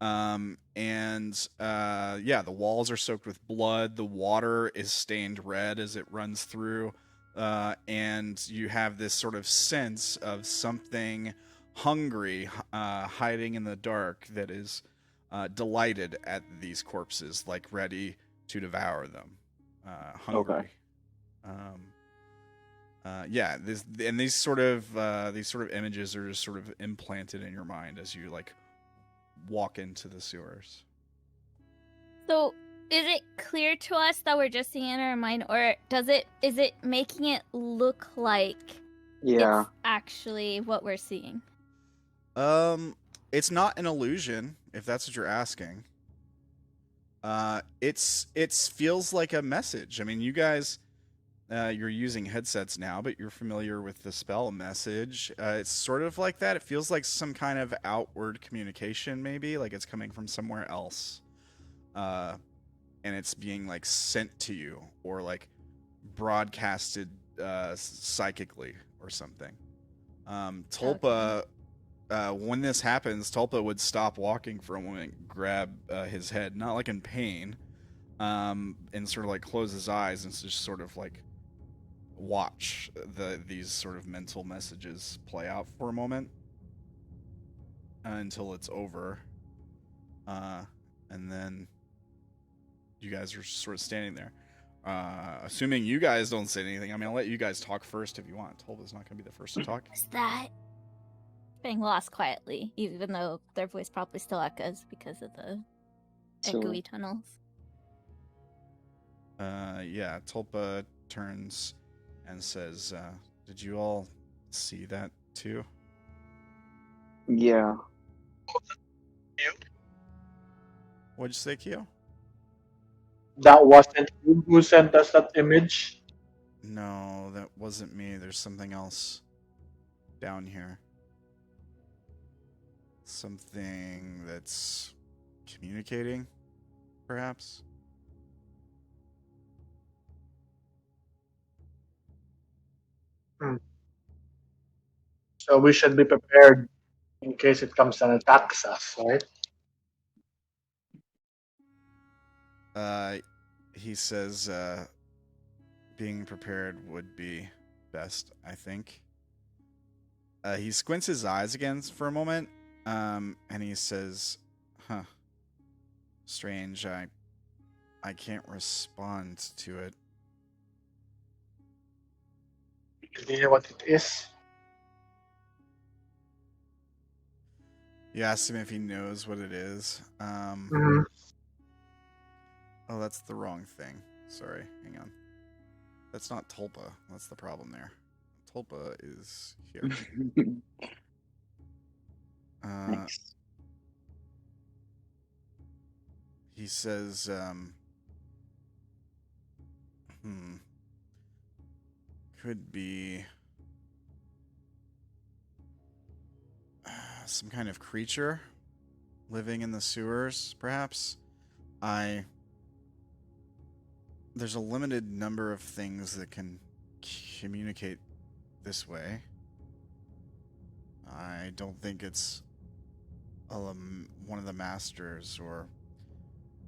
Yeah, the walls are soaked with blood. The water is stained red as it runs through. And you have this sort of sense of something hungry hiding in the dark that is delighted at these corpses, like ready to devour them. Hungry. Okay. Yeah, these sort of images are just sort of implanted in your mind as you like walk into the sewers. So, is it clear to us that we're just seeing it in our mind, or is it making it look like Yeah. it's actually what we're seeing? It's not an illusion, if that's what you're asking. It feels like a message. I mean, you guys, you're using headsets now, but you're familiar with the spell message. It's sort of like that. It feels like some kind of outward communication, maybe, like it's coming from somewhere else. And it's being like sent to you or like broadcasted psychically or something. Tulpa, when this happens, Tulpa would stop walking for a moment, grab his head, not like in pain, and sort of like close his eyes and just sort of like watch these sort of mental messages play out for a moment until it's over. And then you guys are sort of standing there. Assuming you guys don't say anything, I mean, I'll let you guys talk first if you want. Tulpa's not going to be the first to talk. Is that being lost quietly, even though their voice probably still echoes because of the echoey tunnels? Yeah, Tulpa turns and says, did you all see that too? Yeah. What'd you say, Kyo? That wasn't you who sent us that image. No, that wasn't me. There's something else down here. Something that's communicating, perhaps? So we should be prepared in case it comes and attacks us, right? He says, being prepared would be best, I think. He squints his eyes again for a moment, and he says, huh, strange, I can't respond to it. Do you know what it is? You asked him if he knows what it is. Oh, that's the wrong thing. Sorry, hang on. That's not Tulpa. That's the problem there. Tulpa is here. Nice. He says, could be some kind of creature living in the sewers, perhaps. There's a limited number of things that can communicate this way. I don't think it's one of the masters or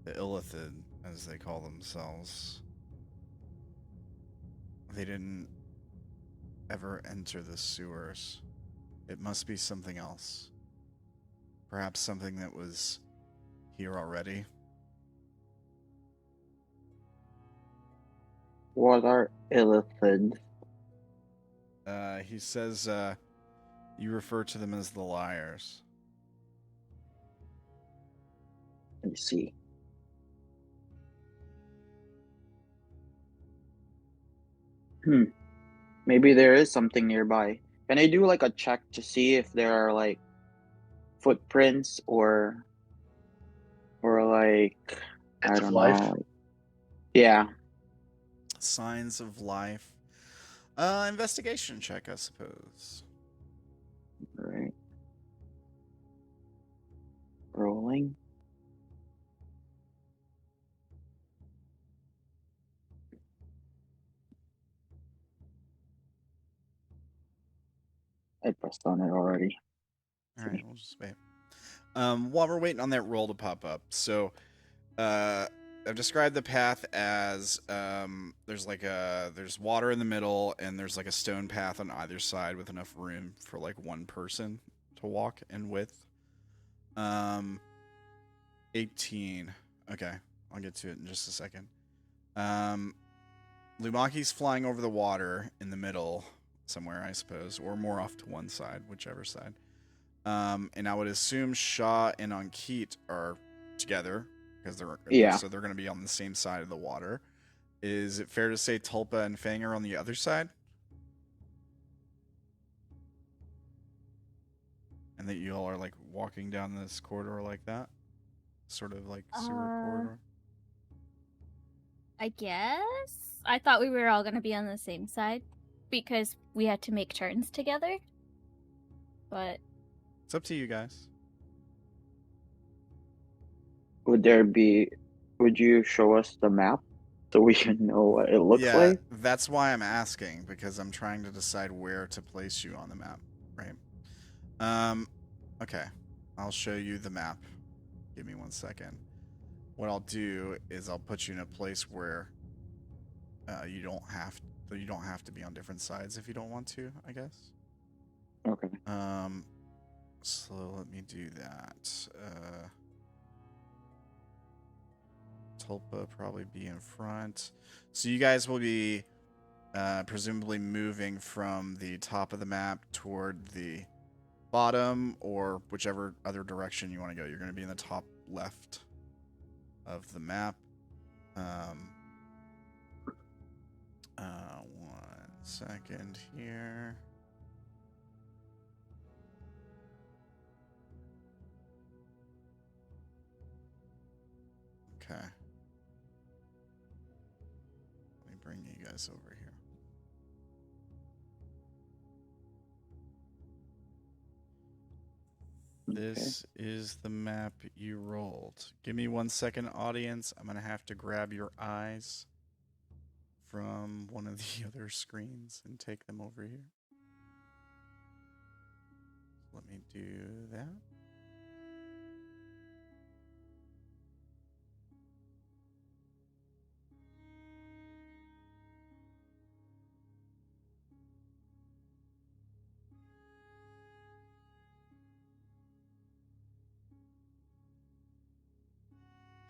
the Illithid, as they call themselves, they didn't ever enter the sewers. It must be something else. Perhaps something that was here already. What are illithids? He says, you refer to them as the liars. Let me see. Maybe there is something nearby. Can I do like a check to see if there are like footprints or like I Bits of don't life. know. Yeah. Signs of life. Investigation check, I suppose. Right. Rolling. I pressed on it already. All right, we'll just wait. While we're waiting on that roll to pop up, so I've described the path as there's water in the middle and there's like a stone path on either side with enough room for like one person to walk in width. 18. Okay, I'll get to it in just a second. Lumaki's flying over the water in the middle somewhere, I suppose, or more off to one side, whichever side. And I would assume Sha'ah and Ankit are together because they're going to be on the same side of the water. Is it fair to say Tulpa and Fang are on the other side? And that you all are like walking down this corridor like that? Sort of like sewer corridor? I guess. I thought we were all gonna be on the same side because we had to make turns together. But It's up to you guys. Would you show us the map so we can know what it looks like? That's why I'm asking, because I'm trying to decide where to place you on the map, right? Okay. I'll show you the map. Give me 1 second. What I'll do is I'll put you in a place where you don't have to be on different sides if you don't want to, I guess. Okay. So let me do that. Tulpa probably be in front. So you guys will be presumably moving from the top of the map toward the bottom or whichever other direction you want to go. You're going to be in the top left of the map. 1 second here. Okay. Let me bring you guys over here. This is the map you rolled. Give me 1 second, audience. I'm going to have to grab your eyes from one of the other screens and take them over here. Let me do that.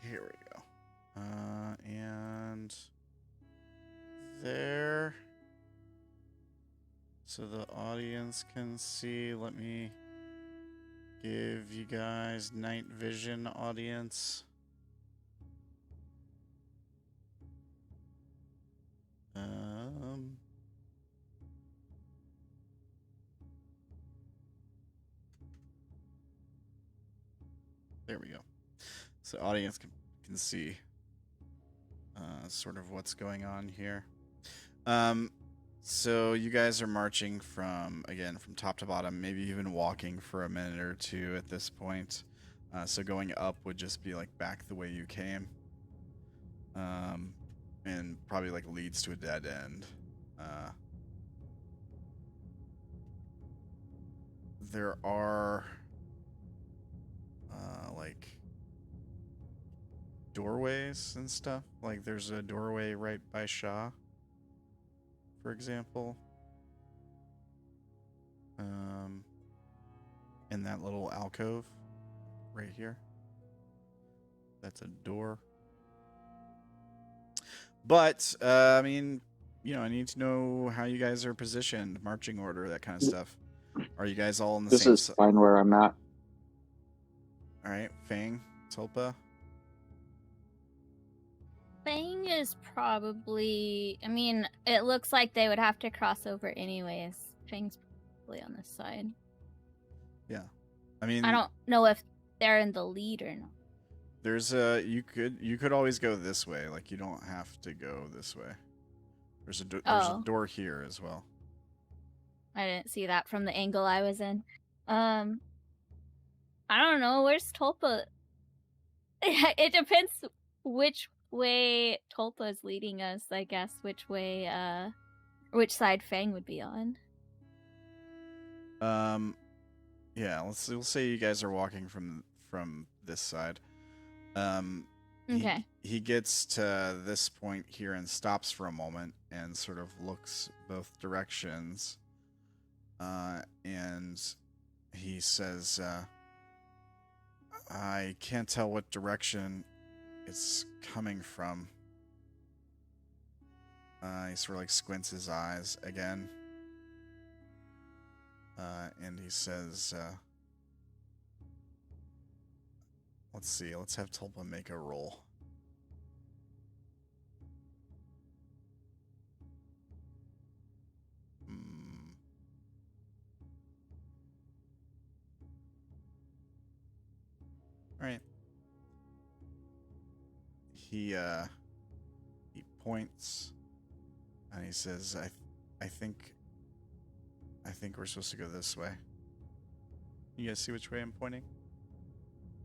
Here we go. And there. So the audience can see. Let me give you guys night vision, audience. There we go. So audience can see sort of what's going on here. So you guys are marching from top to bottom, maybe even walking for a minute or two at this point. So going up would just be like back the way you came. And probably like leads to a dead end. There are doorways and stuff. Like there's a doorway right by Sha'ah, for example. In that little alcove right here. That's a door. But I mean, I need to know how you guys are positioned, marching order, that kind of stuff. Are you guys all in the This same? is fine where I'm at. All right, Fang, Tulpa. Fang is probably. I mean, it looks like they would have to cross over anyways. Fang's probably on this side. Yeah, I mean, I don't know if they're in the lead or not. There's you could always go this way. Like you don't have to go this way. There's a door here as well. I didn't see that from the angle I was in. I don't know. Where's Tulpa? It depends which way Tulpa is leading us. I guess which which side Fang would be on. Yeah. We'll say you guys are walking from this side. Okay. He gets to this point here and stops for a moment and sort of looks both directions. And he says, I can't tell what direction it's coming from. He sort of like squints his eyes again. And he says, let's see, let's have Tulpa make a roll. Alright. He points and he says, I think we're supposed to go this way. You guys see which way I'm pointing?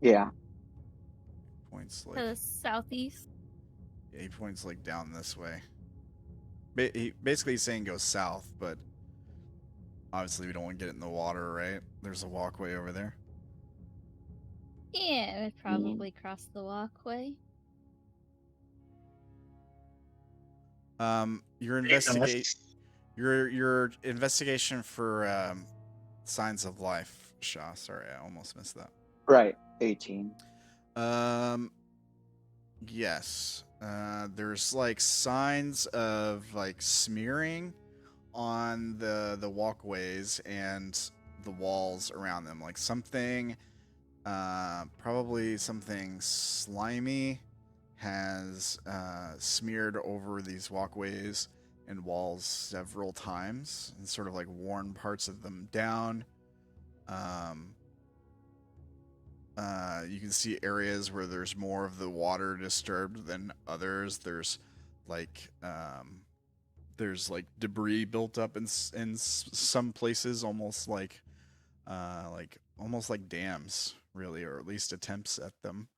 Yeah. Points like To the southeast. Yeah, he points like down this way. Basically he's saying go south, but obviously we don't want to get it in the water, right? There's a walkway over there. Yeah, we'd probably cross the walkway. Your investigation for signs of life, Sha'ah. Sorry, I almost missed that. Right. 18. Yes. There's like signs of like smearing on the walkways and the walls around them. Like something, probably something slimy has smeared over these walkways and walls several times and sort of like worn parts of them down. You can see areas where there's more of the water disturbed than others. There's like debris built up in some places, almost like dams, really, or at least attempts at them.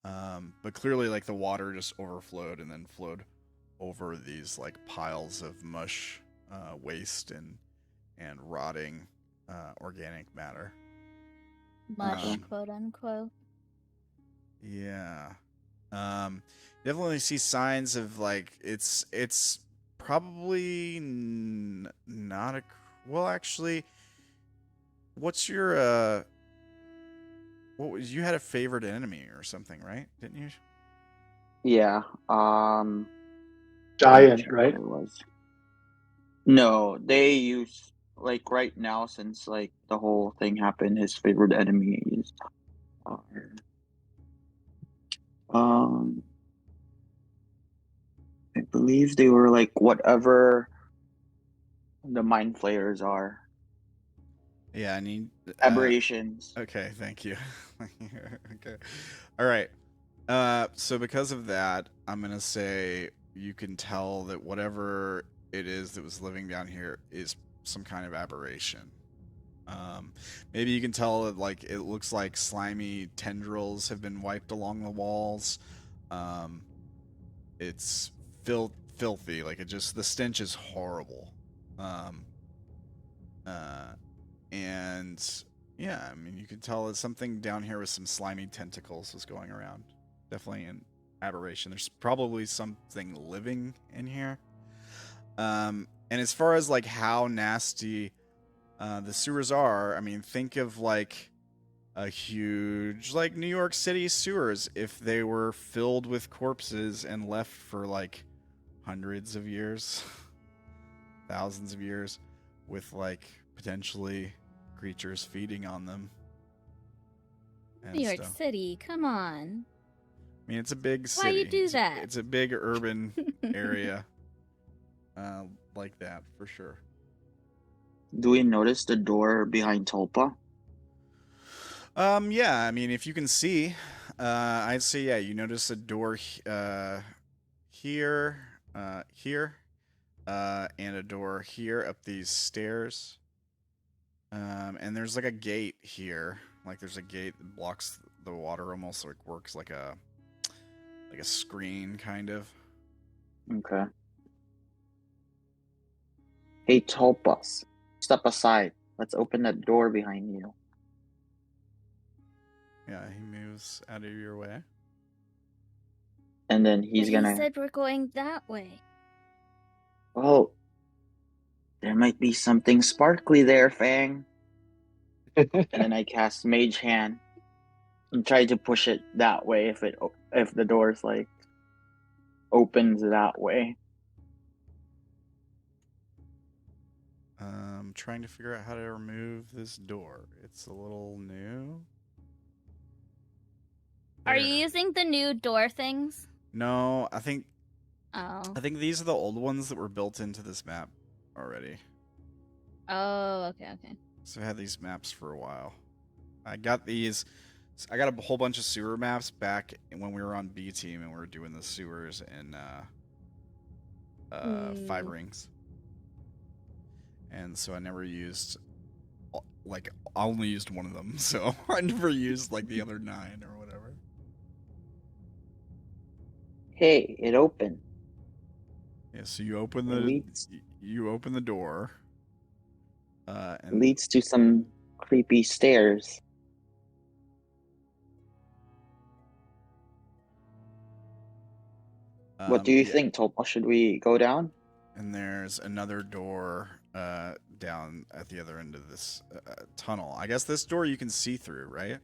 But clearly, like the water just overflowed and then flowed over these like piles of mush, waste, and rotting organic matter. Mush, quote unquote. Yeah. Definitely see signs of like it's probably not a well actually. What's your what was you had a favorite enemy or something, right? Didn't you? Yeah. Giant, right? It was. No, they use like right now since like the whole thing happened. His favorite enemies are I believe they were like whatever the mind flayers are. Yeah, I need Aberrations. Okay, thank you. Okay. All right. So because of that, I'm going to say you can tell that whatever it is that was living down here is some kind of aberration. Maybe you can tell that like it looks like slimy tendrils have been wiped along the walls. It's filthy. Like the stench is horrible. And yeah, I mean, you can tell that something down here with some slimy tentacles was going around. Definitely aberration. There's probably something living in here. And as far as like how nasty the sewers are, I mean, think of like a huge like New York City sewers if they were filled with corpses and left for like hundreds of years, thousands of years, with like potentially creatures feeding on them. New York City, come on. I mean, it's a big city. Why you do that? It's a big urban area like that, for sure. Do we notice the door behind Tulpa? Yeah, I mean, if you can see, I'd say, yeah, you notice a door here, and a door here up these stairs. And there's like a gate here. Like there's a gate that blocks the water, almost like works like a screen, kind of. Okay. Hey, Tulpas, step aside. Let's open that door behind you. Yeah, he moves out of your way. And then he's But gonna. He said we're going that way. Well, there might be something sparkly there, Fang. And then I cast Mage Hand and try to push it that way if the door's like opens that way. Trying to figure out how to remove this door. It's a little new. Are you There. using the new door things? No, I think Oh. these are the old ones that were built into this map already. Oh, okay. So I had these maps for a while. I got a whole bunch of sewer maps back when we were on B team and we were doing the sewers in 5 rings. And so I never used, like, I only used one of them, so I never used, like, the other 9 or whatever. Hey, it opened. Yeah, so you open the door. It leads to some creepy stairs. What do you think, Tulpa? Should we go down? And there's another door down at the other end of this tunnel. I guess this door you can see through, right?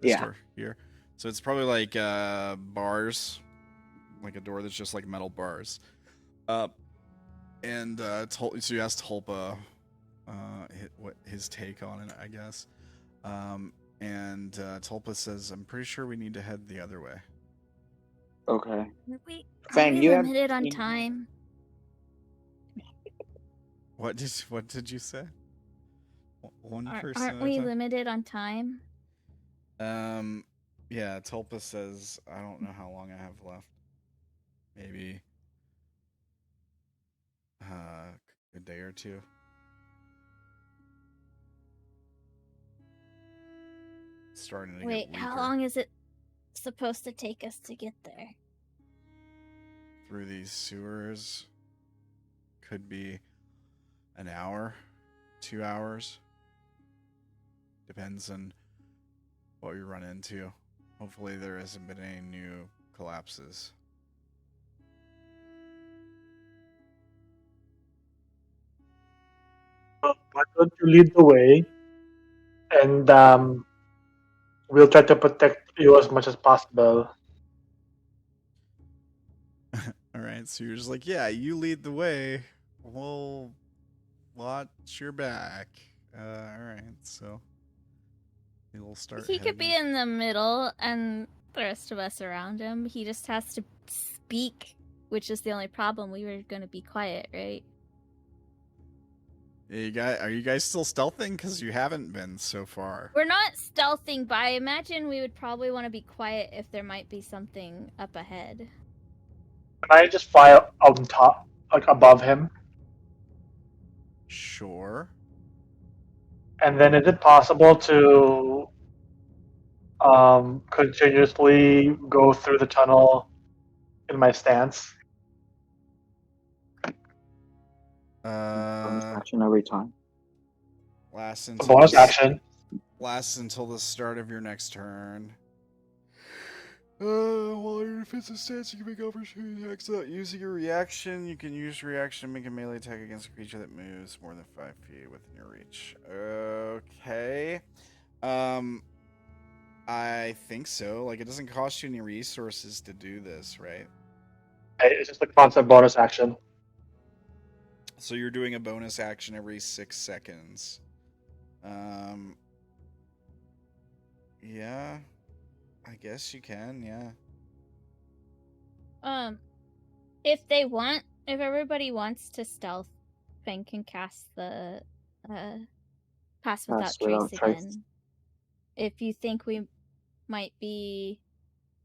This Yeah. door here. So it's probably like bars, like a door that's just like metal bars. So you asked Tulpa what his take on it, I guess. And Tulpa says, "I'm pretty sure we need to head the other way." Okay. Are Fang, we you have limited on seen- time? What did you say? One person. Aren't at a we time? limited on time? Yeah, Tulpa says, I don't know how long I have left. Maybe a day or two. It's starting to Wait, get how weaker. long is it supposed to take us to get there? Through these sewers? Could be an hour, 2 hours. Depends on what you run into. Hopefully there hasn't been any new collapses. Why don't you lead the way, and we'll try to protect you as much as possible. Alright, so you're just like, yeah, you lead the way. We'll watch your back. Alright, so we'll start He could be heading. in the middle and the rest of us around him. He just has to speak, which is the only problem. We were going to be quiet, right? Are you guys still stealthing? Because you haven't been so far. We're not stealthing, but I imagine we would probably want to be quiet if there might be something up ahead. Can I just fly on top, like above him? Sure. And then is it possible to continuously go through the tunnel in my stance? Bonus action every time. Lasts A until bonus action. Lasts until the start of your next turn. Well, if it's a stance, you can make opportunity attacks without using your reaction. You can use reaction to make a melee attack against a creature that moves more than 5 feet within your reach. Okay. I think so. Like, it doesn't cost you any resources to do this, right? It's just a constant bonus action. So you're doing a bonus action every 6 seconds. Yeah. I guess you can, yeah. If everybody wants to stealth, Fang can cast the pass without trace again. If you think we might be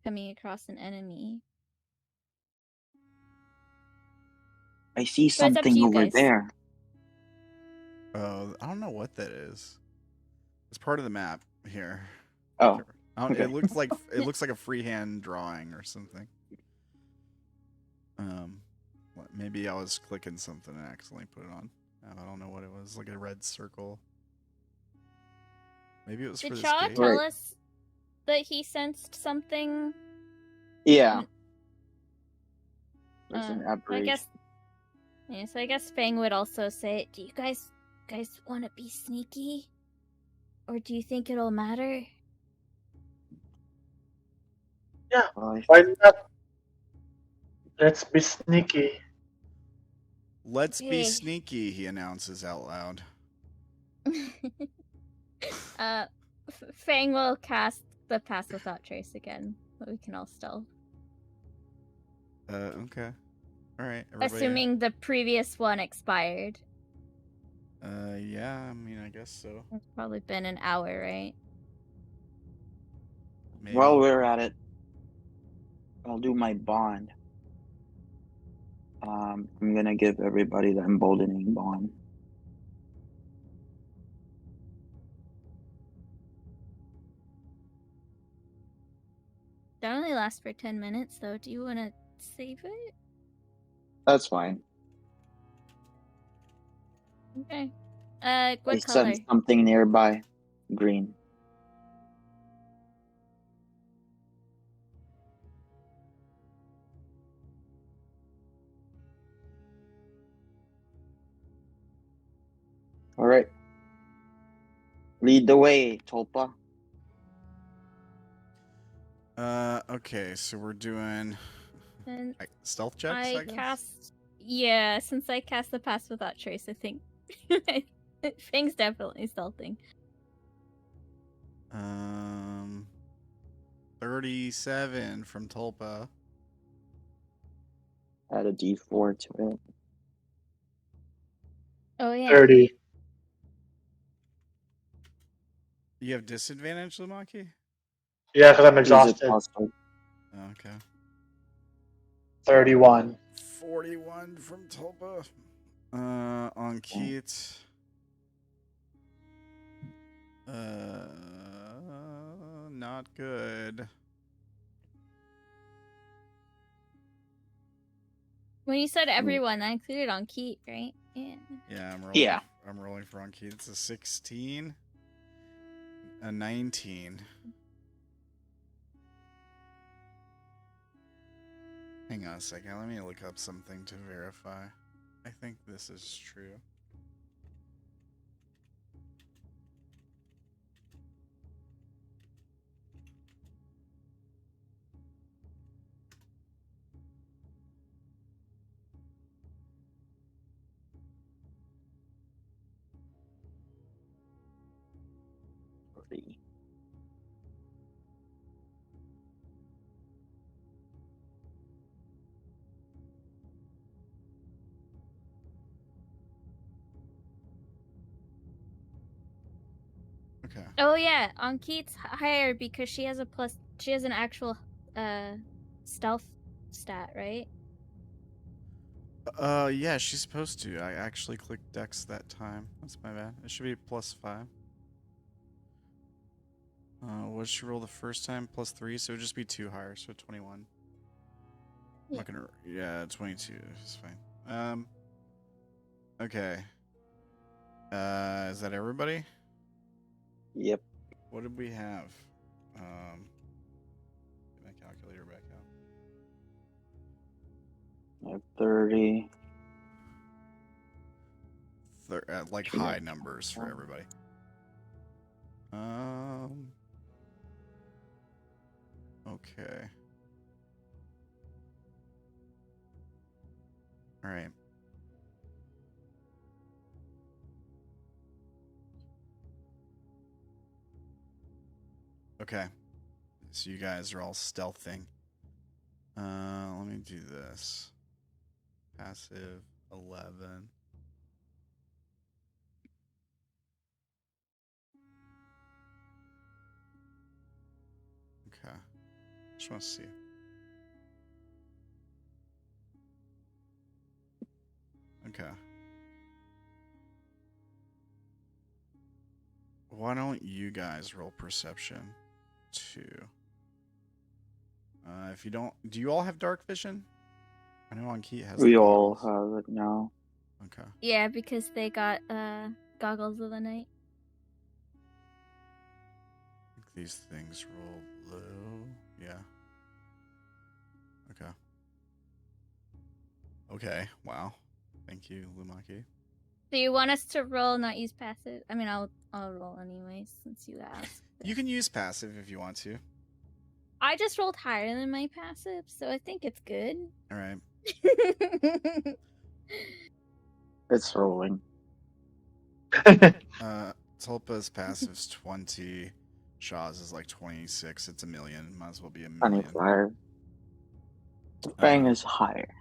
coming across an enemy. I see But it's up to something you over guys. there. Oh, I don't know what that is. It's part of the map here. Oh, okay. It looks like a freehand drawing or something. Maybe I was clicking something and accidentally put it on. I don't know what it was. Like a red circle. Maybe it was for Did this Sha'ah gate. tell us that he sensed something? Yeah. There's an I aberration. guess. Yeah, so I guess Fang would also say, "Do you guys want to be sneaky, or do you think it'll matter?" Yeah, Well, why not? Let's be sneaky. Let's be Okay. sneaky, he announces out loud. Fang will cast the pass without trace again, but we can all stealth. Okay. Alright, everybody. Assuming the previous one expired. Yeah, I mean, I guess so. It's probably been an hour, right? Maybe. while we're at it, I'll do my bond. I'm gonna give everybody the emboldening bond. That only lasts for 10 minutes, though. Do you want to save it? That's fine. Okay. I What color? sense something nearby. Green. All right. Lead the way, Tulpa. Okay, so we're doing And stealth checks, I guess? cast. Yeah, since I cast the pass without trace, I think Fang's definitely stealthing. 37 from Tulpa. Add a D4 to it. Oh yeah. 30. You have disadvantage, Lumaki? Yeah, because I'm Use it exhausted. possible. Okay. 31. 41 from Tulpa. On Keats. Not good. When you said everyone, I included on Keat, right? Yeah. Yeah, I'm rolling. Yeah. I'm rolling for on Keats. It's a 16. A 19. Hang on a second. Let me look up something to verify. I think this is true. Okay. Oh yeah, on Keat's higher because she has an actual stealth stat, right? Yeah, she's supposed to. I actually clicked Dex that time. That's my bad. It should be +5. What did she roll the first time? +3, so it would just be 2 higher, so 21. I'm not gonna. Yeah, 22 is fine. Okay. Is that everybody? Yep. What did we have? Get my calculator I have 30. Like Should we high have numbers for 10? everybody. Okay. All right. Okay. So you guys are all stealthing. Let me do this. Passive 11. Okay. Just want to see. Okay. Why don't you guys roll perception too? If you don't, do you all have dark vision? I know Ankit has. We the all goggles. have it now. Okay. Yeah, because they got goggles of the night. I think these things roll low. Yeah. Okay. Okay. Wow. Thank you, Lumaki. Do you want us to roll, not use passive? I mean, I'll roll anyway since you asked. You can use passive if you want to. I just rolled higher than my passive, so I think it's good. All right. It's rolling. Tulpa's passive's 20. Sha'ah's is like 26. It's 1,000,000. Might as well be 1,000,000. 25. Fang is higher.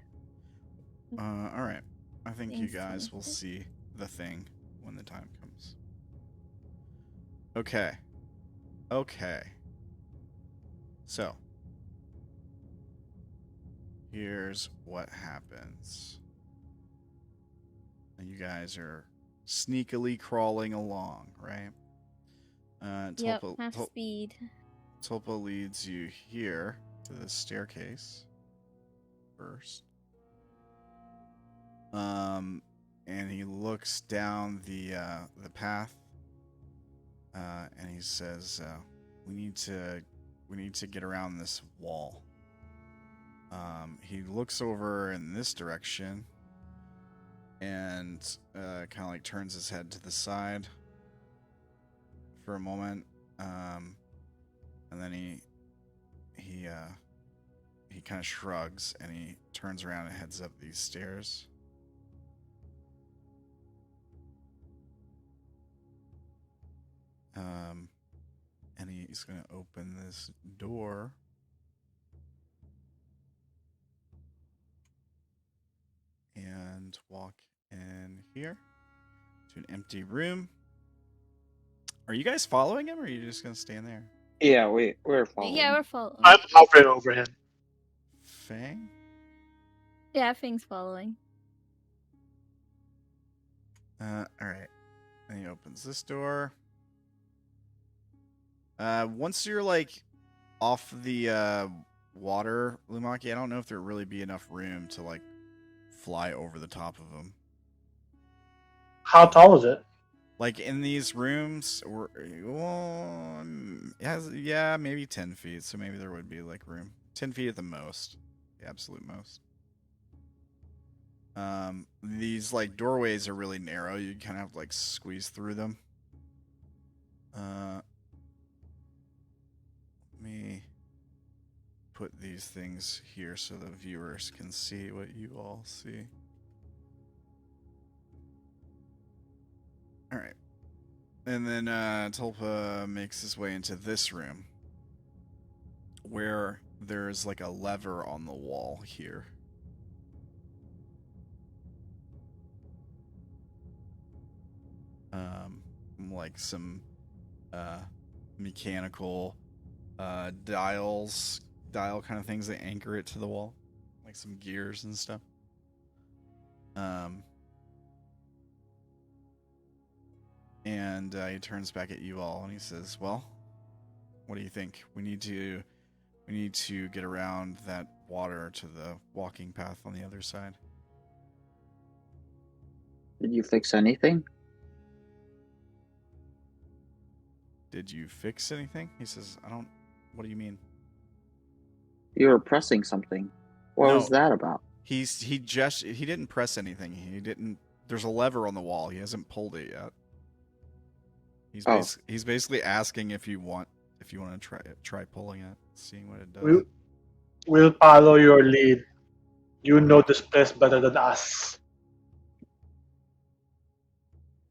All right. I think you Thanks, guys will Tulpa. see the thing when the time comes. Okay. Okay. So, here's what happens. And you guys are sneakily crawling along, right? Yep, half speed. Tulpa leads you here to the staircase first. And he looks down the path, and he says, "We need to get around this wall." He looks over in this direction, and kind of like turns his head to the side for a moment, and then he kind of shrugs and he turns around and heads up these stairs. And he's going to open this door. And walk in here to an empty room. Are you guys following him, or are you just going to stand there? Yeah, we're following. Yeah, we're following. I'm hovering over him. Fang? Yeah, Fang's following. Alright. And he opens this door. Once you're, like, off the, water, Lumaki, I don't know if there'd really be enough room to, like, fly over the top of him. How tall is it? Like, in these rooms, yeah, maybe 10 feet, so maybe there would be, like, room. 10 feet at the most. The absolute most. These, like, doorways are really narrow. You kind of have to, like, squeeze through them. Let me put these things here so the viewers can see what you all see. Alright. And then Tulpa makes his way into this room, where there's like a lever on the wall here. Like some mechanical dial kind of things that anchor it to the wall, like some gears and stuff. And he turns back at you all and he says, "Well, what do you think? We need to get around that water to the walking path on the other side." Did you fix anything? Did you fix anything? He says, "I don't. What do you mean?" You were pressing something. What was that about? he didn't press anything. He didn't. There's a lever on the wall. He hasn't pulled it yet. He's basically asking if you want to try pulling it, seeing what it does. We'll follow your lead. You know this place better than us.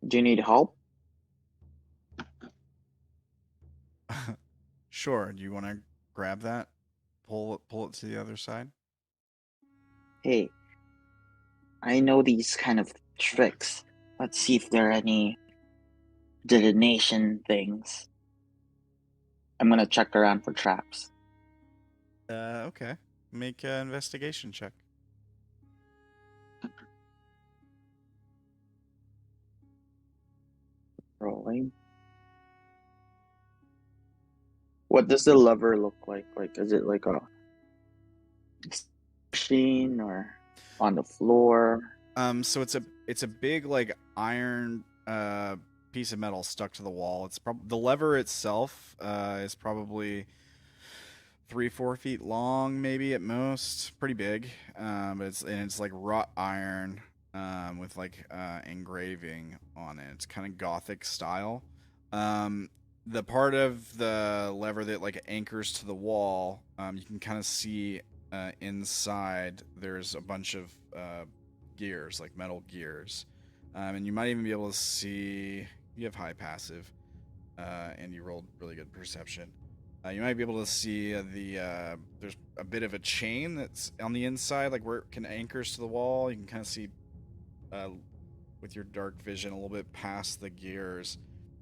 Do you need help? Sure. Do you want to grab that? Pull it to the other side? Hey, I know these kind of tricks. Let's see if there are any detonation things. I'm gonna check around for traps. Okay. Make an investigation check. Rolling. What does the lever look like? Like, is it like a machine or on the floor? So it's a big like iron piece of metal stuck to the wall. It's the lever itself is probably 3-4 feet long, maybe at most. Pretty big. But it's like wrought iron with like engraving on it. It's kind of Gothic style. The part of the lever that like anchors to the wall, you can kind of see inside. There's a bunch of gears, like metal gears, and you might even be able to see. You have high passive, and you rolled really good perception. You might be able to see there's a bit of a chain that's on the inside, like where it can anchors to the wall. You can kind of see with your dark vision a little bit past the gears.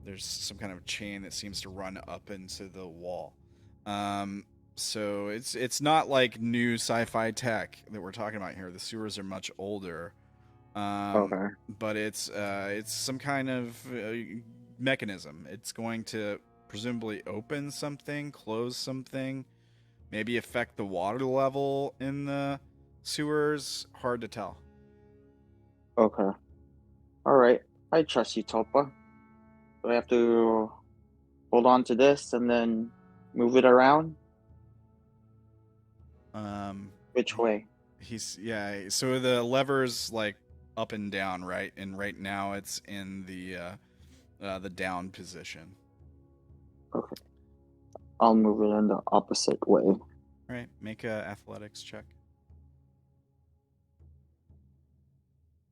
There's some kind of chain that seems to run up into the wall. So it's not like new sci-fi tech that we're talking about here. The sewers are much older. Okay. But it's some kind of mechanism. It's going to presumably open something, close something, maybe affect the water level in the sewers. Hard to tell. Okay. All right. I trust you, Topa. Do I have to hold on to this and then move it around? Which way? So the lever's like up and down, right? And right now it's in the down position. Okay. I'll move it in the opposite way. All right, make a athletics check.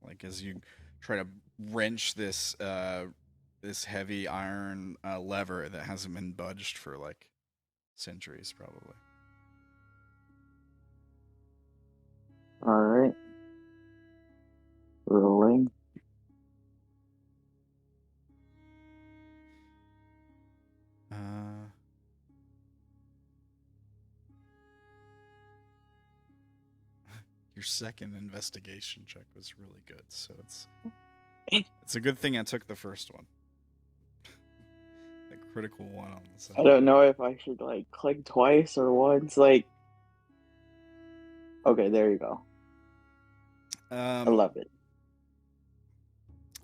Like as you try to wrench this this heavy iron lever that hasn't been budged for like centuries, probably. All right. Rolling. Your second investigation check was really good, so it's a good thing I took the first one. The critical one on the side. I don't know if I should like click twice or once. Like, okay, there you go. I love it.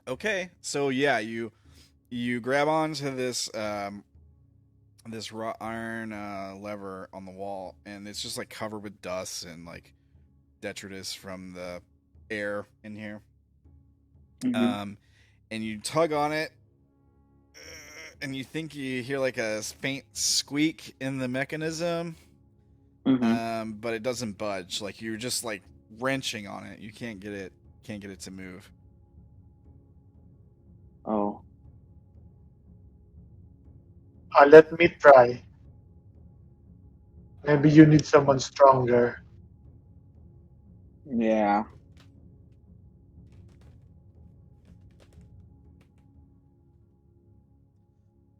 Okay, so yeah, you grab onto this this wrought iron lever on the wall, and it's just like covered with dust and like detritus from the air in here. Mm-hmm. And you tug on it, and you think you hear like a faint squeak in the mechanism, but it doesn't budge. Like you're just like wrenching on it. You can't get it to move. Oh. Let me try. Maybe you need someone stronger. Yeah.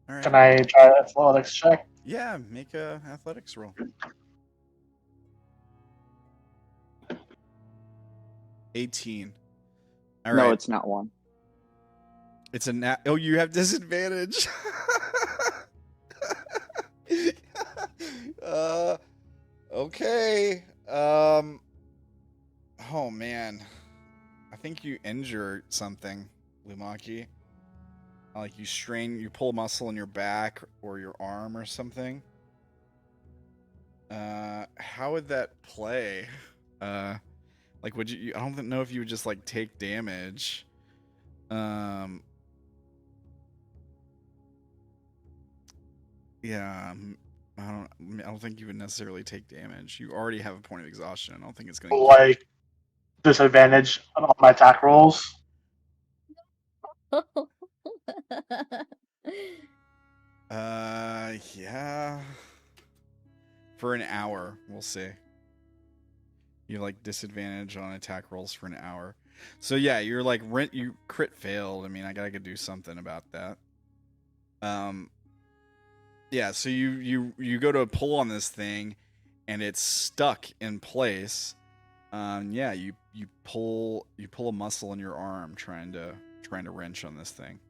All right. Can I try an athletics check? Yeah, make a athletics roll. 18. All right. No, it's not one. It's a oh, you have disadvantage. Okay. Oh man, I think you injured something, Lumaki. Like you pull a muscle in your back or your arm or something. How would that play? Like, would you? I don't know if you would just like take damage. Yeah, I don't think you would necessarily take damage. You already have a point of exhaustion. I don't think it's going to Like disadvantage on all my attack rolls. Yeah. For an hour, we'll see. You like disadvantage on attack rolls for an hour. So yeah, you're like you crit failed. I mean, I gotta do something about that. Yeah, so you go to pull on this thing and it's stuck in place. Yeah, you pull a muscle in your arm trying to wrench on this thing.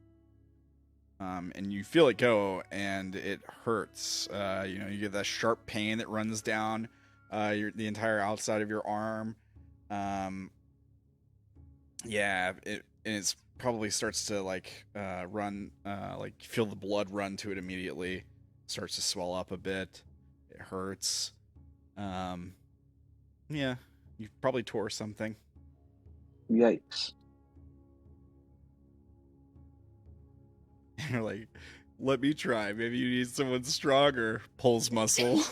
And you feel it go, and it hurts. You get that sharp pain that runs down the entire outside of your arm. Yeah, it's probably starts to like run, like feel the blood run to it immediately. Starts to swell up a bit. It hurts. Yeah, you probably tore something. Yikes. You're like, let me try. Maybe you need someone stronger. Pulls muscle.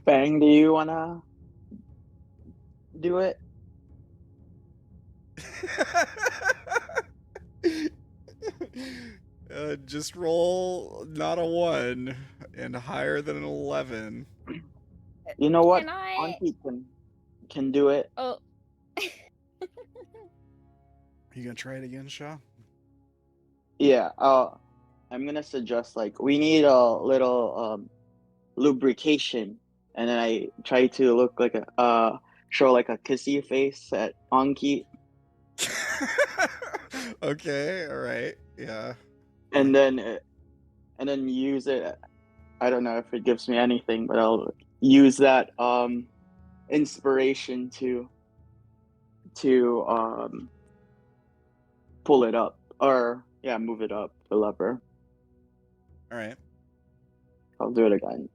Fang, do you wanna do it? Just roll not a 1 and higher than an 11. You know what? Can I? Auntie can do it. Oh. You gonna try it again, Sha'ah? Yeah. I'm gonna suggest like we need a little lubrication, and then I try to look like show like a kissy face at Anki, Okay, all right, yeah. and then use it. I don't know if it gives me anything, but I'll use that inspiration to pull it up, or move it up the lever. All right. I'll do it again.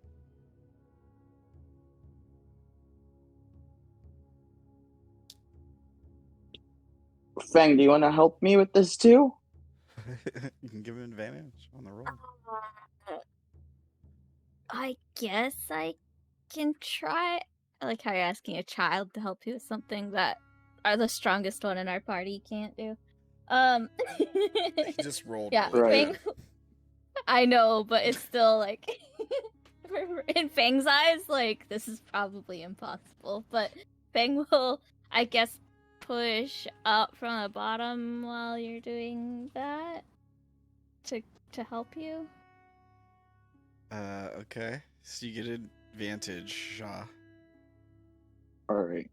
Fang, do you want to help me with this too? You can give him advantage on the roll. I guess I can try. I like how you're asking a child to help you with something that the strongest one in our party can't do. He just rolled. Yeah, really Right. good. I know, but it's still like in Fang's eyes, like this is probably impossible. But Fang will, I guess, push up from the bottom while you're doing that to help you. Okay. So you get advantage, Sha'ah. All right.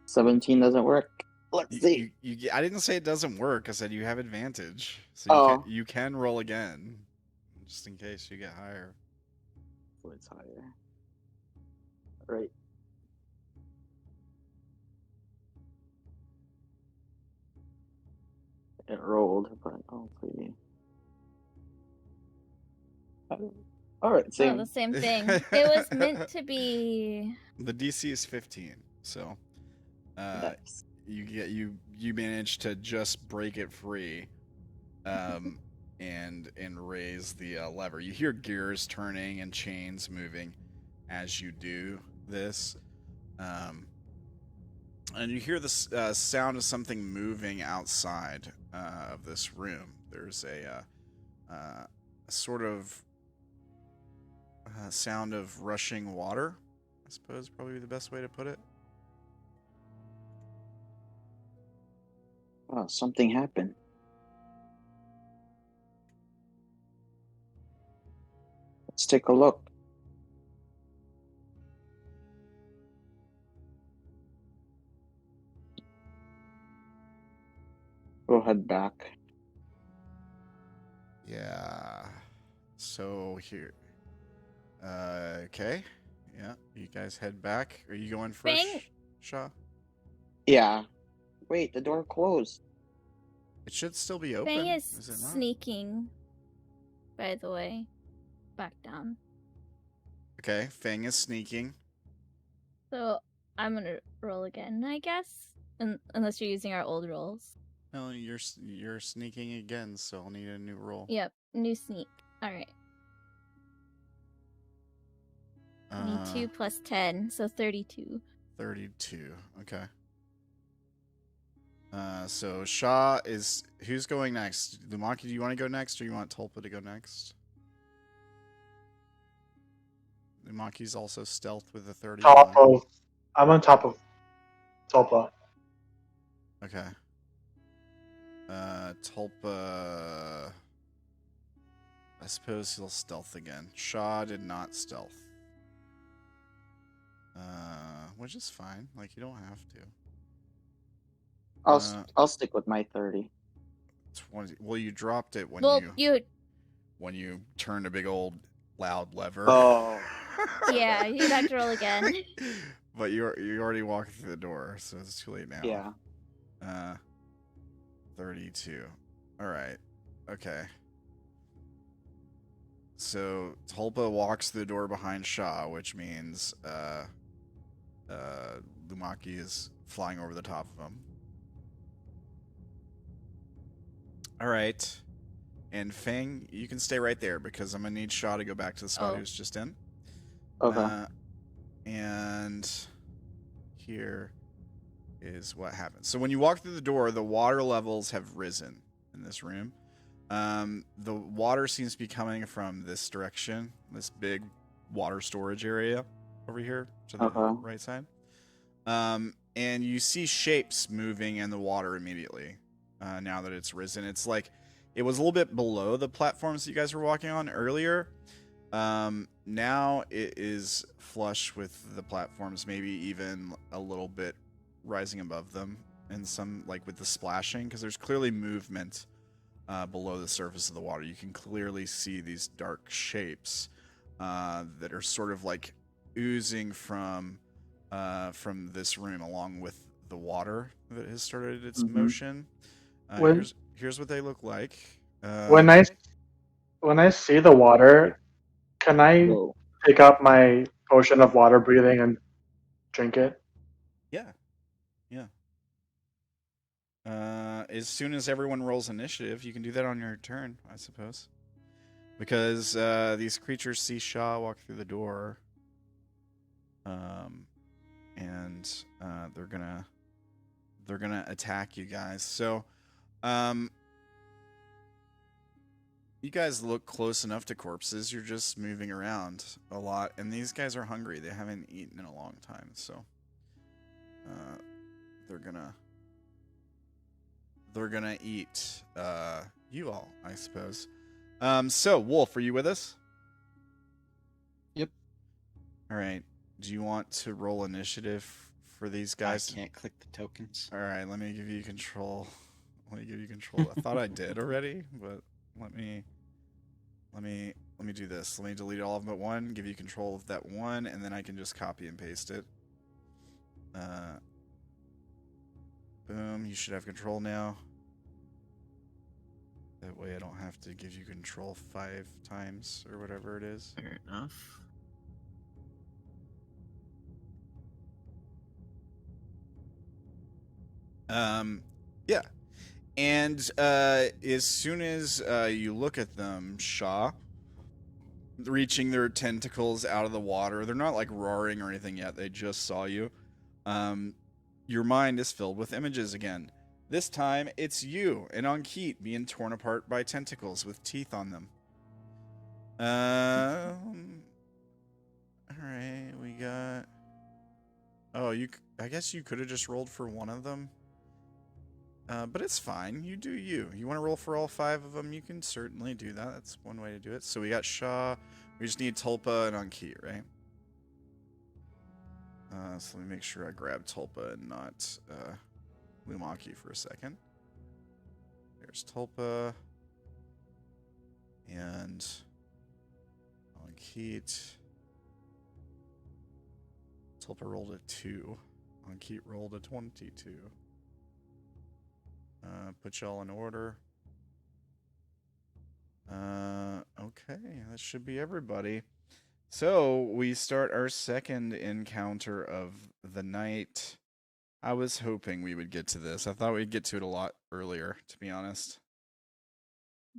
17 doesn't work. Let's see. I didn't say it doesn't work. I said you have advantage, so you can roll again, just in case you get higher. So it's higher. All right. It rolled, but hopefully. All right, same. Oh, the same thing. It was meant to be. The DC is 15, so Nice. you manage to just break it free, and raise the lever. You hear gears turning and chains moving as you do this, and you hear the sound of something moving outside of this room. There's a sort of sound of rushing water, I suppose, probably the best way to put it. Oh, something happened. Let's take a look. We'll head back. Yeah. So here. Okay. Yeah. You guys head back. Are you going first, Fang- Sha'ah? Yeah. Wait, the door closed. It should still be open. Fang is it not? sneaking, by the way. back down. Okay, Fang is sneaking. So I'm gonna roll again, I guess, unless you're using our old rolls. No, you're sneaking again, so I'll need a new roll. Yep, new sneak. All right. 22 plus 10, so 32. 32. Okay. So Sha'ah is... Who's going next? Lumaki, do you want to go next, or you want Tulpa to go next? Lumaki's also stealth with a 30. I'm on top of Tulpa. Okay. Tulpa... I suppose he'll stealth again. Sha'ah did not stealth. Which is fine. Like, you don't have to. I'll stick with my 30. 20. Well, you dropped it when you turned a big old loud lever. Oh. Yeah, you'd have to roll again. But you already walked through the door, so it's too late now. Yeah. 32. All right. Okay. So Tulpa walks through the door behind Sha'ah, which means Lumaki is flying over the top of him. All right. And Fang, you can stay right there because I'm gonna need Sha'ah to go back to the spot he was just in. Okay. And here is what happens. So when you walk through the door, the water levels have risen in this room. The water seems to be coming from this direction, this big water storage area over here to the right side. And you see shapes moving in the water immediately now that it's risen. It's like it was a little bit below the platforms that you guys were walking on earlier. Now it is flush with the platforms, maybe even a little bit rising above them, and some like with the splashing, because there's clearly movement below the surface of the water. You can clearly see these dark shapes that are sort of like oozing from this room, along with the water that has started its motion. Here's what they look like. When I see the water, can I pick up my potion of water breathing and drink it? Yeah. As soon as everyone rolls initiative, you can do that on your turn, I suppose. Because these creatures see Sha'ah walk through the door. And they're gonna attack you guys. So you guys look close enough to corpses. You're just moving around a lot, and these guys are hungry. They haven't eaten in a long time, so they're gonna eat you all, I suppose. So Wolf, are you with us? Yep. All right. Do you want to roll initiative for these guys? I can't click the tokens. All right, let me give you control. I thought I did already, but let me do this. Let me delete all of them but one, give you control of that one, and then I can just copy and paste it. Boom, you should have control now. That way I don't have to give you control 5 times or whatever it is. Fair enough. Yeah. And as soon as you look at them, Sha'ah, reaching their tentacles out of the water, they're not like roaring or anything yet. They just saw you. Your mind is filled with images again. This time, it's you and Ankit being torn apart by tentacles with teeth on them. Alright, we got... Oh, I guess you could have just rolled for one of them. But it's fine. You do you. You want to roll for all 5 of them? You can certainly do that. That's one way to do it. So we got Sha'ah. We just need Tulpa and Ankit, right? So let me make sure I grab Tulpa and not Lumaki for a second. There's Tulpa. And Ankit. Tulpa rolled a 2. Ankit rolled a 22. Put y'all in order. Okay, that should be everybody. So we start our second encounter of the night. I was hoping we would get to this. I thought we'd get to it a lot earlier, to be honest.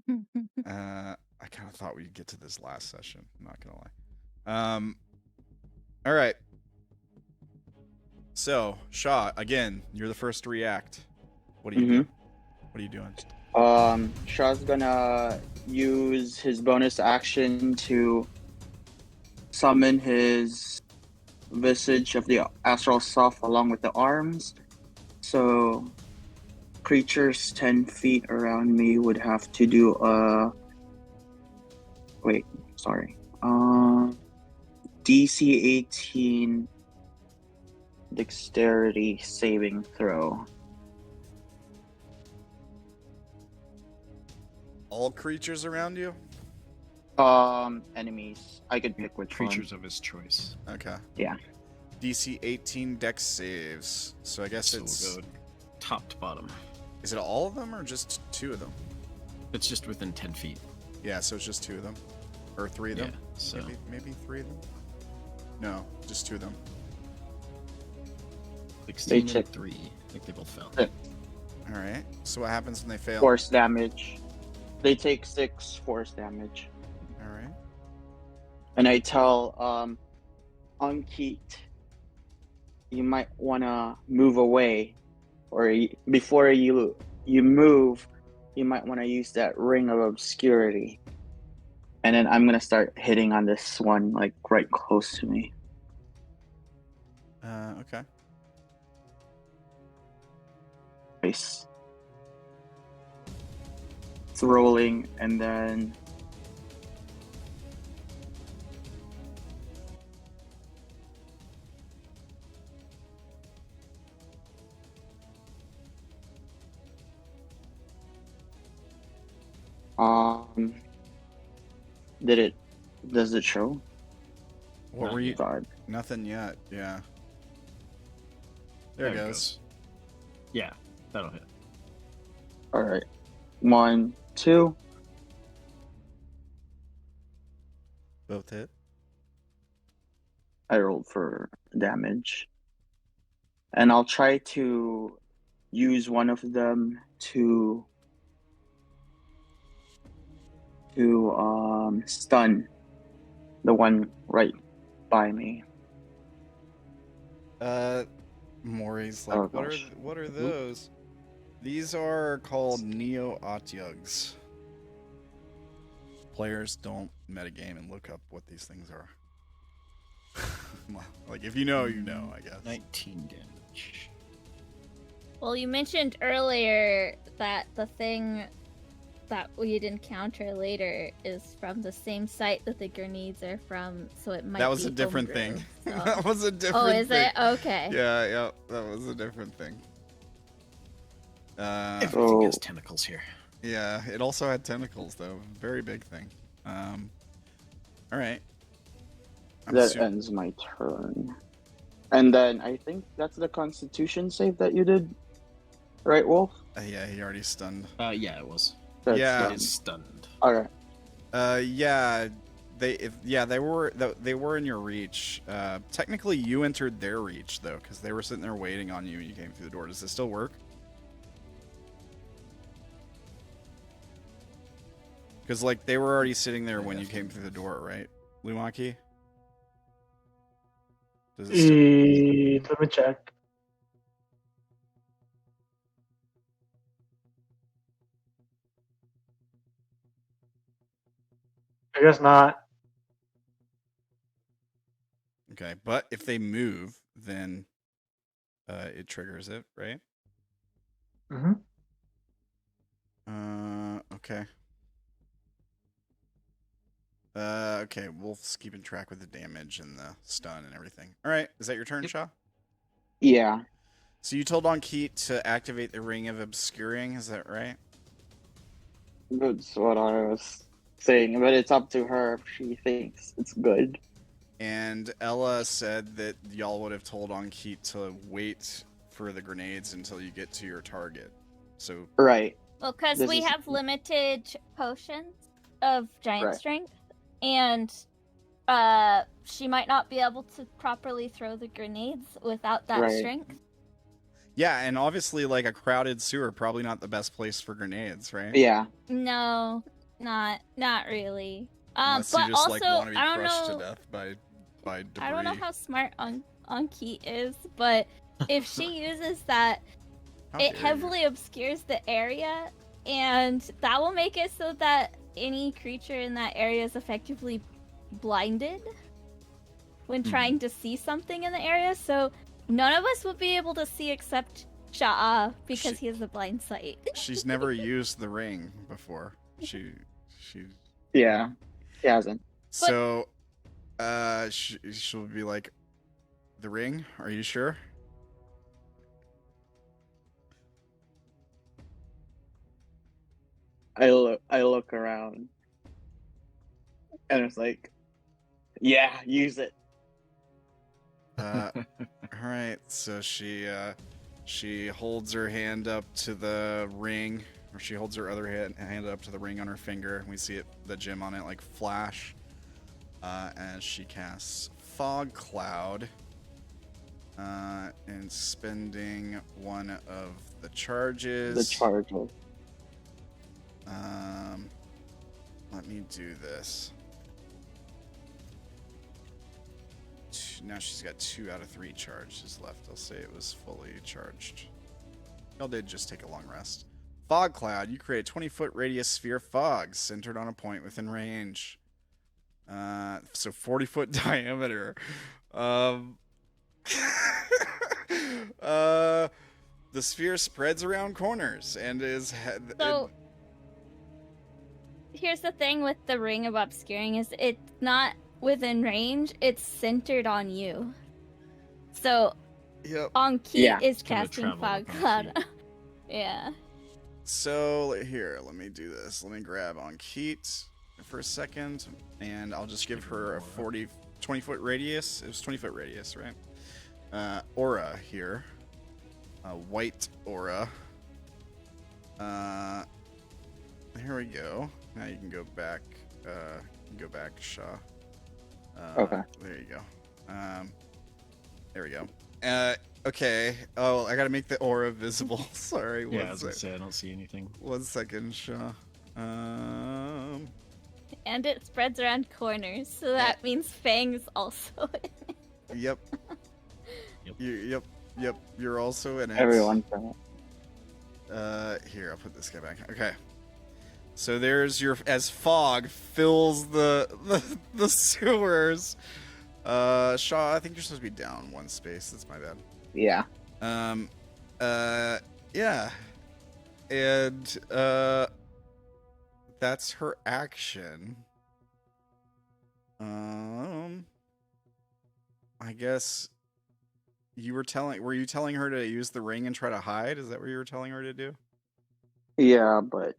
I kind of thought we'd get to this last session. I'm not gonna lie. All right. So, Sha'ah, again, you're the first to react. What do you do? What are you doing? Sha'ah's gonna use his bonus action to summon his visage of the astral self along with the arms. So creatures 10 feet around me would have to do a DC 18 dexterity saving throw. All creatures around you? Enemies. I could pick which Creatures of his choice. Okay. Yeah. DC 18 dex saves. So I guess So it's... we'll go top to bottom. Is it all of them or just 2 of them? It's just within 10 feet. Yeah, so it's just 2 of them. Or 3 of them? Yeah, so Maybe 3 of them? No, just 2 of them. 16 check- and 3. I think they both fell. Yeah. Alright. So what happens when they fail? Force damage. They take 6 force damage. Alright. And I tell Ankit, you might want to move away, or before you move, you might want to use that ring of obscurity. And then I'm gonna start hitting on this one, like right close to me. Okay. Nice. It's rolling, and then does it show? What were you... God. Nothing yet, yeah. There it goes. Yeah, that'll hit. All right. 1, 2. Both hit. I rolled for damage. And I'll try to use one of them to stun the one right by me. Maury's like, Oh, what gosh. are those? These are called neo-Otyugs. Players don't metagame and look up what these things are. Well, like, if you know, you know, I guess. 19 damage. Well, you mentioned earlier that the thing that we'd encounter later is from the same site that the grenades are from, so it might be That was a different homebrew, thing. so- That was a different thing. Oh, is it? Okay. Yeah, that was a different thing. Everything has tentacles here. Yeah, it also had tentacles, though. Very big thing. Alright. That ends my turn. And then I think that's the Constitution save that you did, right, Wolf? Yeah, he already stunned. Yeah, it was. That's Yeah. It's stunned. All right. Yeah, they were in your reach. Technically, you entered their reach though, because they were sitting there waiting on you, and you came through the door. Does it still work? Because like they were already sitting there when you came through the door, right, Lumaki? Does it still... Let me check. I guess not. Okay, but if they move, then it triggers it, right? Mm-hmm. Okay. Okay, Wolf's keeping track with the damage and the stun and everything. All right, is that your turn, Sha'ah? Yeah. So you told Ankit to activate the Ring of Obscuring, is that right? That's what I was saying, but it's up to her if she thinks it's good. And Ella said that y'all would have told Ankit to wait for the grenades until you get to your target. So Right. Well, because This we is- have limited potions. of giant Right. strength, and she might not be able to properly throw the grenades without that Right. strength. Yeah, and obviously, like a crowded sewer, probably not the best place for grenades, right? Yeah. No, not really. Unless but you just also, like want to be I don't crushed know. to death by debris. I don't know how smart Anki is, but if she uses that, How it dare you. heavily obscures the area, and that will make it so that any creature in that area is effectively blinded when trying to see something in the area. So none of us would be able to see except Sha'ah because he has a blind sight. She's never used the ring before. She Yeah. She hasn't. So she'll be like, the ring? Are you sure? I look around, and it's like, yeah, use it. All right. So she holds her hand up to the ring, or she holds her other hand up to the ring on her finger. We see the gem on it like flash as she casts Fog Cloud, and spending one of the charges. The charges. Let me do this. Now she's got 2 out of 3 charges left. I'll say it was fully charged. Y'all did just take a long rest. Fog Cloud. You create a 20-foot radius sphere of fog centered on a point within range. So 40-foot diameter. The sphere spreads around corners and is... So here's the thing with the ring of obscuring is it's not within range, it's centered on you. So Yep. Anki is It's gonna casting travel Fog with Cloud. Anki. Yeah. So here, let me do this. Let me grab Ankeet for a second, and I'll just give her a 20-foot radius. It was 20-foot radius, right? Aura here. White aura. Here we go. Now you can go back. Sha'ah. Okay. There you go. There we go. Okay. Oh, I gotta make the aura visible. Sorry. Yeah, I was gonna say I don't see anything. 1 second, Sha'ah. And it spreads around corners, so that means Fang's also in it. Yep. Yep. Yep. You're also in it. Everyone. Here, I'll put this guy back. Okay. So there's as fog fills the sewers. Sha'ah, I think you're supposed to be down 1 space. That's my bad. Yeah. Yeah. And that's her action. I guess were you telling her to use the ring and try to hide? Is that what you were telling her to do? Yeah, but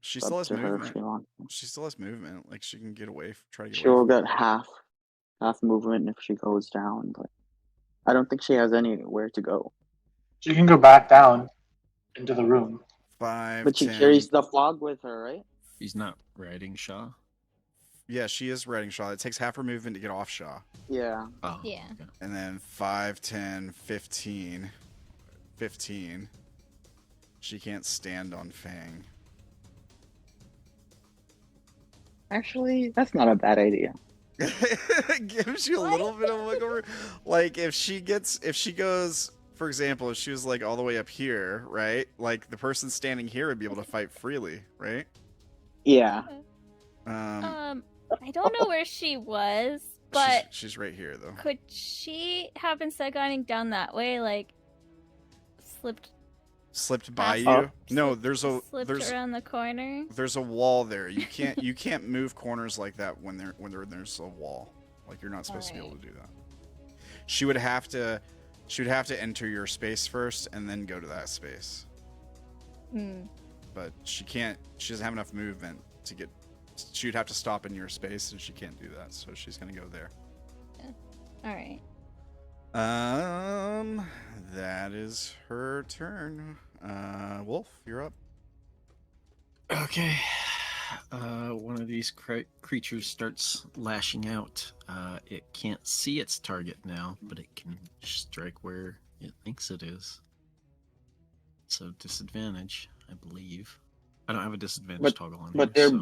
She it's still up has to her if movement. she wants. She still has movement. Like she can get away, try to get She away. will get half movement if she goes down, but I don't think she has anywhere to go. She can go back down into the room. 5, But she 10. carries the fog with her, right? He's not riding Sha'ah. Yeah, she is riding Sha'ah. It takes half her movement to get off Sha'ah. Yeah. Oh, Yeah. okay. And then 5, 10, 15. 15. She can't stand on Fang. Actually, that's not a bad idea. It gives you a little bit of wiggle room. Like if she goes, for example, if she was like all the way up here, right? Like the person standing here would be able to fight freely, right? Yeah. I don't know where she was, but she's right here though. could she have instead going down that way, like Slipped by past- you? No, there's slipped around the corner? there's a wall there. You can't move corners like that when there's a wall. Like you're not supposed to be able to do that. She would have to enter your space first and then go to that space. But she doesn't have enough movement to get. She'd have to stop in your space, and she can't do that. So she's gonna go there. All right. That is her turn. Wolf, you're up. Okay. one of these creatures starts lashing out. It can't see its target now, but it can strike where it thinks it is. So disadvantage, I believe. I don't have a disadvantage toggle on but here. they're-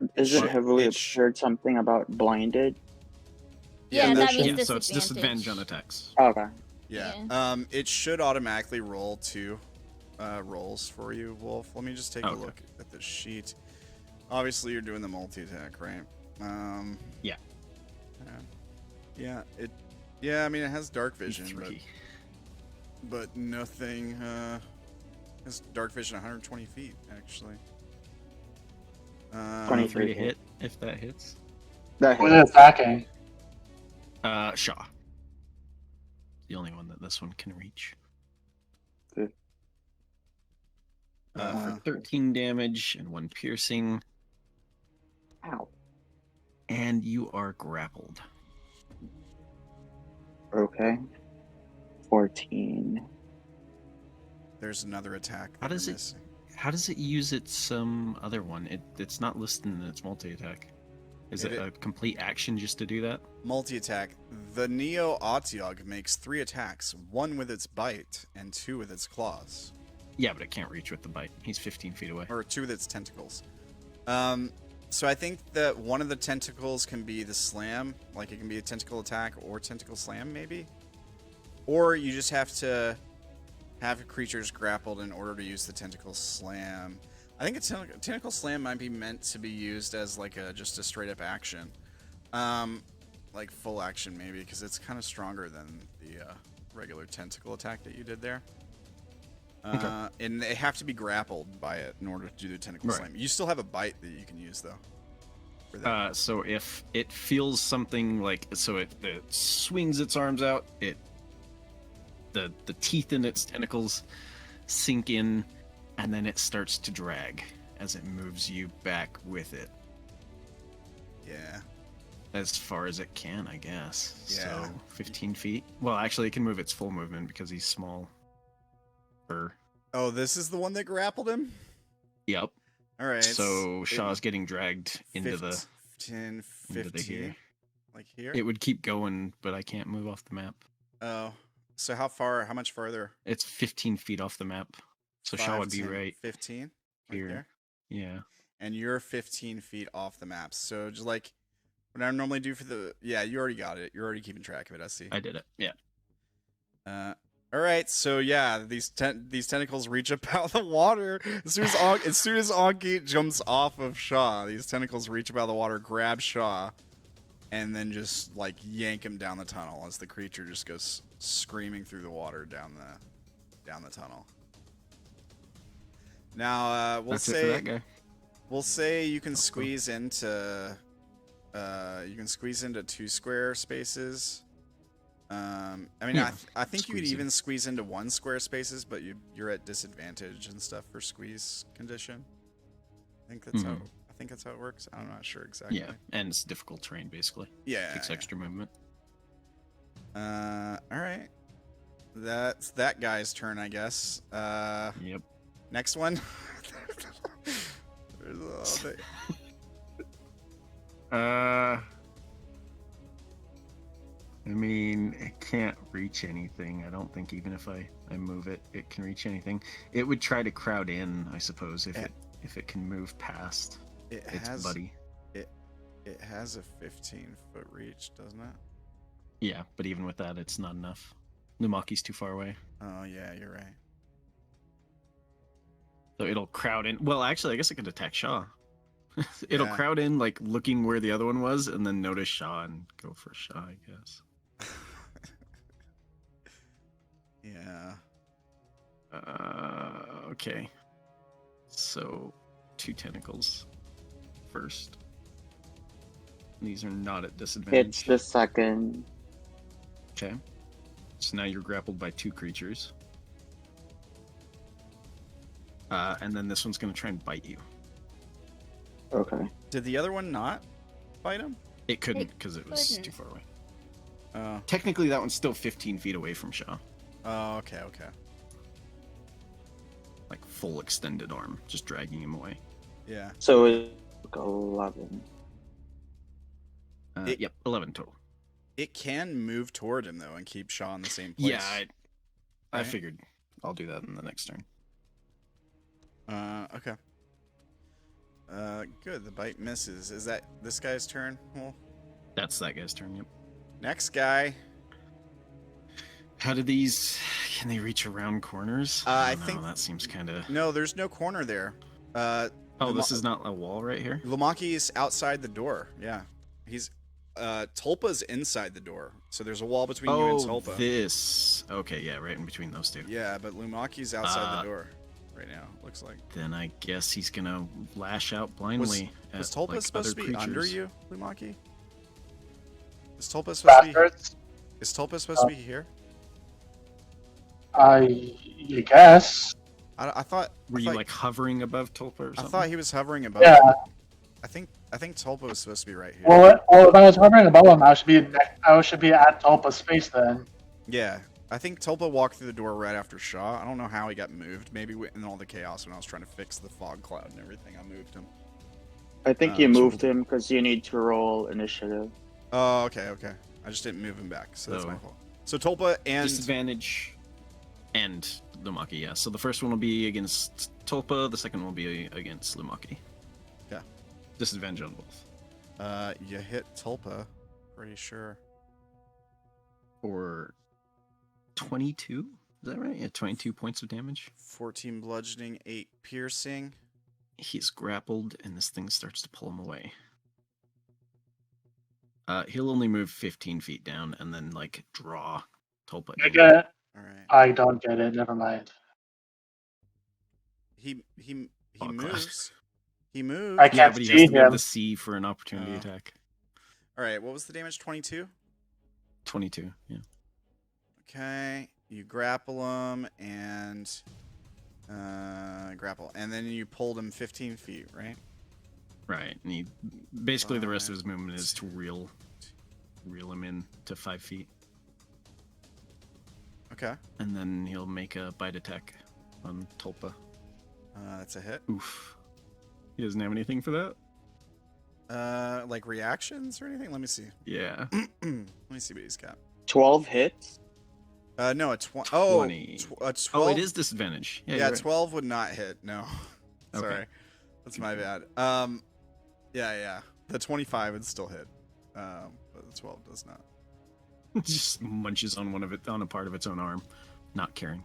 So. Is it heavily it obscured something about blinded? Yeah, that means Yeah, disadvantage. so it's disadvantage on attacks. Oh, okay. Yeah. It should automatically roll 2 rolls for you, Wolf. Let me just take a look at the sheet. Obviously, you're doing the multi-attack, right? Yeah. Yeah, I mean, it has dark vision, E3. but nothing. Has dark vision 120 feet, actually. 23 to hit, if that hits. That Who's hits. attacking? Sha'ah. The only one that this one can reach. Good. For 13 damage and 1 piercing. Ow. And you are grappled. Okay. 14. There's another attack. How that does you're it- missing. How does it use its other one? It's not listed in its multi-attack. Is it a complete action just to do that? Multi-attack. The Neo Otyog makes 3 attacks, 1 with its bite and 2 with its claws. Yeah, but it can't reach with the bite. He's 15 feet away. Or 2 with its tentacles. So I think that one of the tentacles can be the slam, like it can be a tentacle attack or tentacle slam, maybe? Or you just have to have creatures grappled in order to use the tentacle slam. I think a tentacle slam might be meant to be used as like just a straight up action. Like full action maybe, because it's kind of stronger than the regular tentacle attack that you did there. And they have to be grappled by it in order to do the tentacle slam. You still have a bite that you can use though. For that. So if it feels something like, so it swings its arms out, the teeth in its tentacles sink in, and then it starts to drag as it moves you back with it. Yeah. As far as it can, I guess. Yeah. So 15 feet. Well, actually, it can move its full movement because he's small. Oh, this is the one that grappled him? Yep. All right. So Sha'ah's getting dragged into the 10, 15. into the here. Like here? It would keep going, but I can't move off the map. Oh. So how much farther? It's 15 feet off the map. So 5, Sha'ah would be 10, right 15? Right here. there? Yeah. And you're 15 feet off the map. So just like what I normally do for the... Yeah, you already got it. You're already keeping track of it, I see. I did it. Yeah. All right, so yeah, these tentacles reach up out of the water. As soon as Anki jumps off of Sha'ah, these tentacles reach up out of the water, grab Sha'ah, and then just like yank him down the tunnel as the creature just goes screaming through the water down the tunnel. Now we'll That's it for that guy. We'll say you can squeeze into 2 square spaces. I mean, Yeah, I think you could squeeze in. even squeeze into 1 square spaces, but you're at disadvantage and stuff for squeeze condition. I think that's how it works. I'm not sure exactly. Yeah, and it's difficult terrain basically. Yeah. Takes extra movement. All right. That's that guy's turn, I guess. Yep. Next one. There's I mean, it can't reach anything. I don't think even if I move it, it can reach anything. It would try to crowd in, I suppose, if it can move past its buddy. It has a 15-foot reach, doesn't it? Yeah, but even with that, it's not enough. Lumaki's too far away. Oh yeah, you're right. So it'll crowd in. Well, actually, I guess it could attack Sha'ah. It'll Yeah. crowd in, like, looking where the other one was, and then notice Sha'ah and go for Sha'ah, I guess. Yeah. Okay. So, 2 tentacles first. These are not at disadvantage. It's the second. Okay. So now you're grappled by 2 creatures. And then this one's going to try and bite you. Okay. Did the other one not bite him? It couldn't because it was couldn't. too far away. Oh. Technically, that one's still 15 feet away from Sha'ah. Oh, okay. Like full extended arm, just dragging him away. Yeah. So it's 11. Yep, 11 total. It can move toward him though and keep Sha'ah in the same place. Yeah, I right? figured I'll do that in the next turn. Okay. Good. The bite misses. Is that this guy's turn? Well, That's that guy's turn, yep. next guy. How do these... Can they reach around corners? I don't know, think- that seems kind of... No, there's no corner there. Oh, this is not a wall right here? Lumaki is outside the door. Yeah. He's Tulpa's inside the door. So there's a wall between you and Tulpa. This. Okay, yeah, right in between those two. Yeah, but Lumaki's outside the door right now, looks like. Then I guess he's gonna lash out blindly Was at Tulpa like, supposed other to be under creatures. you, Lumaki? Is Tulpa supposed to be Bastards. Is Tulpa supposed to be here? I guess. I thought Were I you thought, like hovering above Tulpa or I something? thought he was hovering above. Yeah. him. I think Tulpa was supposed to be right here. Well, if I was hovering above him, I should be at Tulpa's space then. Yeah, I think Tulpa walked through the door right after Sha'ah. I don't know how he got moved. Maybe in all the chaos when I was trying to fix the fog cloud and everything, I moved him. I think you so- moved him because you need to roll initiative. Oh, okay. I just didn't move him back, so that's So- my fault. So Tulpa and Disadvantage and Lumaki, yeah. So the first one will be against Tulpa, the second one will be against Lumaki. Yeah. Disadvantage on both. you hit Tulpa, pretty sure. Or 22? Is that right? Yeah, 22 points of damage. 14 bludgeoning, 8 piercing. He's grappled, and this thing starts to pull him away. He'll only move 15 feet down and then, like, draw Tulpa I in. get it. All right. I don't get it. Never mind. He Oh, moves. He moves. I Yeah, can't but he see has to be able him. to see for an opportunity Oh. attack. All right. What was the damage? 22. 22, yeah. Okay. You grapple him and grapple, and then you pulled him 15 feet, right? Right, and he basically the rest of 5, his movement is to reel him in to 5 feet, Okay. and then he'll make a bite attack on Tulpa. That's a hit. Oof. He doesn't have anything for that? Like reactions or anything? Let me see. Yeah. Let me see what he's got. 12 hits. No, a 20. 12. Oh, it is disadvantage. Yeah, Yeah, you're right. 12 would not hit. No. Okay. Sorry. That's my bad. Yeah. The 25 would still hit. But the 12 does not. Just munches on on a part of its own arm, not caring.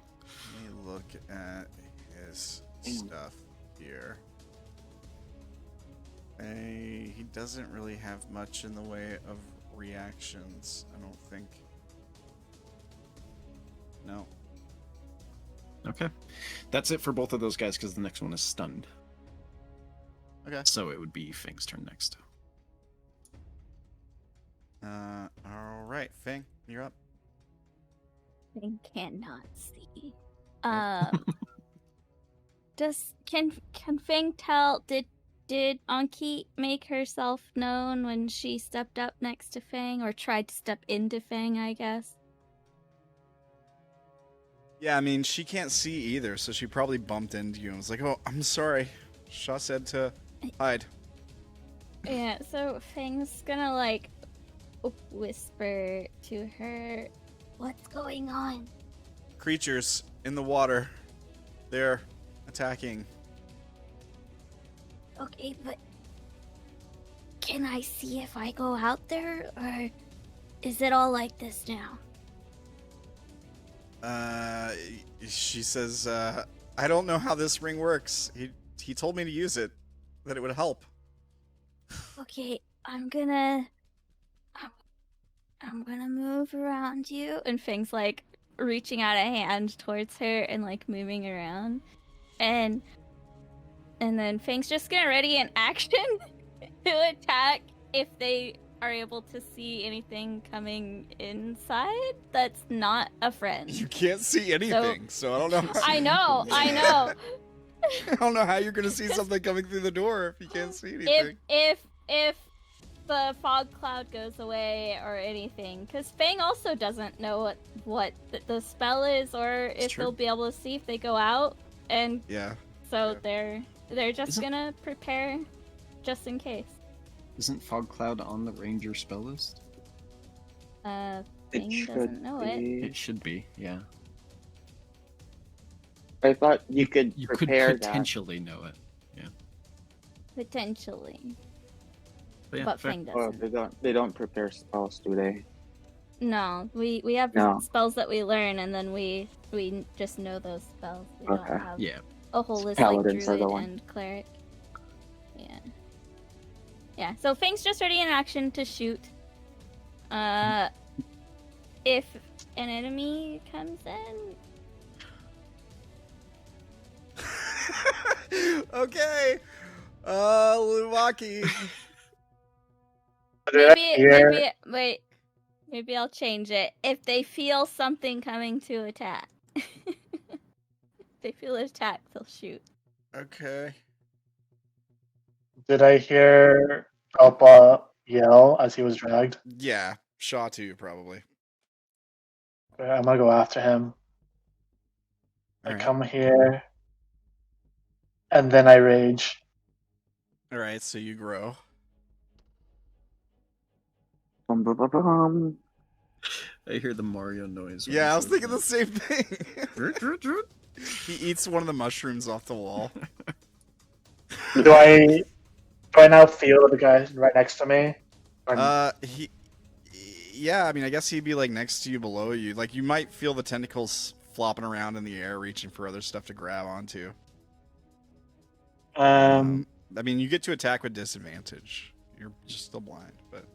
Let me look at his stuff here. He doesn't really have much in the way of reactions, I don't think. No. Okay. That's it for both of those guys because the next one is stunned. Okay. So it would be Fang's turn next. All right, Fang, you're up. Fang cannot see. Can Fang tell? Did Anki make herself known when she stepped up next to Fang, or tried to step into Fang? I guess. Yeah, I mean, she can't see either, so she probably bumped into you and was like, "Oh, I'm sorry." Sha'ah said to hide. Yeah. So Fang's gonna like whisper to her, "What's going on?" Creatures in the water. They're attacking. Okay, but can I see if I go out there, or is it all like this now? She says, I don't know how this ring works. He told me to use it, that it would help. Okay, I'm gonna move around you. And Fang's like reaching out a hand towards her and like moving around, and then Fang's just gonna ready an action to attack if they are able to see anything coming inside that's not a friend. You can't see anything, so I don't know. I know. I don't know how you're gonna see something coming through the door if you can't see anything. If the fog cloud goes away or anything, because Fang also doesn't know what the spell is, or if true. they'll be able to see if they go out, and Yeah. so Yeah. they're they're just Isn't- gonna prepare just in case. Isn't Fog Cloud on the Ranger spell list? Fang doesn't know it. It should be, yeah. I thought you could You could prepare that. potentially know it. Potentially. But yeah, But fair. Fang Oh, doesn't. they don't prepare spells, do they? No, we have No. spells that we learn, and then we just know those spells. We Okay. don't have Yeah. a whole list Paladins are like the druid one. and cleric. Yeah. Yeah. So Fang's just ready in action to shoot. If an enemy comes in, Okay. Lumaki. maybe I'll change it. If they feel something coming to attack, if they feel an attack, they'll shoot. Okay. Did I hear Alpa yell as he was dragged? Yeah, Sha'ah too, probably. Okay, I'm gonna go after him. I Alright. come here, and then I rage. Alright, so you grow. Bum, bum, bum, bum. I hear the Mario noise. when Yeah, he I was says thinking that. the same thing. He eats one of the mushrooms off the wall. Do I now feel the guy right next to me? Or- Yeah, I mean, I guess he'd be like next to you, below you. Like, you might feel the tentacles flopping around in the air, reaching for other stuff to grab onto. I mean, you get to attack with disadvantage. You're just still blind, but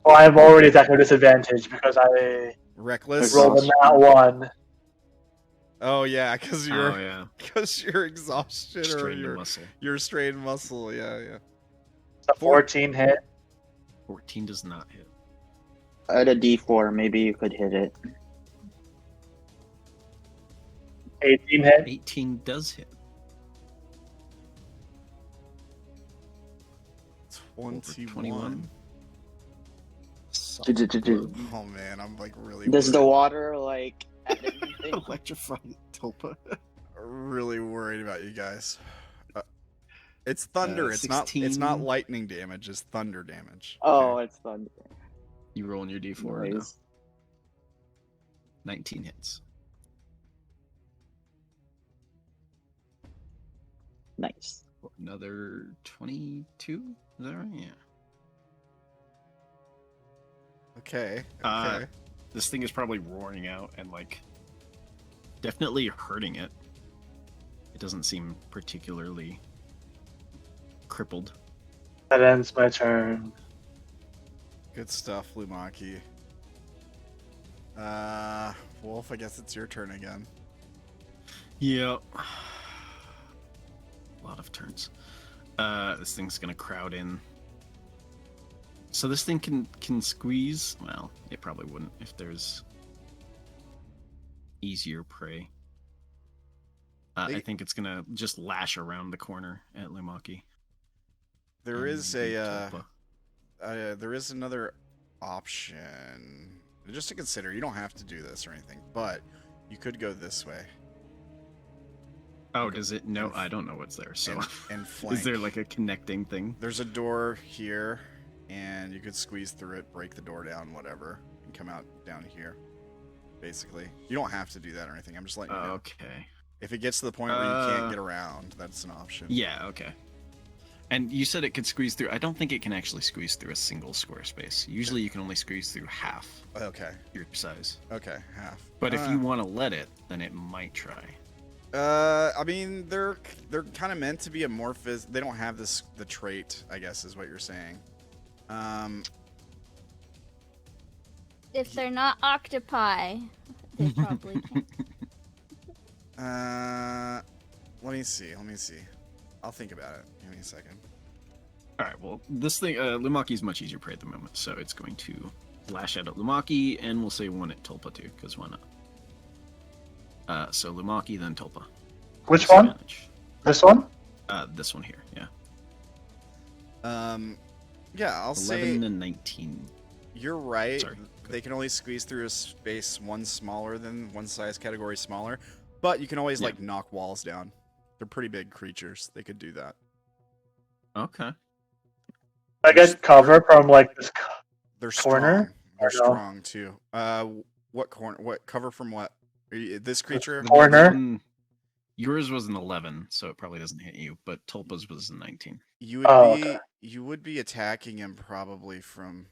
well, I'm already at a disadvantage because I reckless. rolled a nat 1. Oh yeah, because you're Oh yeah. because you're exhausted or Strained you're muscle. strained muscle. Yeah, yeah. It's a 14 hit. 14 does not hit. At a D4, maybe you could hit it. 18 hit. 18 does hit. 21. Oh man, I'm like really. Does the worried. water like add anything? Electrified Tulpa. Really worried about you guys. It's thunder. It's not 16. lightning damage. It's thunder damage. Oh, Okay. it's thunder. You rolling your D4 right now. Nice. 19 hits. Nice. Another 22? Is that right? Yeah. Okay. Uh, This thing is probably roaring out and like definitely hurting it. It doesn't seem particularly crippled. That ends my turn. Good stuff, Lumaki. Wolf, I guess it's your turn again. Yeah. A lot of turns. This thing's gonna crowd in. So this thing can squeeze. Well, it probably wouldn't if there's easier prey. I think it's gonna just lash around the corner at Lumaki. There is Tulpa. there is another option just to consider. You don't have to do this or anything, but you could go this way. Oh, does it? No, I don't know what's there. So, and flank. is there like a connecting thing? There's a door here, and you could squeeze through it, break the door down, whatever, and come out down here. Basically, you don't have to do that or anything. I'm just letting you know. Okay. If it gets to the point where you can't get around, that's an option. Yeah. Okay. And you said it could squeeze through. I don't think it can actually squeeze through a single square space. Usually, you can only squeeze through half Okay. your size. Okay. Half. But if you want to let it, then it might try. I mean, they're kind of meant to be amorphous. They don't have the trait, I guess, is what you're saying. If they're not octopi, they probably can't. Let me see. I'll think about it. Give me a second. All right. Well, this thing, Lumaki is much easier prey at the moment, so it's going to lash out at Lumaki, and we'll say one at Tulpa too, because why not? So Lumaki, then Tulpa. Which one? Disadvantage. This one? This one here. Yeah. Yeah, I'll 11 say and 19. you're right. Sorry. They can only squeeze through a space one size category smaller, but you can always Yeah. like knock walls down. They're pretty big creatures. They could do that. Okay. I get cover from like this They're corner. strong. They're Or no? strong too. What corner? What cover from what? This creature? The Corner? one- yours was an 11, so it probably doesn't hit you, but Tulpa's was a 19. You would Oh, be okay. you would be attacking him probably from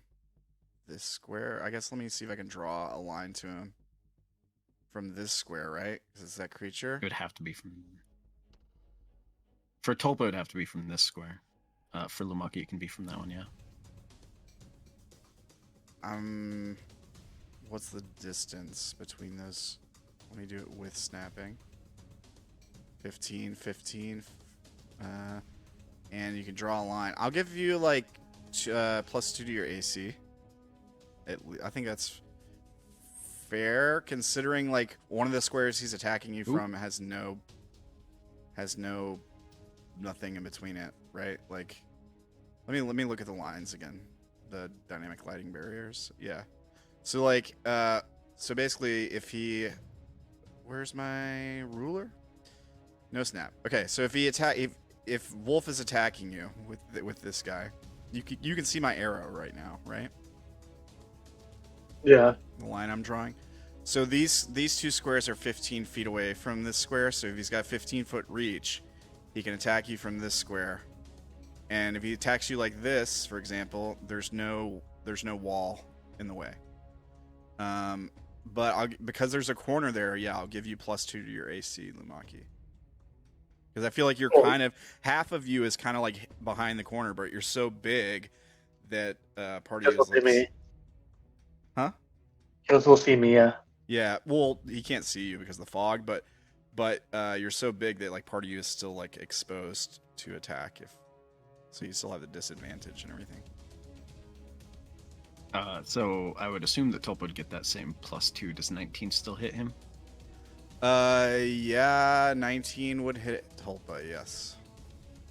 this square. I guess let me see if I can draw a line to him from this square, right? 'Cause it's that creature. It would have to be from. For Tulpa, it'd have to be from this square. For Lumaki, it can be from that one, yeah. What's the distance between those? Let me do it with snapping. 15. And you can draw a line. I'll give you like +2 to your AC. I think that's fair, considering like one of the squares he's attacking you from has nothing in between it, right? Like, let me look at the lines again. The dynamic lighting barriers. Yeah. So like, so basically, if he, where's my ruler? No snap. Okay, so if he if Wolf is attacking you with this guy, you can see my arrow right now, right? Yeah. The line I'm drawing. So these two squares are 15 feet away from this square. So if he's got 15-foot reach, he can attack you from this square. And if he attacks you like this, for example, there's no wall in the way. But because there's a corner there, yeah, I'll give you +2 to your AC, Lumaki. Because I feel like you're kind of half of you is kind of like behind the corner, but you're so big that part of you is He'll see me. like, huh? He'll see me, yeah. Yeah, well, he can't see you because of the fog, but you're so big that like part of you is still like exposed to attack, so you still have the disadvantage and everything. So I would assume that Tulpa would get that same +2. Does 19 still hit him? Yeah, 19 would hit Tulpa, yes.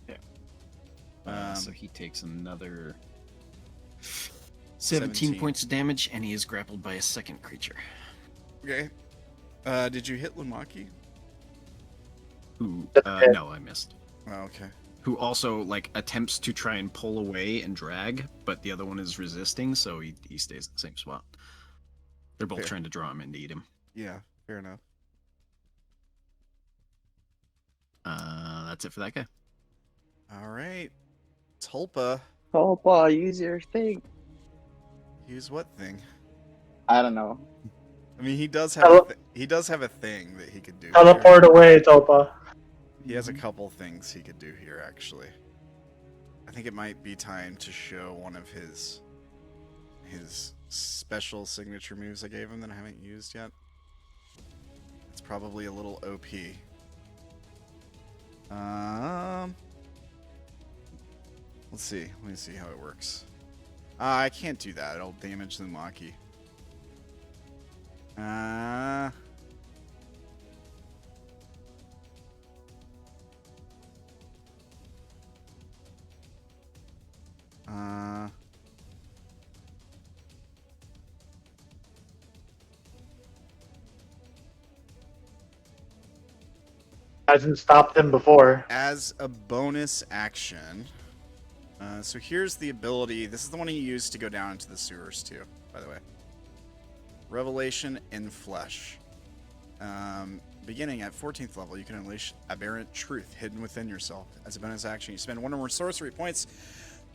Yeah. So he takes another 17 points of damage, and he is grappled by a second creature. Okay. Did you hit Lumaki? Who? No, I missed. Oh, okay. Who also like attempts to try and pull away and drag, but the other one is resisting, so he stays in the same spot. They're both trying to draw him in to eat him. Yeah, fair enough. That's it for that guy. All right. Tulpa. Tulpa, use your thing. Use what thing? I don't know. I mean, he does have a thing that he could do. Teleport away, Tulpa. He has a couple things he could do here, actually. I think it might be time to show one of his special signature moves I gave him that I haven't used yet. It's probably a little OP. Let's see. Let me see how it works. I can't do that. It'll damage the Lumaki. Hasn't stopped him before. As a bonus action, so here's the ability. This is the one he used to go down into the sewers too, by the way. Revelation in Flesh. Beginning at 14th level, you can unleash aberrant truth hidden within yourself. As a bonus action, you spend 1 or more sorcery points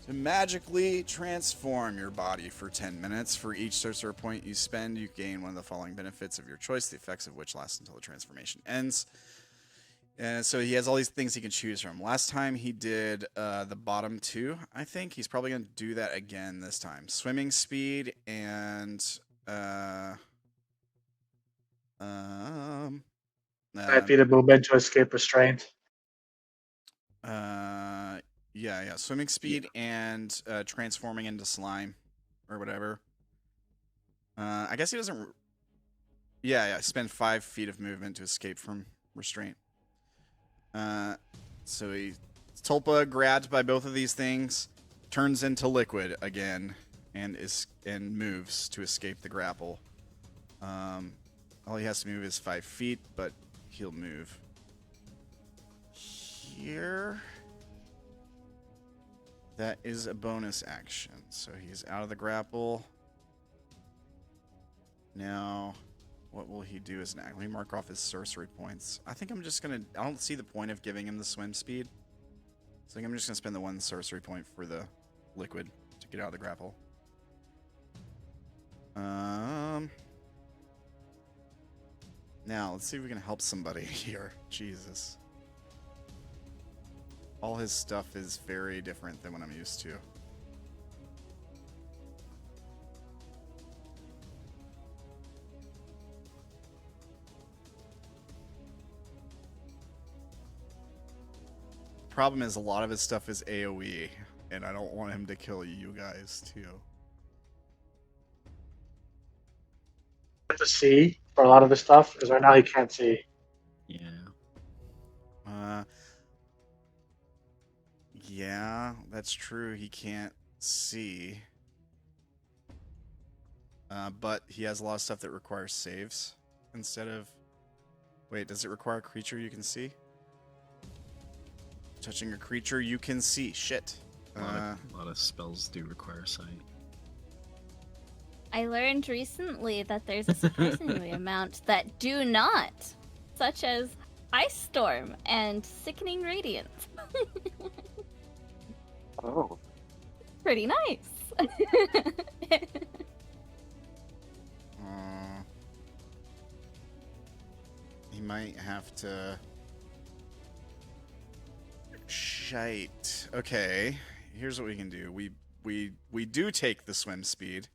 to magically transform your body for 10 minutes. For each sorcery point you spend, you gain one of the following benefits of your choice, the effects of which last until the transformation ends. So he has all these things he can choose from. Last time he did the bottom 2, I think. He's probably going to do that again this time. Swimming speed and 9 feet of movement to escape restraint. Yeah. Swimming speed and transforming into slime or whatever. I guess he doesn't. Yeah. Spend 5 feet of movement to escape from restraint. So Tulpa, grabbed by both of these things, turns into liquid again and moves to escape the grapple. All he has to move is 5 feet, but he'll move. here. That is a bonus action. So he's out of the grapple. Now, what will he do as an act? Let me mark off his sorcery points. I think I'm just going to... I don't see the point of giving him the swim speed. So I think I'm just going to spend the 1 sorcery point for the liquid to get out of the grapple. Now, let's see if we can help somebody here. Jesus. All his stuff is very different than what I'm used to. Problem is, a lot of his stuff is AoE, and I don't want him to kill you guys, too. To see for a lot of this stuff, because right now he can't see. Yeah. Yeah, that's true. He can't see. But he has a lot of stuff that requires saves instead of... Wait, does it require a creature you can see? Touching a creature you can see. Shit. A lot of spells do require sight. I learned recently that there's a surprising amount that do not, such as Ice Storm and Sickening Radiance. Oh. Pretty nice. He might have to... Shite. Okay, here's what we can do. We do take the swim speed.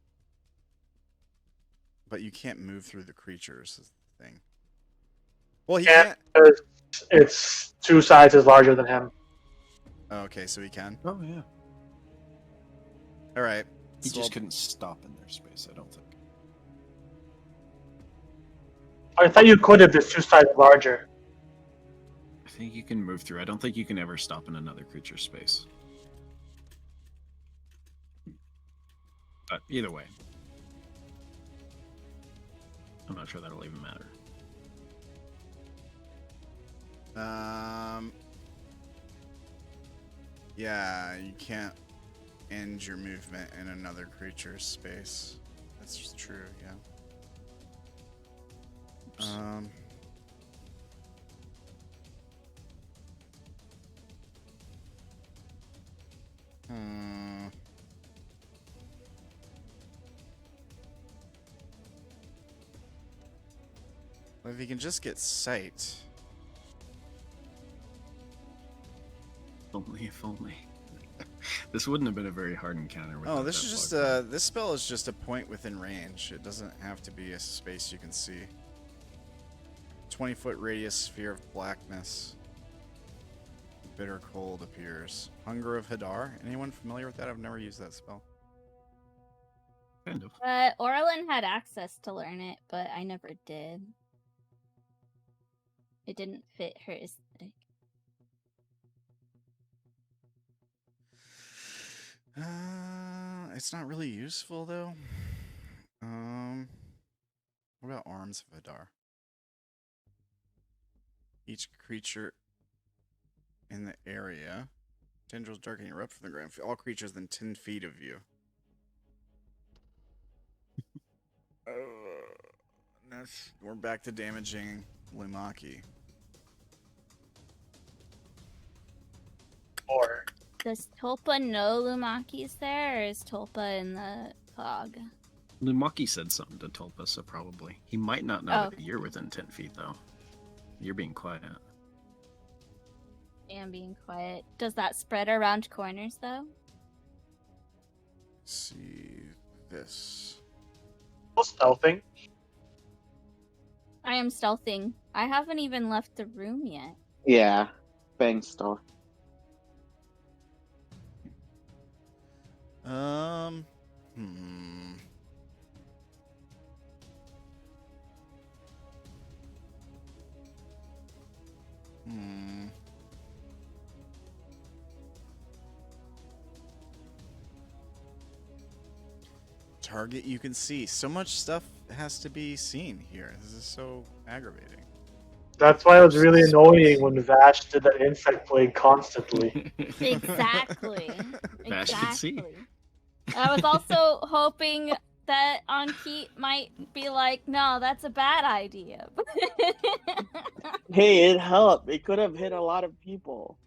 But you can't move through the creatures, is the thing. Well, he can't... It's 2 sizes larger than him. Oh, okay, so he can. Oh, yeah. Alright. He So just couldn't stop in their space, I don't think. I thought you could if it's 2 sizes larger. I think you can move through. I don't think you can ever stop in another creature's space. But either way. I'm not sure that'll even matter. Yeah, you can't end your movement in another creature's space. That's true, yeah. Well, if he can just get sight. If only. This wouldn't have been a very hard encounter. Oh, this is just this spell is just a point within range. It doesn't have to be a space you can see. 20-foot radius sphere of blackness. Bitter cold appears. Hunger of Hadar. Anyone familiar with that? I've never used that spell. Kind of. Orilyn had access to learn it, but I never did. It didn't fit her aesthetic. It's not really useful though. What about Arms of Hadar? Each creature in the area, tendrils darken erupt from the ground. All creatures within 10 feet of you. We're back to damaging Lumaki. Or Does Tulpa know Lumaki's there, or is Tulpa in the fog? Lumaki said something to Tulpa, so probably. He might not know that you're within 10 feet, though. You're being quiet. I am being quiet. Does that spread around corners, though? See this. stealthing. I am stealthing. I haven't even left the room yet. Yeah, bang stuff. Target you can see. So much stuff has to be seen here. This is so aggravating. That's why it was really annoying when Vash did that insect plague constantly. Exactly. Vash can see. Exactly. I was also hoping that Ankit might be like, no, that's a bad idea. Hey, it helped. It could have hit a lot of people.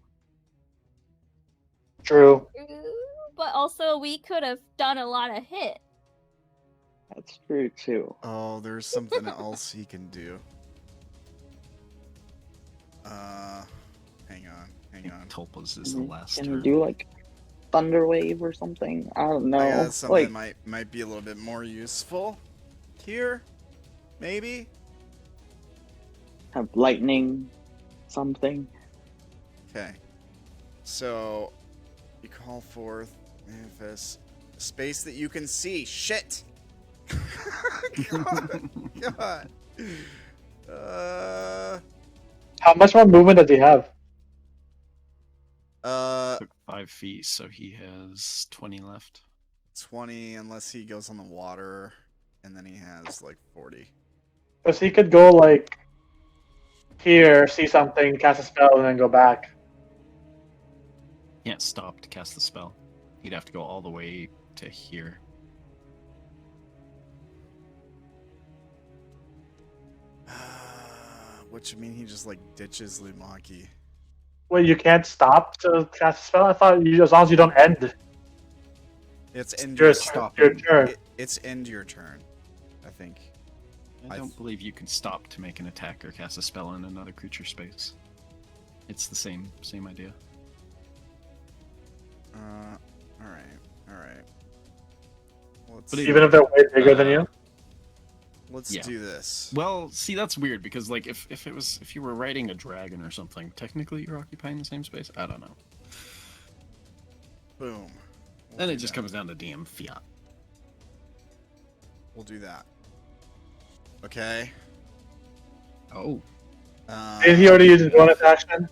True. But also, we could have done a lot of hit. That's true too. Oh, there's something else he can do. Hang on. Tulpas is the last Can turn. you do like thunder wave or something? I don't know. I got something Like might be a little bit more useful here, maybe. have lightning, something. Okay. So you call forth manifest space that you can see. Shit. God. How much more movement does he have? Took 5 feet, so he has 20 left. 20 unless he goes on the water, and then he has like 40. Because he could go like here, see something, cast a spell, and then go back. Can't stop to cast the spell. He'd have to go all the way to here. What you mean he just like ditches Lumaki? Wait, you can't stop to cast a spell? I thought as long as you don't end. It's end Your your, turn. Your turn. it's end your turn, I think. I don't believe you can stop to make an attack or cast a spell in another creature space. It's the same idea. Alright. Let's, But Even if they're way bigger than you? let's yeah. do this. Well, see, that's weird because like if you were riding a dragon or something, technically you're occupying the same space. I don't know. Boom. We'll Then do it just that. comes down to DM fiat. We'll do that. Okay. Oh, Did he already use his bonus action?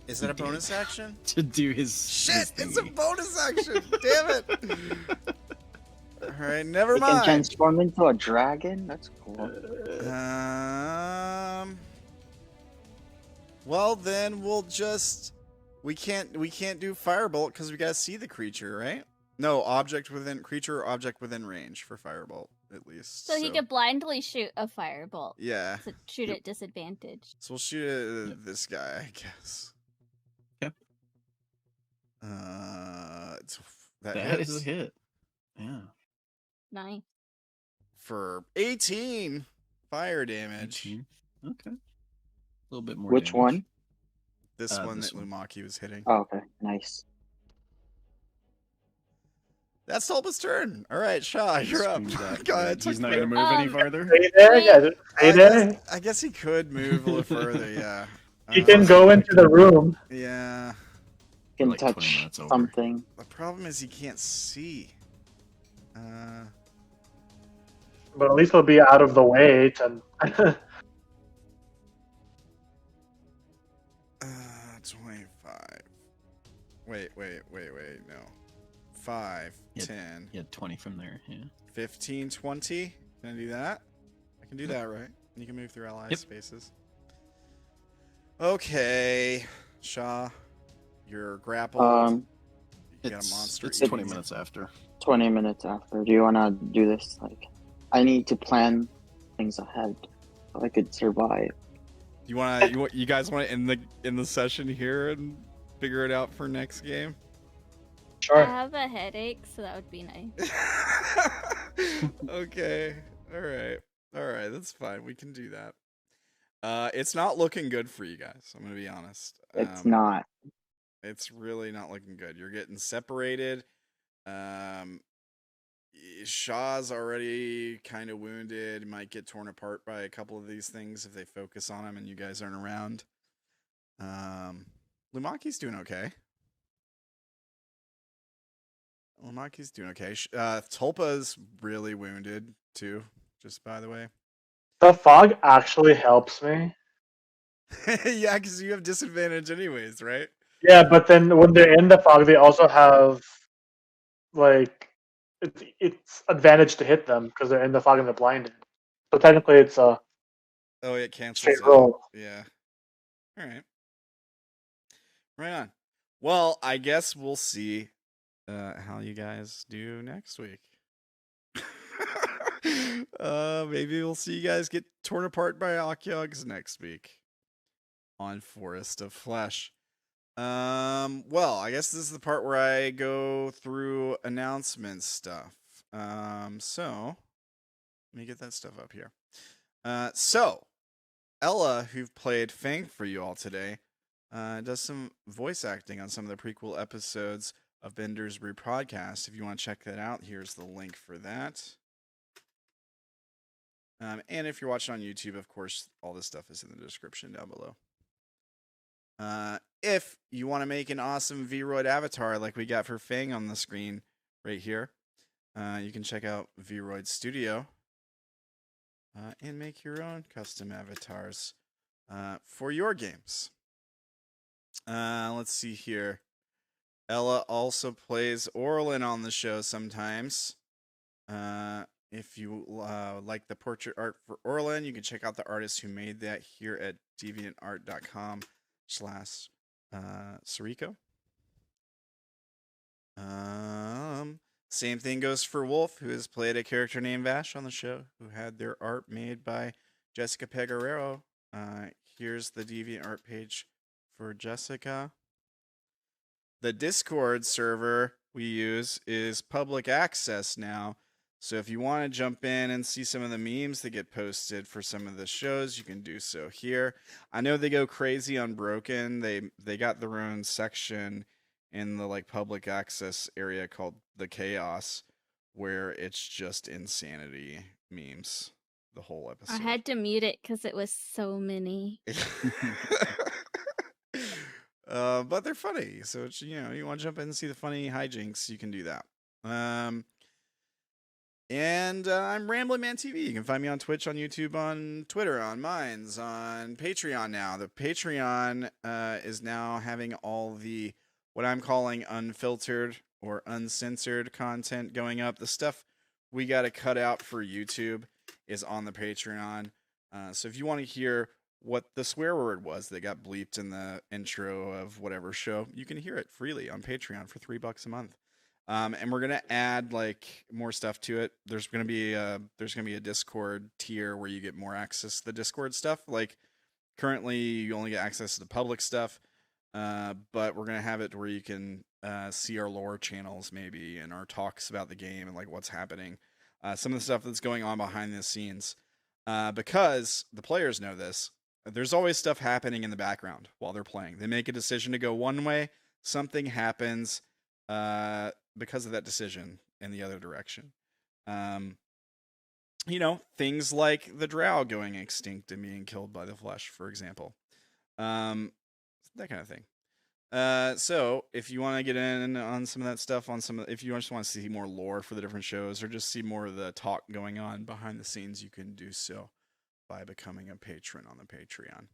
Is that a bonus action? to do his Shit! his It's a thingy. bonus action! Damn it! Alright, never It can mind. transform into a dragon? That's cool. Well then we'll just we can't do firebolt because we gotta see the creature, right? No, creature or object within range for firebolt, at least. So he could blindly shoot a firebolt. Yeah. To shoot at disadvantage. So we'll shoot at this guy, I guess. Yep. That That hits is a hit. Yeah. Nice. for 18 fire damage. 18. Okay. A little bit more. Which damage. one? This one This that one. Lumaki was hitting. Oh, okay, nice. That's Tulpa's turn. All right, Sha'ah, you're up. Screw that. Go ahead, He's take not the- going to move any Um, farther. Stay there? Yeah, just stay there. I guess he could move a little further, yeah. He can go into the room. Yeah. Can like 20 touch minutes over. something. The problem is he can't see. But at least he'll be out of the way to 25. Wait, no. 5, Yeah. 10, He had 20 from there. Yeah. 15, 20. Can I do that? I can do that, right? You can move through ally Yep. spaces. Okay. Sha'ah, you're grappled. You got a monster. It's eating 20 you. minutes after. 20 minutes after. Do you want to do this? Like, I need to plan things ahead so I could survive. You guys want to end the session here and figure it out for next game? I Sure. have a headache, so that would be nice. Okay. All right. That's fine. We can do that. It's not looking good for you guys. I'm gonna be honest. It's not. It's really not looking good. You're getting separated. Shaw's already kind of wounded. He might get torn apart by a couple of these things if they focus on him and you guys aren't around. Lumaki's doing okay. Tulpa's really wounded too, just by the way. The fog actually helps me. Yeah, because you have disadvantage anyways, right? Yeah, but then when they're in the fog, they also have like it's advantage to hit them because they're in the fog and they're blinded. So technically, it's a Oh, it cancels straight out. roll. Yeah. All right. Right on. Well, I guess we'll see how you guys do next week. Maybe we'll see you guys get torn apart by Quiokix next week on Forest of Flesh. Well, I guess this is the part where I go through announcement stuff. So let me get that stuff up here. So Ella, who played Fang for you all today, does some voice acting on some of the prequel episodes of Benders Brews Podcast. If you want to check that out, here's the link for that. And if you're watching on YouTube, of course, all this stuff is in the description down below. If you want to make an awesome Vroid avatar like we got for Fang on the screen right here, you can check out Vroid Studio and make your own custom avatars for your games. Let's see here. Ella also plays Orilyn on the show sometimes. If you like the portrait art for Orilyn, you can check out the artist who made that here at deviantart.com/Sariko. Same thing goes for Wolf, who has played a character named Vash on the show, who had their art made by Jessica Peguerero. Here's the DeviantArt page for Jessica. The Discord server we use is public access now. So if you want to jump in and see some of the memes that get posted for some of the shows, you can do so here. I know they go crazy on Broken. They got their own section in the public access area called the Chaos, where it's just insanity memes the whole episode. I had to mute it because it was so many. But they're funny, so it's, you want to jump in and see the funny hijinks, you can do that. And I'm Ramblinman TV. You can find me on Twitch, on YouTube, on Twitter, on Minds, on Patreon now. The Patreon is now having all the, what I'm calling unfiltered or uncensored content going up. The stuff we got to cut out for YouTube is on the Patreon. So if you want to hear what the swear word was that got bleeped in the intro of whatever show, you can hear it freely on Patreon for $3 a month. And we're gonna add more stuff to it. There's gonna be a Discord tier where you get more access to the Discord stuff. Currently, you only get access to the public stuff, but we're gonna have it where you can see our lore channels maybe and our talks about the game and what's happening. Some of the stuff that's going on behind the scenes, because the players know this. There's always stuff happening in the background while they're playing. They make a decision to go one way, something happens. Because of that decision in the other direction. Things like the drow going extinct and being killed by the flesh, for example. That kind of thing. So if you want to get in on some of that stuff, if you just want to see more lore for the different shows or just see more of the talk going on behind the scenes, you can do so by becoming a patron on the Patreon.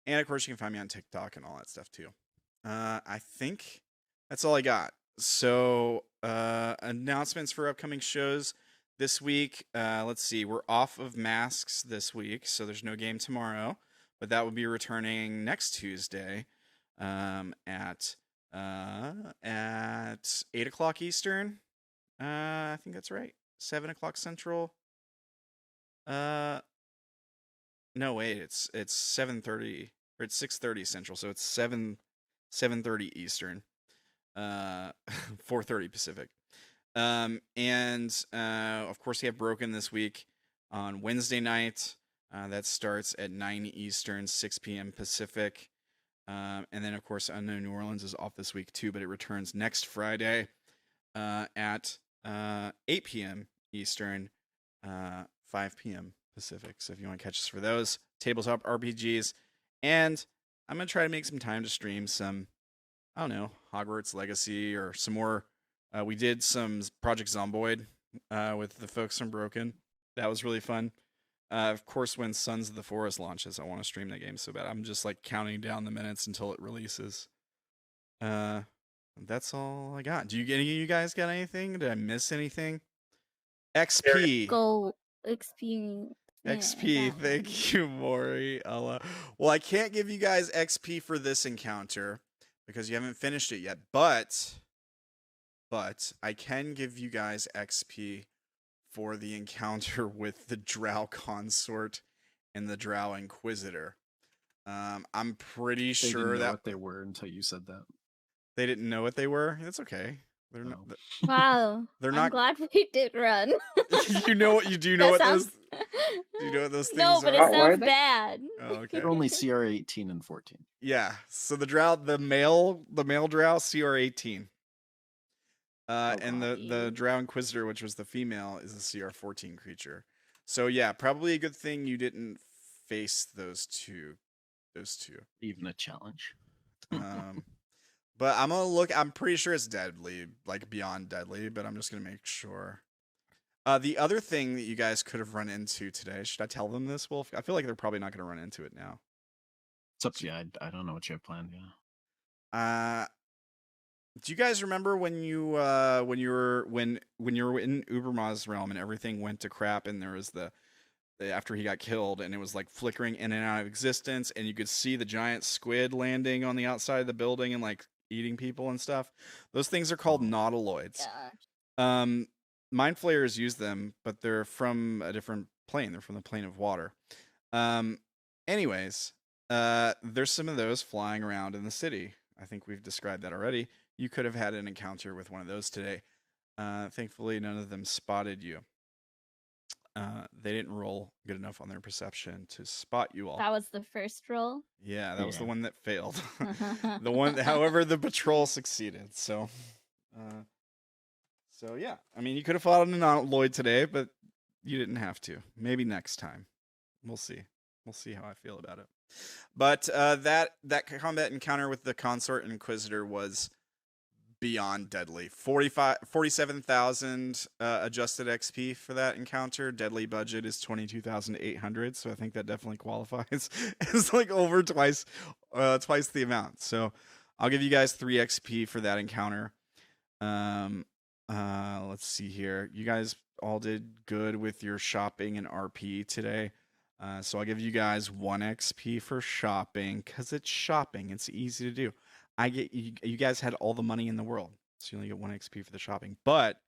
And of course, you can find me on TikTok and all that stuff too. I think that's all I got. So, announcements for upcoming shows this week. Let's see. We're off of masks this week, so there's no game tomorrow, but that will be returning next Tuesday at 8 o'clock Eastern. I think that's right. 7 o'clock Central. No, wait. It's 7:30 or it's 6:30 Central, so it's 7:30 Eastern. 4:30 Pacific. And of course, you have Broken this week on Wednesday night. That starts at 9 Eastern, 6 p.m. Pacific. And then, of course, Unknown New Orleans is off this week too, but it returns next Friday at 8 p.m. Eastern, 5 p.m. Pacific. So if you want to catch us for those tabletop RPGs, and I'm going to try to make some time to stream some, I don't know, Hogwarts Legacy or some more. We did some Project Zomboid with the folks from Broken. That was really fun. Of course, when Sons of the Forest launches, I want to stream that game so bad. I'm just counting down the minutes until it releases. That's all I got. Any of you guys got anything? Did I miss anything? XP. Go experience. XP, that thank one. you, Maury. Well, I can't give you guys XP for this encounter because you haven't finished it yet, but I can give you guys XP for the encounter with the Drow Consort and the Drow Inquisitor. I'm pretty They sure didn't know that what they were until you said that. they didn't know what they were. That's okay. They're not. Oh. Wow. They're I'm not. glad we did run. You know what you do know That what sounds... those. Do you know what those things No, but are? it Why are sounds they- bad. Oh, okay. They're only CR 18 and 14. Yeah. So the male drow CR 18. And the Drow Inquisitor, which was the female, is a CR 14 creature. So yeah, probably a good thing you didn't face those two. Even a challenge. But I'm gonna look. I'm pretty sure it's deadly, like beyond deadly. But I'm just gonna make sure. The other thing that you guys could have run into today. Should I tell them this, Wolf? I feel like they're probably not gonna run into it now. It's up to you. I don't know what you have planned. Yeah. Do you guys remember when you were in Uberma's realm and everything went to crap and there was the after he got killed and it was like flickering in and out of existence and you could see the giant squid landing on the outside of the building and like eating people and stuff? Those things are called nautiloids. Mind flayers use them, but they're from a different plane. They're from the plane of water. Anyways, there's some of those flying around in the city. I think we've described that already. You could have had an encounter with one of those today. Thankfully, none of them spotted you. They didn't roll good enough on their perception to spot you all. That was the first roll. Yeah, that was the one that failed. However, the patrol succeeded. So yeah. I mean, you could have fought an Lloyd today, but you didn't have to. Maybe next time. We'll see. We'll see how I feel about it. But that combat encounter with the Consort and Inquisitor was beyond deadly. 47,000 adjusted XP for that encounter. Deadly budget is 22,800, so I think that definitely qualifies. It's like over twice the amount. So I'll give you guys 3 XP for that encounter. Let's see here. You guys all did good with your shopping and RP today. So I'll give you guys 1 XP for shopping because it's shopping. It's easy to do. You guys had all the money in the world, so you only get 1 XP for the shopping. But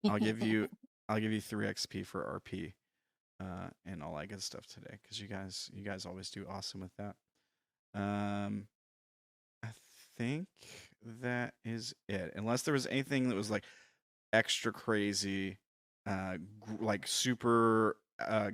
I'll give you 3 XP for RP, and all that good stuff today because you guys always do awesome with that. I think that is it. Unless there was anything that was like extra crazy, like super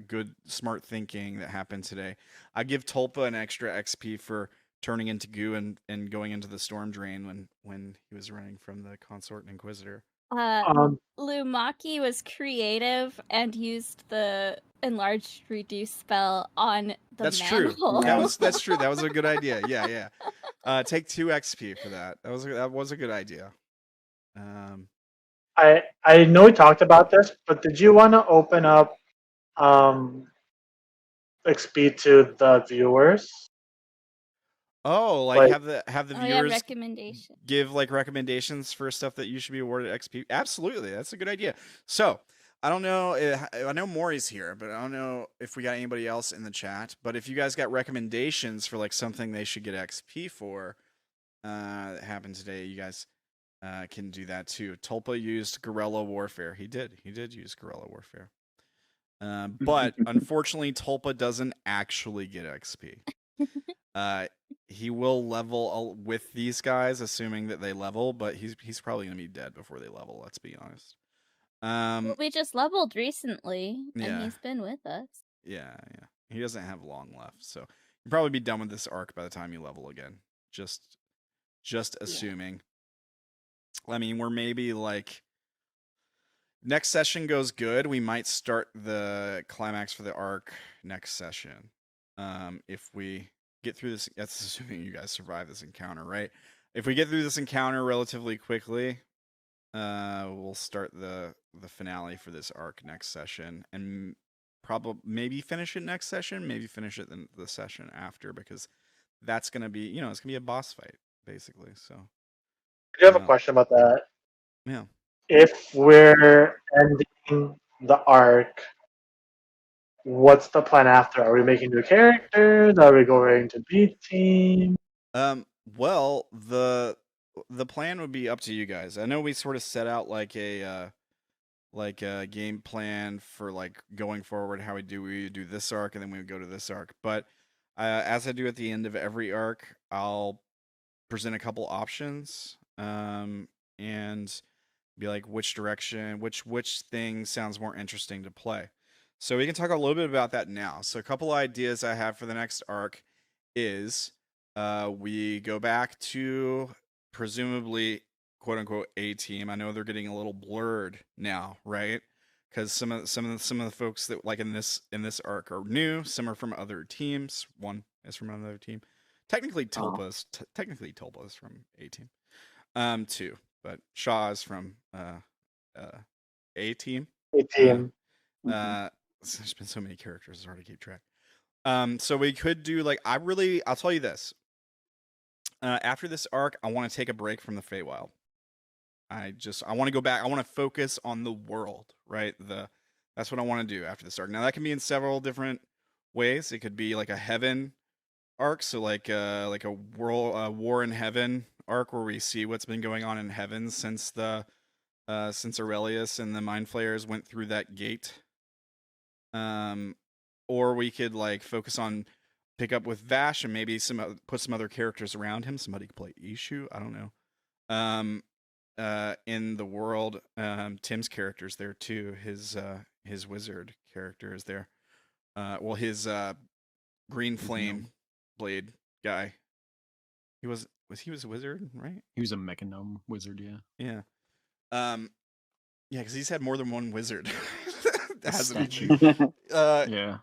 good smart thinking that happened today. I give Tulpa an extra XP for turning into goo and going into the storm drain when he was running from the Consort and Inquisitor. Lumaki was creative and used the enlarged reduce spell on the That's manhole. true. That's true. That was a good idea. Yeah. Take 2 XP for that. That was a good idea. I know we talked about this, but did you want to open up XP to the viewers? Oh, Like- have the viewers recommendation. give like recommendations for stuff that you should be awarded XP. Absolutely, that's a good idea. So I don't know. I know Maury's here, but I don't know if we got anybody else in the chat. But if you guys got recommendations for like something they should get XP for that happened today, you guys can do that too. Tulpa used guerrilla warfare. He did use guerrilla warfare. But unfortunately, Tulpa doesn't actually get XP. He will level with these guys, assuming that they level, but he's probably gonna be dead before they level. Let's be honest. We just leveled recently, Yeah. and he's been with us. Yeah. He doesn't have long left, so you'll probably be done with this arc by the time you level again. Just assuming. I mean, we're maybe like next session goes good, we might start the climax for the arc next session. If we get through this, that's assuming you guys survive this encounter, right? If we get through this encounter relatively quickly, we'll start the finale for this arc next session, and maybe finish it next session, maybe finish it the session after, because that's gonna be, it's gonna be a boss fight basically. So I do have a question about that. yeah. If we're ending the arc what's the plan after? Are we making new characters? Are we going to beat team? Well, the plan would be up to you guys. I know we sort of set out like a game plan for like going forward, how we do this arc, and then we would go to this arc. But as I do at the end of every arc, I'll present a couple options, and be like which direction, which thing sounds more interesting to play. So we can talk a little bit about that now. So a couple ideas I have for the next arc is we go back to presumably quote unquote A team. I know they're getting a little blurred now, right? Because some of the folks that like in this arc are new. Some are from other teams. One is from another team. Technically, Tulpa's from A team. Two, but Sha'ah is from A team. A team. There's been so many characters, it's hard to keep track. So we could do like I'll tell you this. After this arc, I want to take a break from the Feywild. I want to go back. I want to focus on the world, right? That's what I want to do after this arc. Now that can be in several different ways. It could be like a heaven arc, so like a world war in heaven arc where we see what's been going on in heaven since since Aurelius and the Mind Flayers went through that gate. Or we could like focus on pick up with Vash and maybe put some other characters around him. Somebody could play Ishu. I don't know. In the world, Tim's character's there too. His wizard character is there. Well, his green flame blade guy. He was a wizard, right? He was a mechagnome wizard, yeah. Yeah. Yeah, because he's had more than one wizard. Yeah.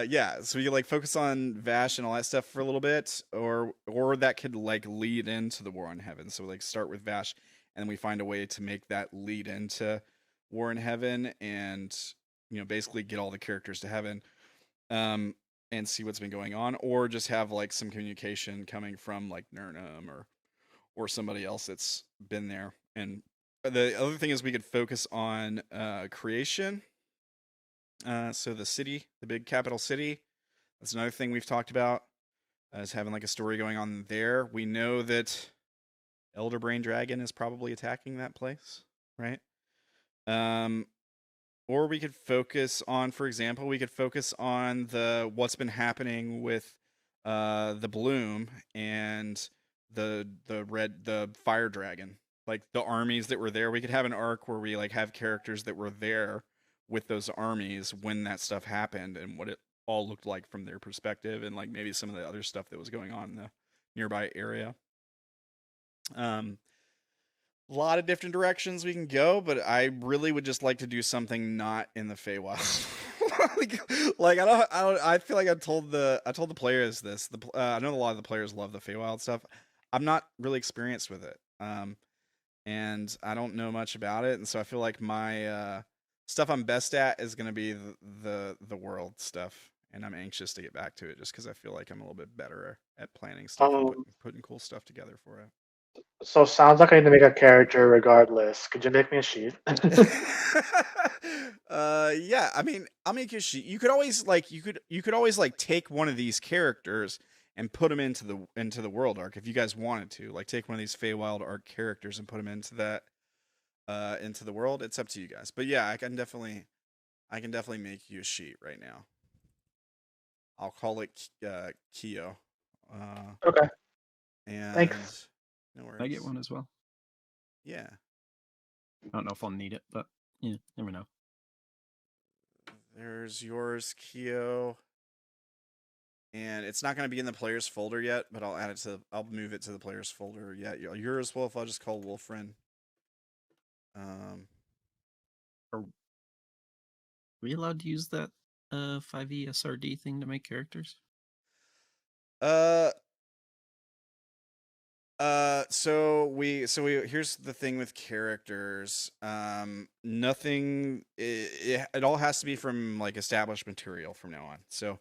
Yeah, so you like focus on Vash and all that stuff for a little bit, or that could like lead into the War in Heaven. So like start with Vash, and then we find a way to make that lead into War in Heaven, and basically get all the characters to heaven, and see what's been going on, or just have like some communication coming from like Nurnum or somebody else that's been there. And the other thing is we could focus on creation. So the city, the big capital city, that's another thing we've talked about, is having like a story going on there. We know that Elder Brain Dragon is probably attacking that place, right? Or we could focus on, for example, what's been happening with the Bloom and the Fire Dragon, like the armies that were there. We could have an arc where we like have characters that were there with those armies when that stuff happened and what it all looked like from their perspective, and like maybe some of the other stuff that was going on in the nearby area. A lot of different directions we can go, but I really would just like to do something not in the Feywild. I feel like I told the players this. I know a lot of the players love the Feywild stuff. I'm not really experienced with it, and I don't know much about it, and so I feel like my stuff I'm best at is going to be the world stuff, and I'm anxious to get back to it just because I feel like I'm a little bit better at planning stuff and putting cool stuff together for it. So sounds like I need to make a character regardless. Could you make me a sheet? Yeah, I mean, I'll make you a sheet. You could always take one of these characters and put them into the world arc if you guys wanted to. Like take one of these Feywild arc characters and put them into that into the world. It's up to you guys. But yeah, I can definitely make you a sheet right now. I'll call it Kyo. Okay. And thanks. No worries. Can I get one as well? Yeah. I don't know if I'll need it, but yeah, never know. There's yours, Kyo. And it's not going to be in the players folder yet, but I'll move it to the players folder. Yeah, yours, Wolf, I'll just call Wolfrin. Are we allowed to use that 5e SRD thing to make characters? So here's the thing with characters. Nothing. It all has to be from like established material from now on. So,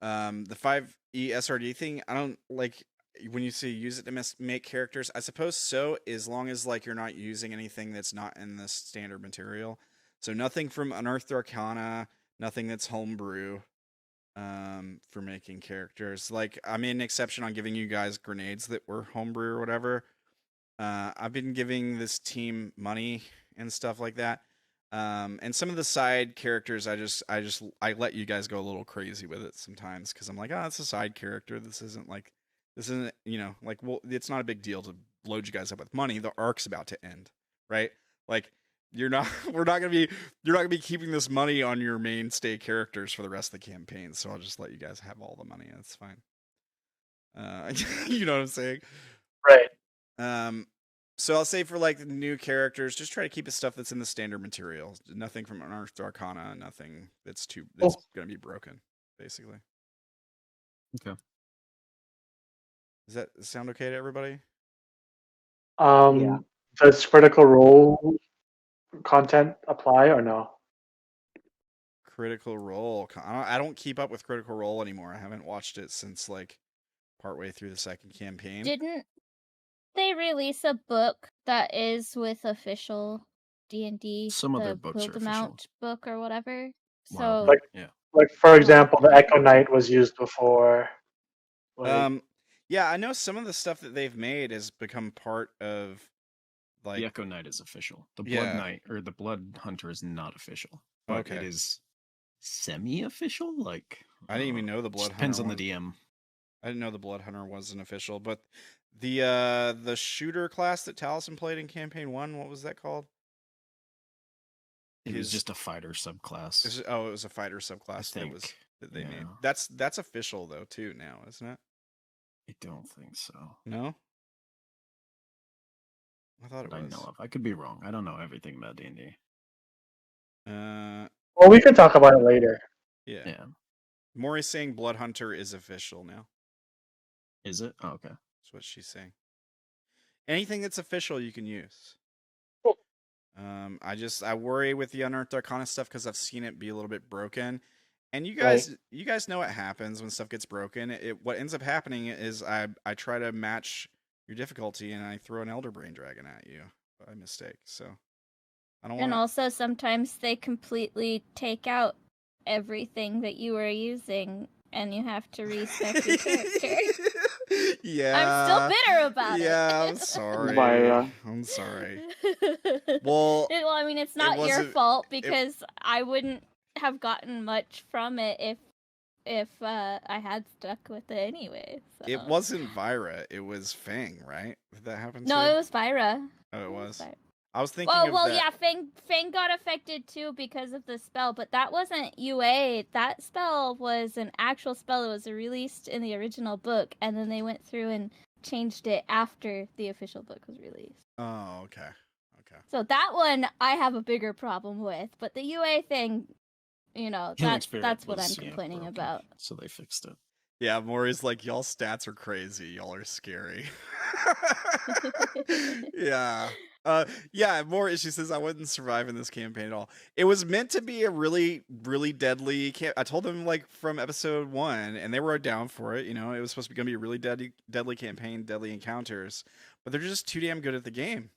the 5e SRD thing, I don't like when you say use it to make characters. I suppose so, as long as like you're not using anything that's not in the standard material. So nothing from Unearthed Arcana, nothing that's homebrew for making characters. Like, I made an exception on giving you guys grenades that were homebrew or whatever. I've been giving this team money and stuff like that. And some of the side characters, I let you guys go a little crazy with it sometimes because I'm like, oh, it's a side character. This isn't, like, well, it's not a big deal to load you guys up with money. The arc's about to end, right? Like, you're not gonna be keeping this money on your mainstay characters for the rest of the campaign. So I'll just let you guys have all the money. That's fine. You know what I'm saying? Right. So I'll say for like the new characters, just try to keep the stuff that's in the standard materials. Nothing from Unearthed Arcana, nothing that's gonna be broken, basically. Okay. Does that sound okay to everybody? Yeah. Does Critical Role content apply or no? Critical Role. I don't keep up with Critical Role anymore. I haven't watched it since like partway through the second campaign. Didn't they release a book that is with official D&D? Some of their the books are Build 'em official. Out book or whatever. Wow, So yeah. Like for example, the Echo Knight was used before. Like, Yeah, I know some of the stuff that they've made has become part of like The Echo Knight is official. The Blood Knight or the Blood Hunter is not official. But it is semi-official. Like I didn't even know the Blood Hunter depends on the DM. I didn't know the Blood Hunter wasn't official, but the shooter class that Taliesin played in campaign 1, what was that called? It was just a fighter subclass. It was a fighter subclass that they made. That's official though too now, isn't it? I don't think so. No? I thought it was. I know of. I could be wrong. I don't know everything about D&D. Well, we can talk about it later. Yeah. Maury's saying Blood Hunter is official now. Is it? Oh, okay. That's what she's saying. Anything that's official you can use. Cool. I worry with the Unearthed Arcana stuff because I've seen it be a little bit broken. And you guys know what happens when stuff gets broken. What ends up happening is I try to match your difficulty and I throw an Elder Brain Dragon at you by mistake. So I don't want. And also sometimes they completely take out everything that you were using, and you have to respec your character. Yeah. I'm still bitter about it. Yeah, I'm sorry. Myra. I'm sorry. Well, I mean, it's not your wasn't- fault because I wouldn't have gotten much from it if I had stuck with it anyway. So. It wasn't Vyra. It was Fang, right? Did that happen? No, too? it was Vyra. Oh, it was. Vyra. I was thinking. Well, that. yeah, Fang got affected too because of the spell, but that wasn't UA. That spell was an actual spell that was released in the original book, and then they went through and changed it after the official book was released. Oh, okay. So that one I have a bigger problem with, but the UA thing, that's what I'm complaining about. So they fixed it. Yeah, Maury's like, y'all stats are crazy. Y'all are scary. Yeah. Yeah, Maury, she says, I wouldn't survive in this campaign at all. It was meant to be a really, really deadly I told them, like, from episode 1, and they were down for it. It was supposed to be going to be a really deadly campaign, deadly encounters. But they're just too damn good at the game.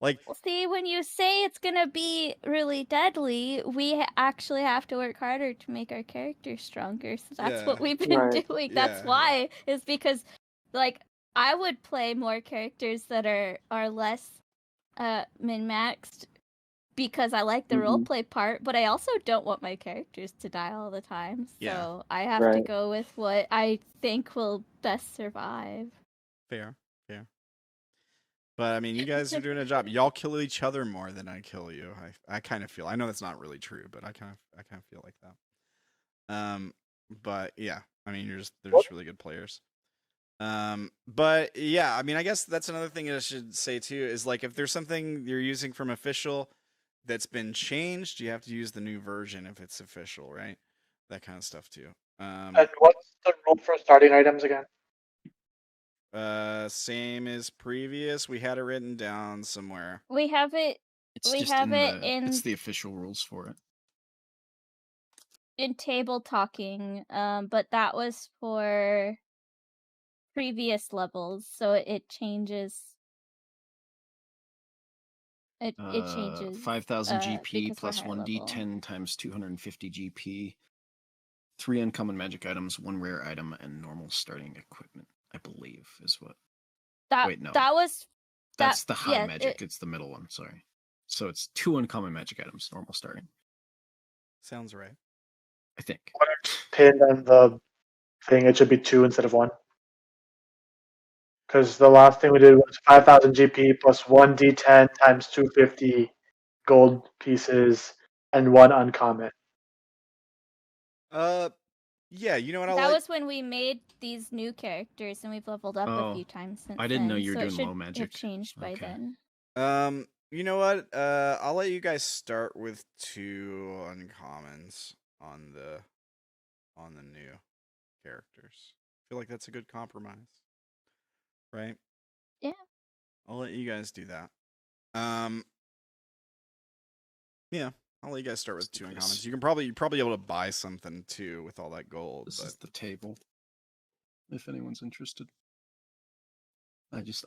Like, well, see, when you say it's gonna be really deadly, we actually have to work harder to make our characters stronger. So that's what we've been doing. That's why is because, like, I would play more characters that are less min-maxed because I like the roleplay part, but I also don't want my characters to die all the time. So I have to go with what I think will best survive. Fair. But I mean, you guys are doing a job. Y'all kill each other more than I kill you. I kind of feel. I know that's not really true, but I kind of feel like that. But yeah, I mean, they're just really good players. But yeah, I mean, I guess that's another thing I should say too is like if there's something you're using from official that's been changed, you have to use the new version if it's official, right? That kind of stuff too. And what's the rule for starting items again? Same as previous. We had it written down somewhere. We have it. It's the official rules for it. In table talking, but that was for previous levels, so it changes It changes. 5,000 GP because we're plus high 1d10 times 250 GP. 3 uncommon magic items, 1 rare item, and normal starting equipment, I believe, is what. Wait, no. That was. That's the high yeah, magic. It's the middle one, sorry. So it's 2 uncommon magic items, normal starting, Sounds right. I think. Pinned on the thing, it should be 2 instead of 1. Because the last thing we did was 5,000 GP plus 1d10 times 250 gold pieces and 1 uncommon. Yeah, you know what That was when we made these new characters, and we've leveled up a few times since I didn't know then, you were so doing it should low magic. have changed by then. You know what? I'll let you guys start with 2 uncommons on the new characters. I feel like that's a good compromise. Right? Yeah. I'll let you guys do that. Yeah, I'll let you guys start with 2 uncommons. You're probably able to buy something too with all that gold. This is the table. If anyone's interested.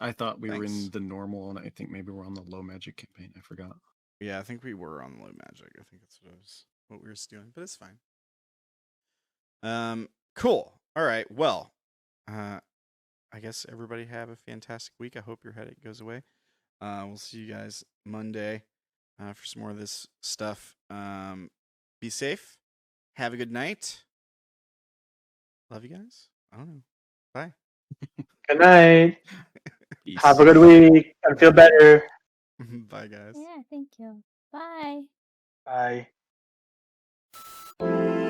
I thought we were in the normal, and I think maybe we're on the low magic campaign. I forgot. Yeah, I think we were on low magic. I think that's what we were doing, but it's fine. Cool. All right. Well, I guess everybody have a fantastic week. I hope your headache goes away. We'll see you guys Monday for some more of this stuff. Be safe. Have a good night. Love you guys. I don't know. Bye. Good night. Peace. Have a good week and feel better. Bye, guys. Yeah, thank you. Bye. Bye.